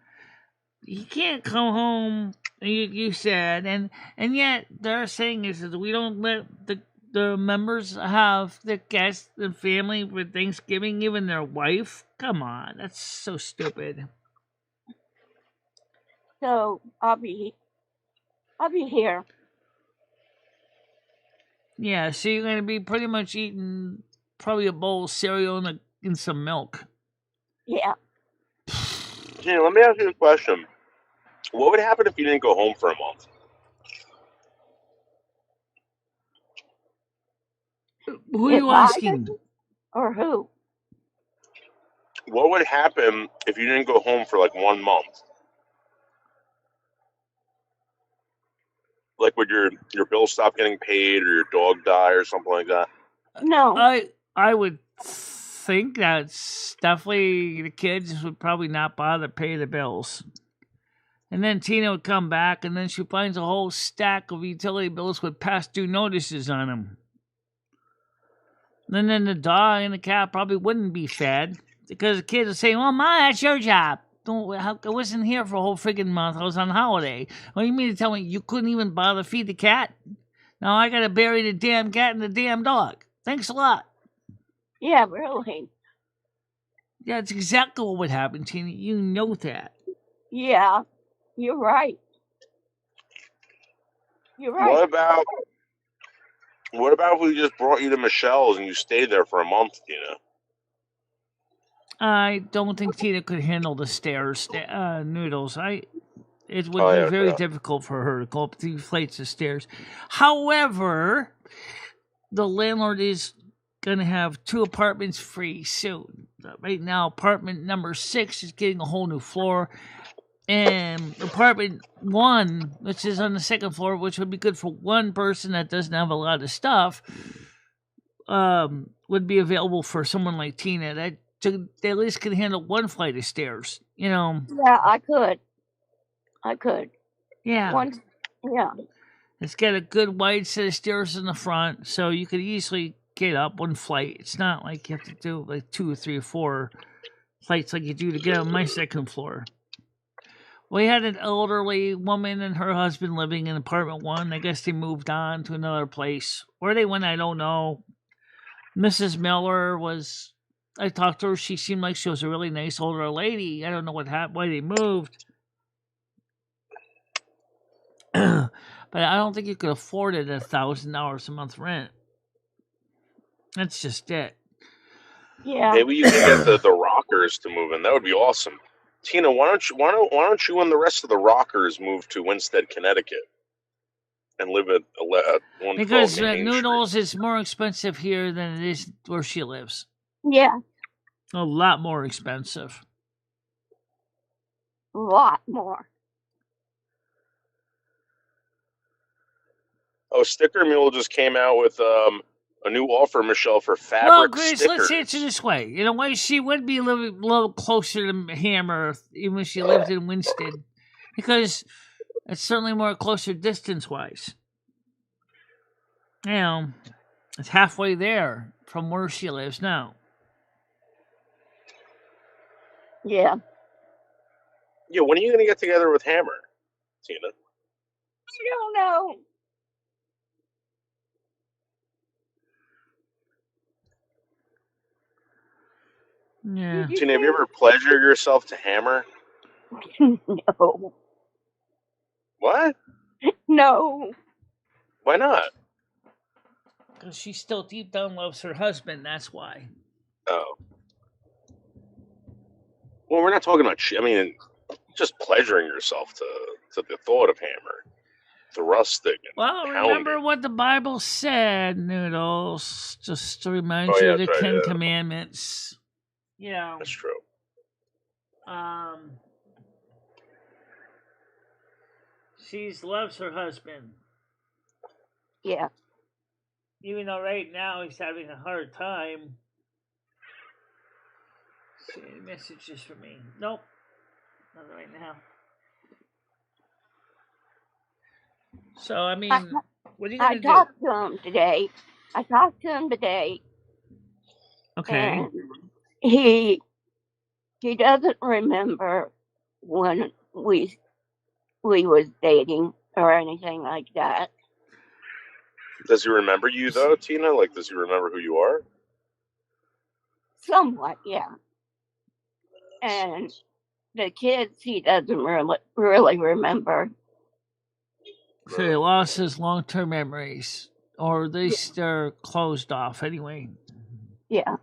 He can't come home. You said, and yet they're saying is that we don't let the members have the guests and family for Thanksgiving, even their wife. Come on, that's so stupid. So I'll be here. Yeah, so you're gonna be pretty much eating probably a bowl of cereal and some milk. Yeah. Tina, let me ask you a question. What would happen if you didn't go home for a month? Who are you asking? Or who? What would happen if you didn't go home for like 1 month? Like would your bill stop getting paid or your dog die or something like that? No. I would think that's definitely the kids would probably not bother to pay the bills. And then Tina would come back, and then she finds a whole stack of utility bills with past due notices on them. And then the dog and the cat probably wouldn't be fed because the kids would say, "Well, Ma, that's your job. I wasn't here for a whole friggin' month. I was on holiday. What do you mean to tell me you couldn't even bother to feed the cat? Now I gotta bury the damn cat and the damn dog. Thanks a lot. Yeah, really. Yeah, it's exactly what would happen, Tina. You know that. Yeah, you're right. You're right. What about if we just brought you to Michelle's and you stayed there for a month, Tina? I don't think Tina could handle the stairs, Noodles. It would Oh, be yeah, very yeah. difficult for her to go up 3 flights of stairs. However, the landlord is going to have 2 apartments free soon. Right now, apartment number 6 is getting a whole new floor. And apartment 1, which is on the 2nd floor, which would be good for one person that doesn't have a lot of stuff, would be available for someone like Tina that they at least can handle 1 flight of stairs. You know? Yeah, I could. Yeah. Yeah. It's got a good wide set of stairs in the front, so you could easily get up 1 flight. It's not like you have to do like 2 or 3 or 4 flights like you do to get on my 2nd floor. We had an elderly woman and her husband living in apartment 1. I guess they moved on to another place. Where they went, I don't know. Mrs. Miller I talked to her. She seemed like she was a really nice older lady. I don't know why they moved. But I don't think you could afford it at $1,000 a month rent. That's just it. Yeah. Maybe you can get the Rockers to move in. That would be awesome. Tina, why don't you and the rest of the Rockers move to Winsted, Connecticut, and live at 112 Because Main Noodles Street? is more expensive here than it is where she lives. Yeah, A lot more expensive. a lot more. Oh, Sticker Mule just came out with a new offer, Michelle, for fabric Well, Grace, stickers. let's answer this way. In a way, she would be a little closer to Hammer, even if she lived in Winston, because it's certainly more closer distance-wise. You know, it's halfway there from where she lives now. Yeah. Yeah, when are you going to get together with Hammer, Tina? I don't know. Yeah. Tina, have you ever pleasured yourself to Hammer? No. What? No. Why not? Because she still deep down loves her husband, that's why. Oh. Well, we're not talking about... just pleasuring yourself to the thought of Hammer. Thrusting and Well, remember pounding. what the Bible said, Noodles. Just to remind Oh, you yeah, of the that's right, 10 yeah. Commandments. You know, That's true. she loves her husband. Yeah. Even though right now he's having a hard time. See any messages for me? Nope. Not right now. So, I mean, what are you going to do? talked to him today. Okay. And he doesn't remember when we was dating or anything like that. Does he remember you, though, Tina? Like, does he remember who you are? Somewhat, yeah. And the kids, he doesn't really remember. So he lost his long-term memories. Or at least they're closed off anyway. Yeah.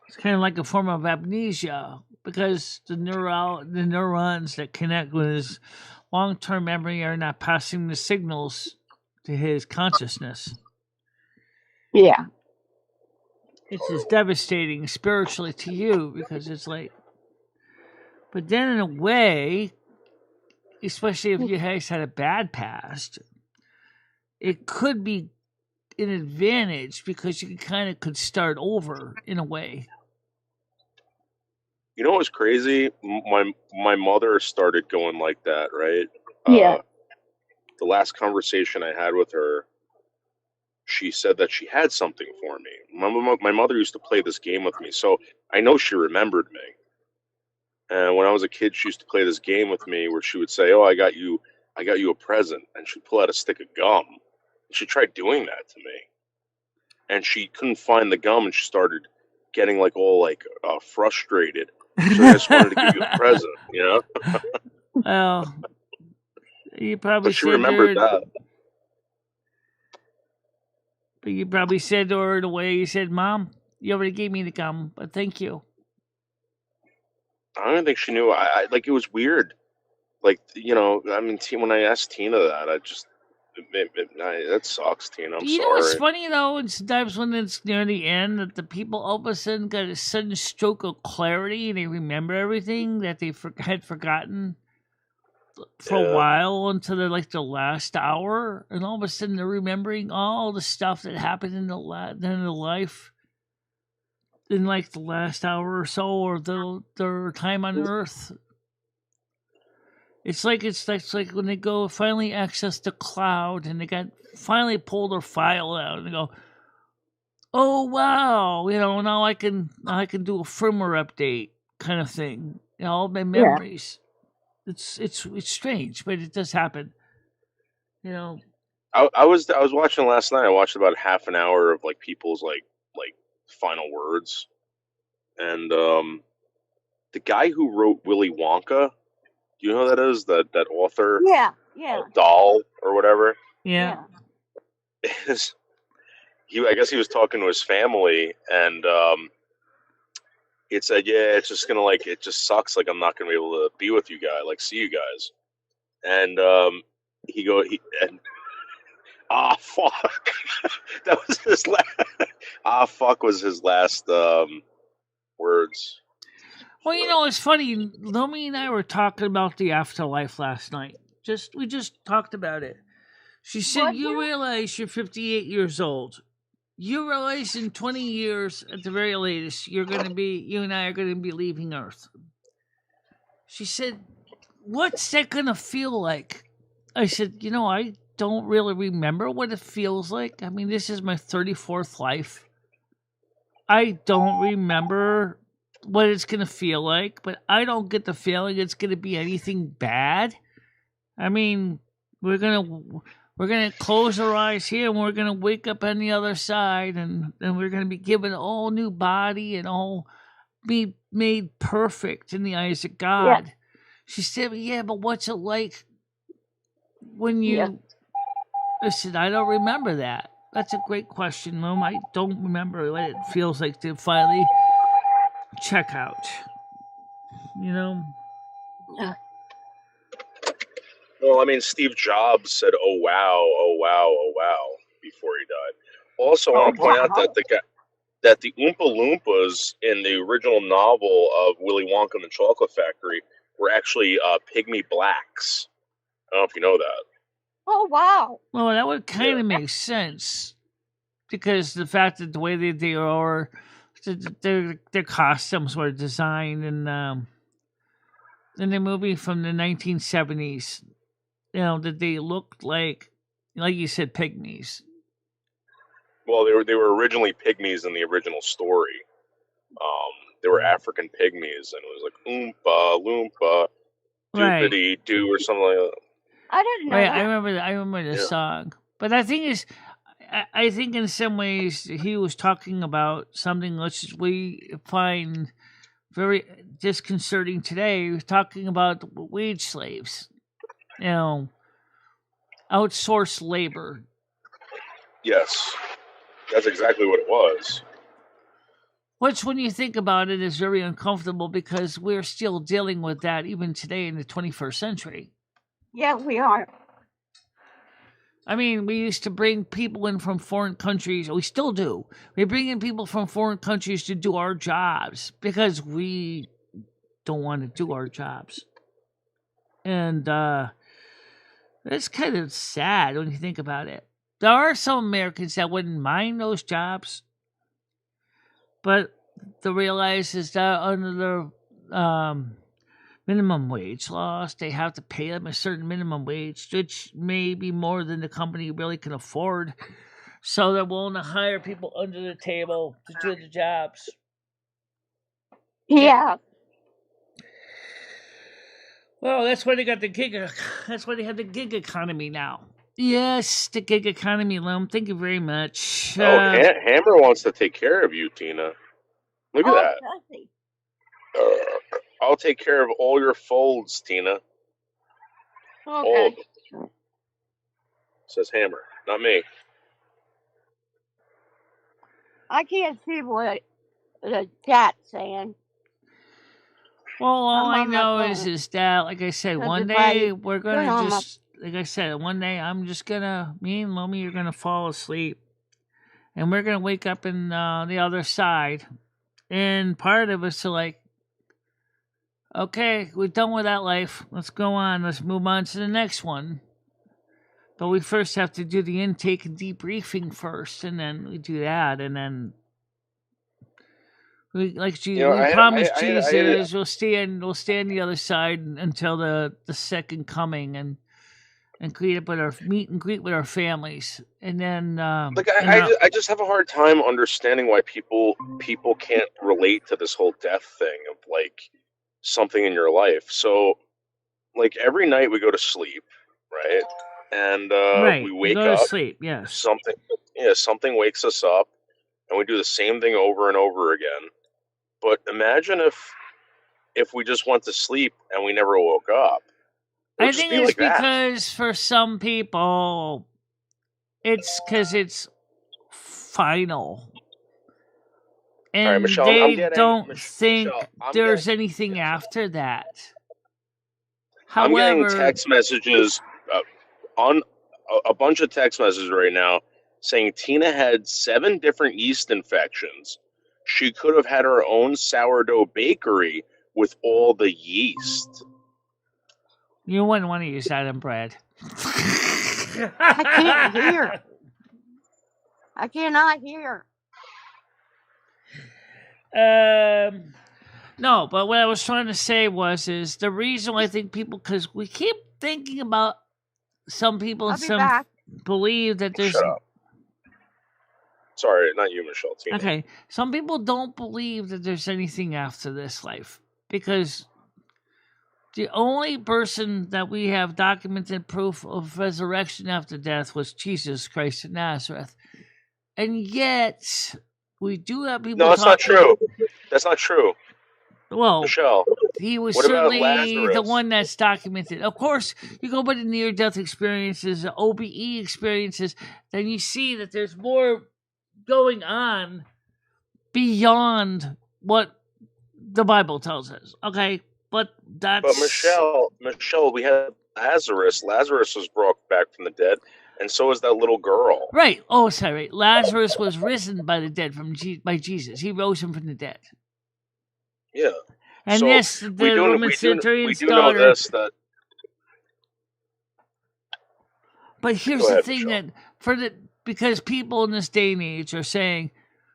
It's kind of like a form of amnesia because the neurons that connect with his long-term memory are not passing the signals to his consciousness. Yeah. It's just devastating spiritually to you because it's like... But then in a way, especially if you guys had a bad past, it could be an advantage because you could start over in a way. You know what's crazy? My mother started going like that, right? Yeah. The last conversation I had with her, she said that she had something for me. My mother used to play this game with me, so I know she remembered me. And when I was a kid, she used to play this game with me where she would say, "Oh, I got you a present," and she'd pull out a stick of gum. She tried doing that to me, and she couldn't find the gum, and she started getting like all like frustrated. So I just wanted to give you a present, you know. Well, you probably But she said remembered to her, that. but you probably said to her the way you said, "Mom, you already gave me the gum, but thank you." I don't think she knew. I like it was weird. Like, you know, I mean, when I asked Tina that, that sucks, Tina. I'm You know what's sorry. funny though? And sometimes when it's near the end, that the people all of a sudden got a sudden stroke of clarity and they remember everything that they had forgotten for a Yeah. while until they're like the last hour, and all of a sudden they're remembering all the stuff that happened in their life in like the last hour or so, or their time on Earth. It's like when they go finally access the cloud and they got finally pull their file out and they go, "Oh wow, you know, now I can do a firmware update kind of thing." You know, all my memories. It's strange, but it does happen. You know. I was watching last night. I watched about half an hour of like people's like final words, and the guy who wrote Willy Wonka. Do you know who that is? That author, Yeah. Dahl or whatever. Yeah. I guess he was talking to his family, and it said, "Yeah, it's just gonna it just sucks. Like I'm not gonna be able to be with you guys, like see you guys." And fuck, that was his last. Fuck was his last words. Well, you know, it's funny. Lomi and I were talking about the afterlife last night. We just talked about it. She said, What "You now? realize you're 58 years old. You realize in 20 years, at the very latest, you and I are going to be leaving Earth." She said, "What's that going to feel like?" I said, "You know, I don't really remember what it feels like. I mean, this is my 34th life. I don't remember what it's going to feel like, but I don't get the feeling it's going to be anything bad. I mean, we're going to close our eyes here and we're going to wake up on the other side and we're going to be given a whole new body and all be made perfect in the eyes of God." Yeah. She said, "Yeah, but what's it like when you..." Yeah. I said, "I don't remember that." That's a great question, Mom. I don't remember what it feels like to finally check out. You know? Well, I mean, Steve Jobs said, "Oh wow, oh wow, oh wow," before he died. Also, I Oh want to point out wow. that the Oompa Loompas in the original novel of Willy Wonka and the Chocolate Factory were actually pygmy blacks. I don't know if you know that. Oh wow. Well, that would kind Yeah. of make sense because the fact that the way they are, their costumes were designed in the movie from the 1970s. You know that they looked like you said, pygmies. Well, they were originally pygmies in the original story. They were African pygmies, and it was like Oompa Loompa, Right. doopity doo, or something like that. I didn't know Right. that. I remember the Yeah. song, but I think I think in some ways he was talking about something which we find very disconcerting today. He was talking about wage slaves, you know, outsourced labor. Yes, that's exactly what it was. Which, when you think about it, is very uncomfortable because we're still dealing with that even today in the 21st century. Yeah, we are. I mean, we used to bring people in from foreign countries. We still do. We bring in people from foreign countries to do our jobs because we don't want to do our jobs. And it's kind of sad when you think about it. There are some Americans that wouldn't mind those jobs, but the realize is that under the minimum wage laws, they have to pay them a certain minimum wage, which may be more than the company really can afford. So they're willing to hire people under the table to do the jobs. Yeah. Well, that's why they got the gig. That's why they have the gig economy now. Yes, the gig economy loan. Thank you very much. Hammer wants to take care of you, Tina. Look at Oh, that. does he? I'll take care of all your folds, Tina. All Okay. of them. Says Hammer, not me. I can't see what the chat's saying. Well, all I'm I on my know phone. is that, like I said, one Everybody, day we're turn gonna on my. just, like I said, one day I'm just gonna, me and Lomi are gonna fall asleep, and we're gonna wake up in the other side, and part of us are like, okay, we're done with that life. Let's go on. Let's move on to the next one. But we first have to do the intake and debriefing first, and then we do that, and then we promised Jesus we'll stay on the other side until the second coming, and meet and greet with our families, and then I just have a hard time understanding why people can't relate to this whole death thing of like something in your life. So like every night we go to sleep, right? And we wake go up. to sleep. Yes. Something wakes us up, and we do the same thing over and over again. But imagine if we just went to sleep and we never woke up. I think it's because for some people, it's because it's final. And right, Michelle, they don't think there's anything after that. However, I'm getting text messages on a bunch of text messages right now saying Tina had 7 different yeast infections. She could have had her own sourdough bakery with all the yeast. You wouldn't want to use that in bread. I can't hear. I cannot hear. No, but what I was trying to say is the reason why I think people, because we keep thinking about some people and believe that there's. Shut up. Sorry, not you, Michelle. Tina. Okay, some people don't believe that there's anything after this life because the only person that we have documented proof of resurrection after death was Jesus Christ of Nazareth, and yet we do have people. No, that's not true. That's not true. Well, Michelle, he was certainly the one that's documented. Of course, you go by the near-death experiences, the OBE experiences, then you see that there's more going on beyond what the Bible tells us. Okay, but Michelle, we had Lazarus. Lazarus was brought back from the dead, and so is that little girl. Right. Oh, sorry. Lazarus was risen by the dead by Jesus. He rose him from the dead. Yeah. And so this, the Roman centurion's daughter. Know this, that... But here's the thing, Michelle. Because people in this day and age are saying,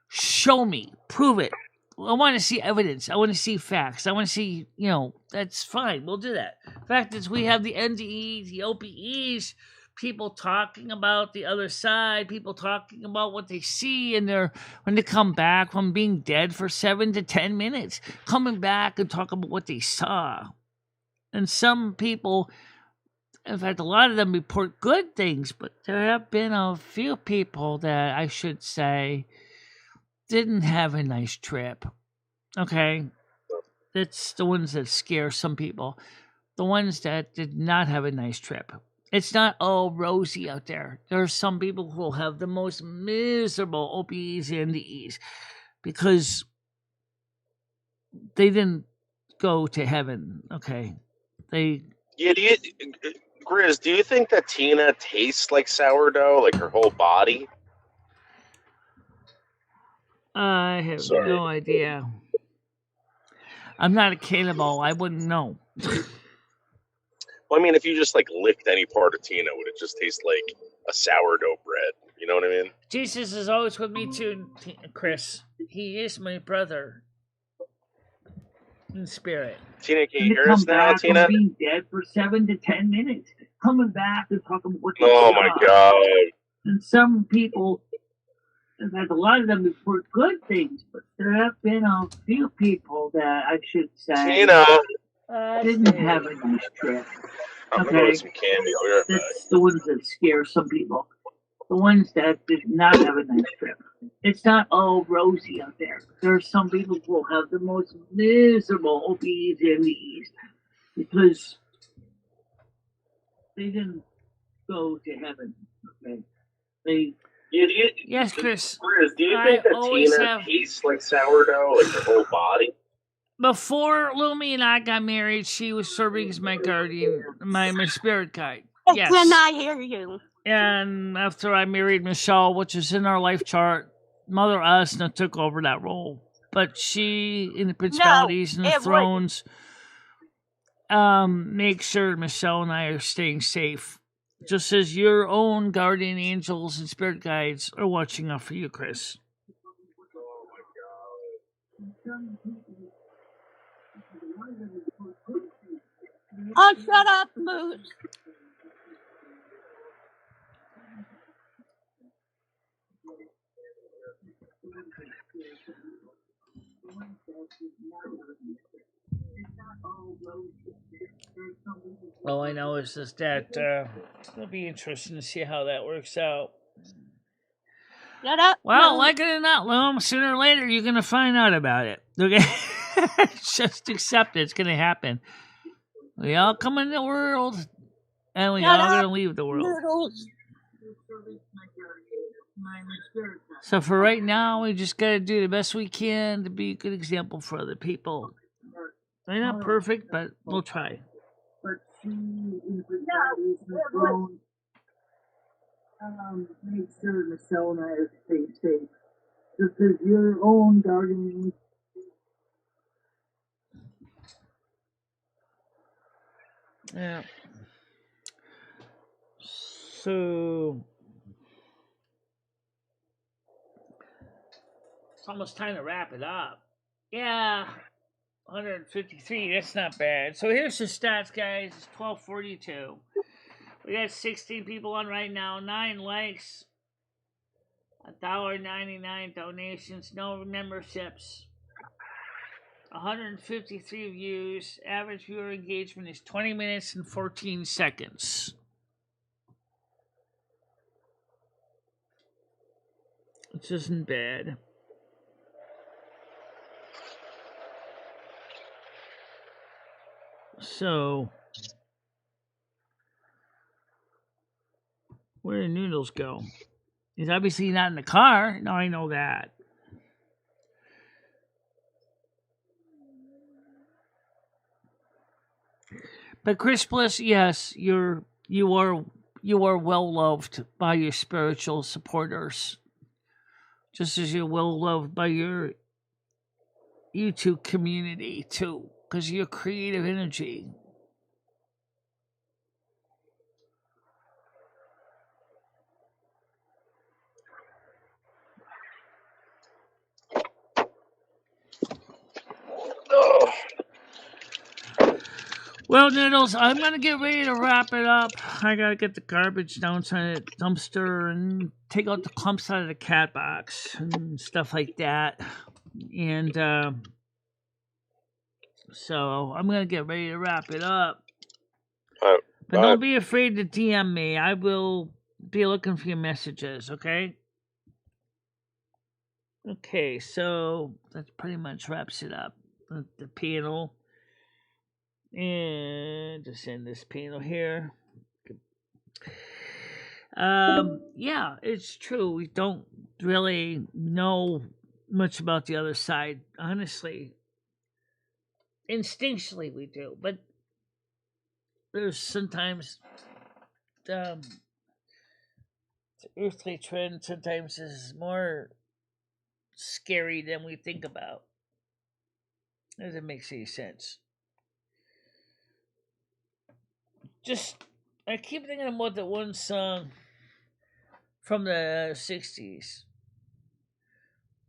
show me, prove it. I want to see evidence. I want to see facts. I want to see, that's fine. We'll do that. The fact is, we have the NDEs, the OPEs, people talking about the other side, people talking about what they see, and when they come back from being dead for 7 to 10 minutes, coming back and talk about what they saw. And some people, in fact, a lot of them report good things, but there have been a few people that I should say didn't have a nice trip. Okay? That's the ones that scare some people. The ones that did not have a nice trip. It's not all rosy out there. There are some people who will have the most miserable OPEs and NDEs because they didn't go to heaven. Okay? Grizz, do you think that Tina tastes like sourdough, like her whole body? I have no idea. I'm not a cannibal. I wouldn't know. Well, I mean, if you just licked any part of Tina, would it just taste like a sourdough bread? You know what I mean? Jesus is always with me too, Chris. He is my brother in spirit. Tina, can you hear us now, Tina? Being dead for 7 to 10 minutes, coming back and talking about what. Oh my God! And some people, in fact, a lot of them report good things, but there have been a few people that I should say. Tina, didn't have a nice trip. I'm gonna go Okay, get some candy. I'll be right back. that's the ones that scare some people. The ones that did not have a nice trip. It's not all rosy out there. There are some people who will have the most miserable B's in the East because they didn't go to heaven. Okay, they. Yeah, do you, Yes, Chris. do you I think that always Tina have. tastes like sourdough, like her whole body? Before Lumi and I got married, she was serving as my guardian, my spirit guide. I Yes. cannot hear you. And after I married Michelle, which is in our life chart, Mother Asna took over that role. But she, in the principalities and the it thrones, make sure Michelle and I are staying safe. Just as your own guardian angels and spirit guides are watching out for you, Chris. Oh, shut up, Moose. All I know is just that it'll be interesting to see how that works out. Shut up. Well, Moose. like it or not, Loam, sooner or later you're going to find out about it. Okay? Just accept it. It's going to happen. We all come in the world, and we Shut all going to up, leave the world. Noodles. So for right now, we just got to do the best we can to be a good example for other people. We're not perfect, but we'll try. But she make sure Michelle and I are staying safe. Just as your own guardian. Yeah. So it's almost time to wrap it up. Yeah. 153, that's not bad. So here's the stats, guys. It's 12:42. We got 16 people on right now, 9 likes, $1.99 donations, no memberships, 153 views. Average viewer engagement is 20 minutes and 14 seconds. Which isn't bad. So, where did Noodles go? He's obviously not in the car. No, I know that. But Chris Bliss, yes, you are well loved by your spiritual supporters, just as you're well loved by your YouTube community too, because of your creative energy. Oh. Well, Noodles, I'm gonna get ready to wrap it up. I gotta get the garbage down to the dumpster and take out the clumps out of the cat box and stuff like that. And so I'm gonna get ready to wrap it up. But don't be afraid to DM me. I will be looking for your messages, okay? Okay, so that pretty much wraps it up. The panel. And just end this panel here. Yeah, it's true. We don't really know much about the other side, honestly. Instinctually we do, but there's sometimes the earthly trend sometimes is more scary than we think about. Doesn't make any sense. Just, I keep thinking about that one song from the 60s.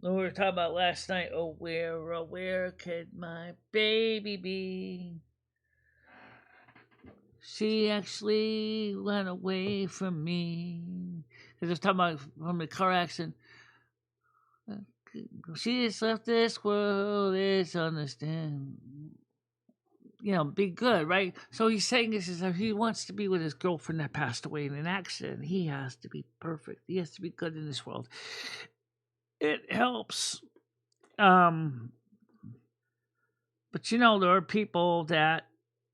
We were talking about last night. Oh, where could my baby be? She actually went away from me. Because I was talking about from the car accident. She just left this world, it's understand. be good, right? So he's saying this is he wants to be with his girlfriend that passed away in an accident. He has to be perfect. He has to be good in this world. It helps. But there are people that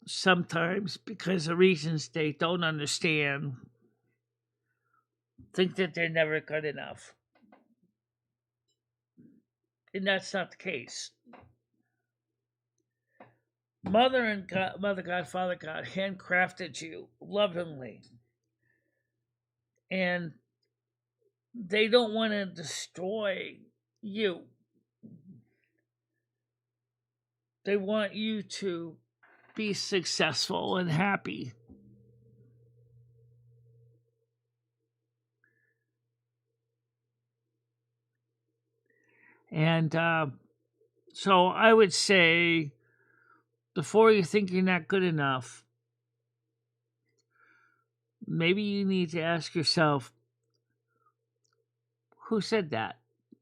sometimes, because of reasons they don't understand, think that they're never good enough. And that's not the case. Mother God, Father God handcrafted you lovingly. And they don't want to destroy you. They want you to be successful and happy. And so I would say, before you think you're not good enough, maybe you need to ask yourself, who said that?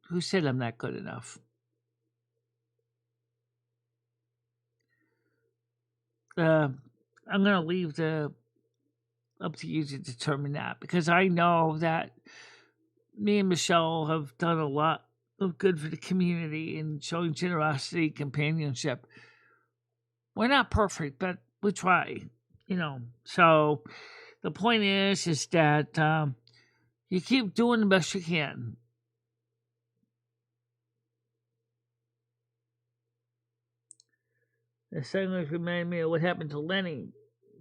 Who said I'm not good enough? I'm going to leave up to you to determine that, because I know that me and Michelle have done a lot of good for the community and showing generosity, companionship. We're not perfect, but we try, So the point is that you keep doing the best you can. The song reminded me of what happened to Lenny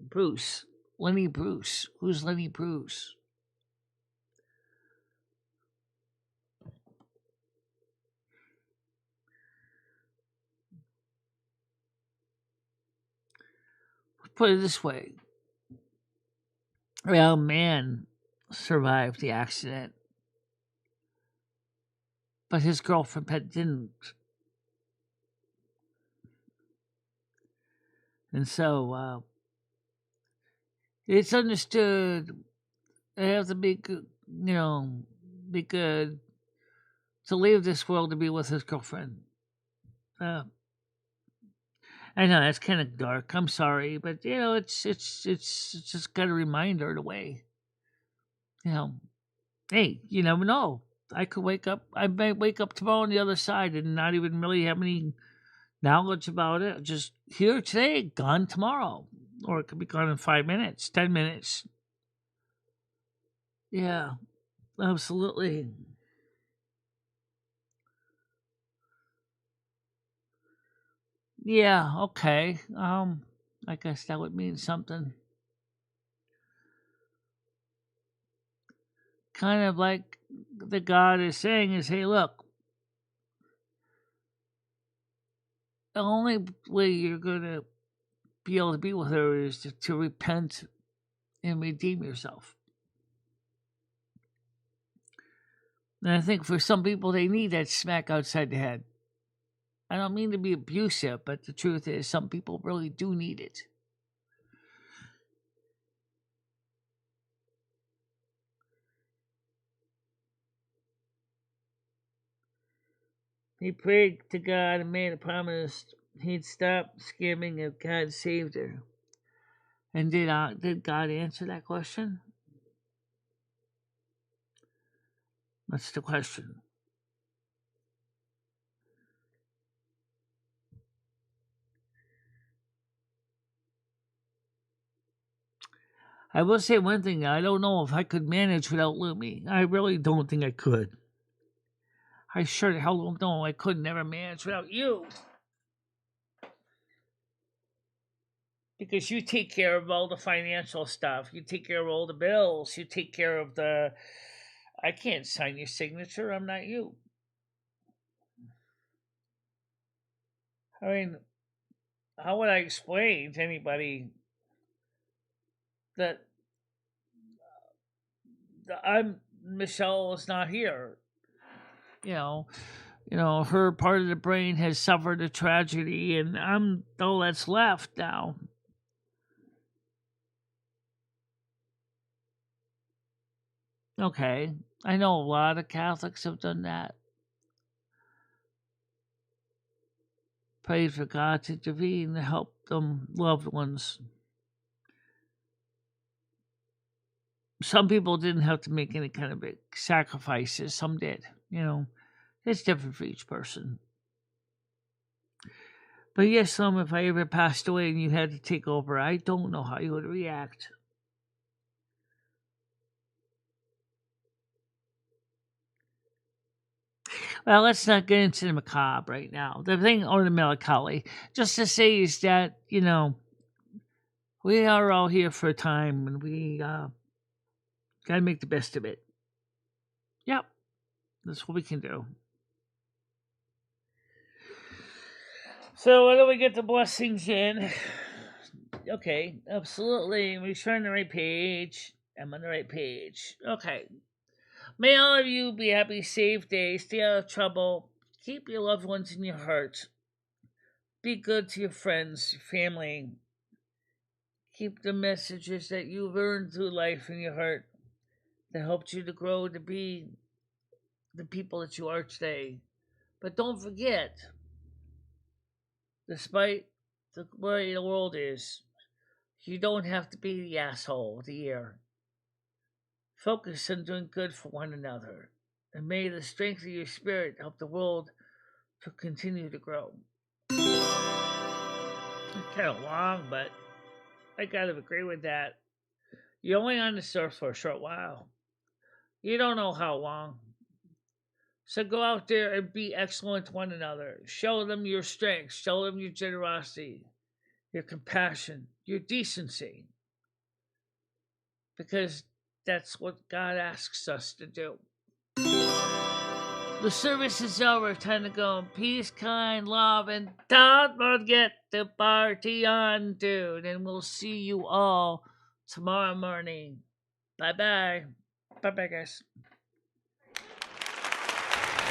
Bruce. Lenny Bruce. Who's Lenny Bruce? Put it this way. Well, man survived the accident, but his girlfriend Pet didn't. And so it's understood they have to be good, be good to leave this world to be with his girlfriend. I know that's kind of dark. I'm sorry, but it's just got a reminder in a way. Hey, you never know. I might wake up tomorrow on the other side and not even really have any knowledge about it. Just here today, gone tomorrow. Or it could be gone in 5 minutes, 10 minutes. Yeah, absolutely. Yeah, okay. I guess that would mean something. Kind of like the God is saying is, hey, look, the only way you're going to be able to be with her is to repent and redeem yourself. And I think for some people, they need that smack outside the head. I don't mean to be abusive, but the truth is some people really do need it. He prayed to God and made a promise he'd stop scamming if God saved her. And did God answer that question? That's the question. I will say one thing. I don't know if I could manage without Lumi. I really don't think I could. I sure the hell don't know I could never manage without you. Because you take care of all the financial stuff. You take care of all the bills. You take care of the... I can't sign your signature. I'm not you. I mean, how would I explain to anybody that Michelle is not here? Her part of the brain has suffered a tragedy, and I'm all that's left now. Okay, I know a lot of Catholics have done that. Prayed for God to intervene to help loved ones. Some people didn't have to make any kind of big sacrifices. Some did. It's different for each person. But yes, if I ever passed away and you had to take over, I don't know how you would react. Well, let's not get into the macabre right now. The thing, or the melancholy, just to say is that, we are all here for a time and we got to make the best of it. Yep. That's what we can do. So, why don't we get the blessings in? Okay, absolutely. We're on the right page. I'm on the right page. Okay. May all of you be happy, safe days. Stay out of trouble. Keep your loved ones in your heart. Be good to your friends, your family. Keep the messages that you've earned through life in your heart that helped you to grow to be the people that you are today. But don't forget, despite the way the world is, you don't have to be the asshole of the year. Focus on doing good for one another, and may the strength of your spirit help the world to continue to grow. It's kind of long, but I gotta agree with that. You're only on this earth for a short while. You don't know how long. So go out there and be excellent to one another. Show them your strength. Show them your generosity, your compassion, your decency. Because that's what God asks us to do. The service is over. Time to go in peace, kind, love, and don't forget to party on, dude. And we'll see you all tomorrow morning. Bye-bye. Bye-bye, guys.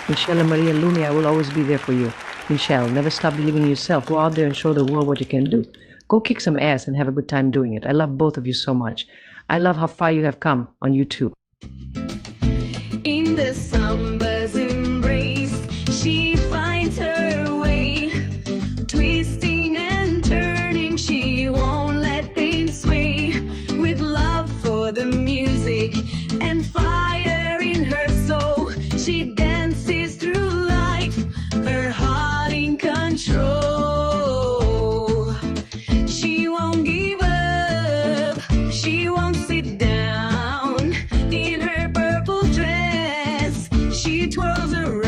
Michelle and Maria Lumi, I will always be there for you. Michelle, never stop believing in yourself. Go out there and show the world what you can do. Go kick some ass and have a good time doing it. I love both of you so much. I love how far you have come on YouTube. In the samba's embrace, she finds her way. Twisting and turning, she won't let things sway. With love for the music and fire in her soul, she dances through life, her heart in control. She won't give up, she won't sit down. In her purple dress, she twirls around.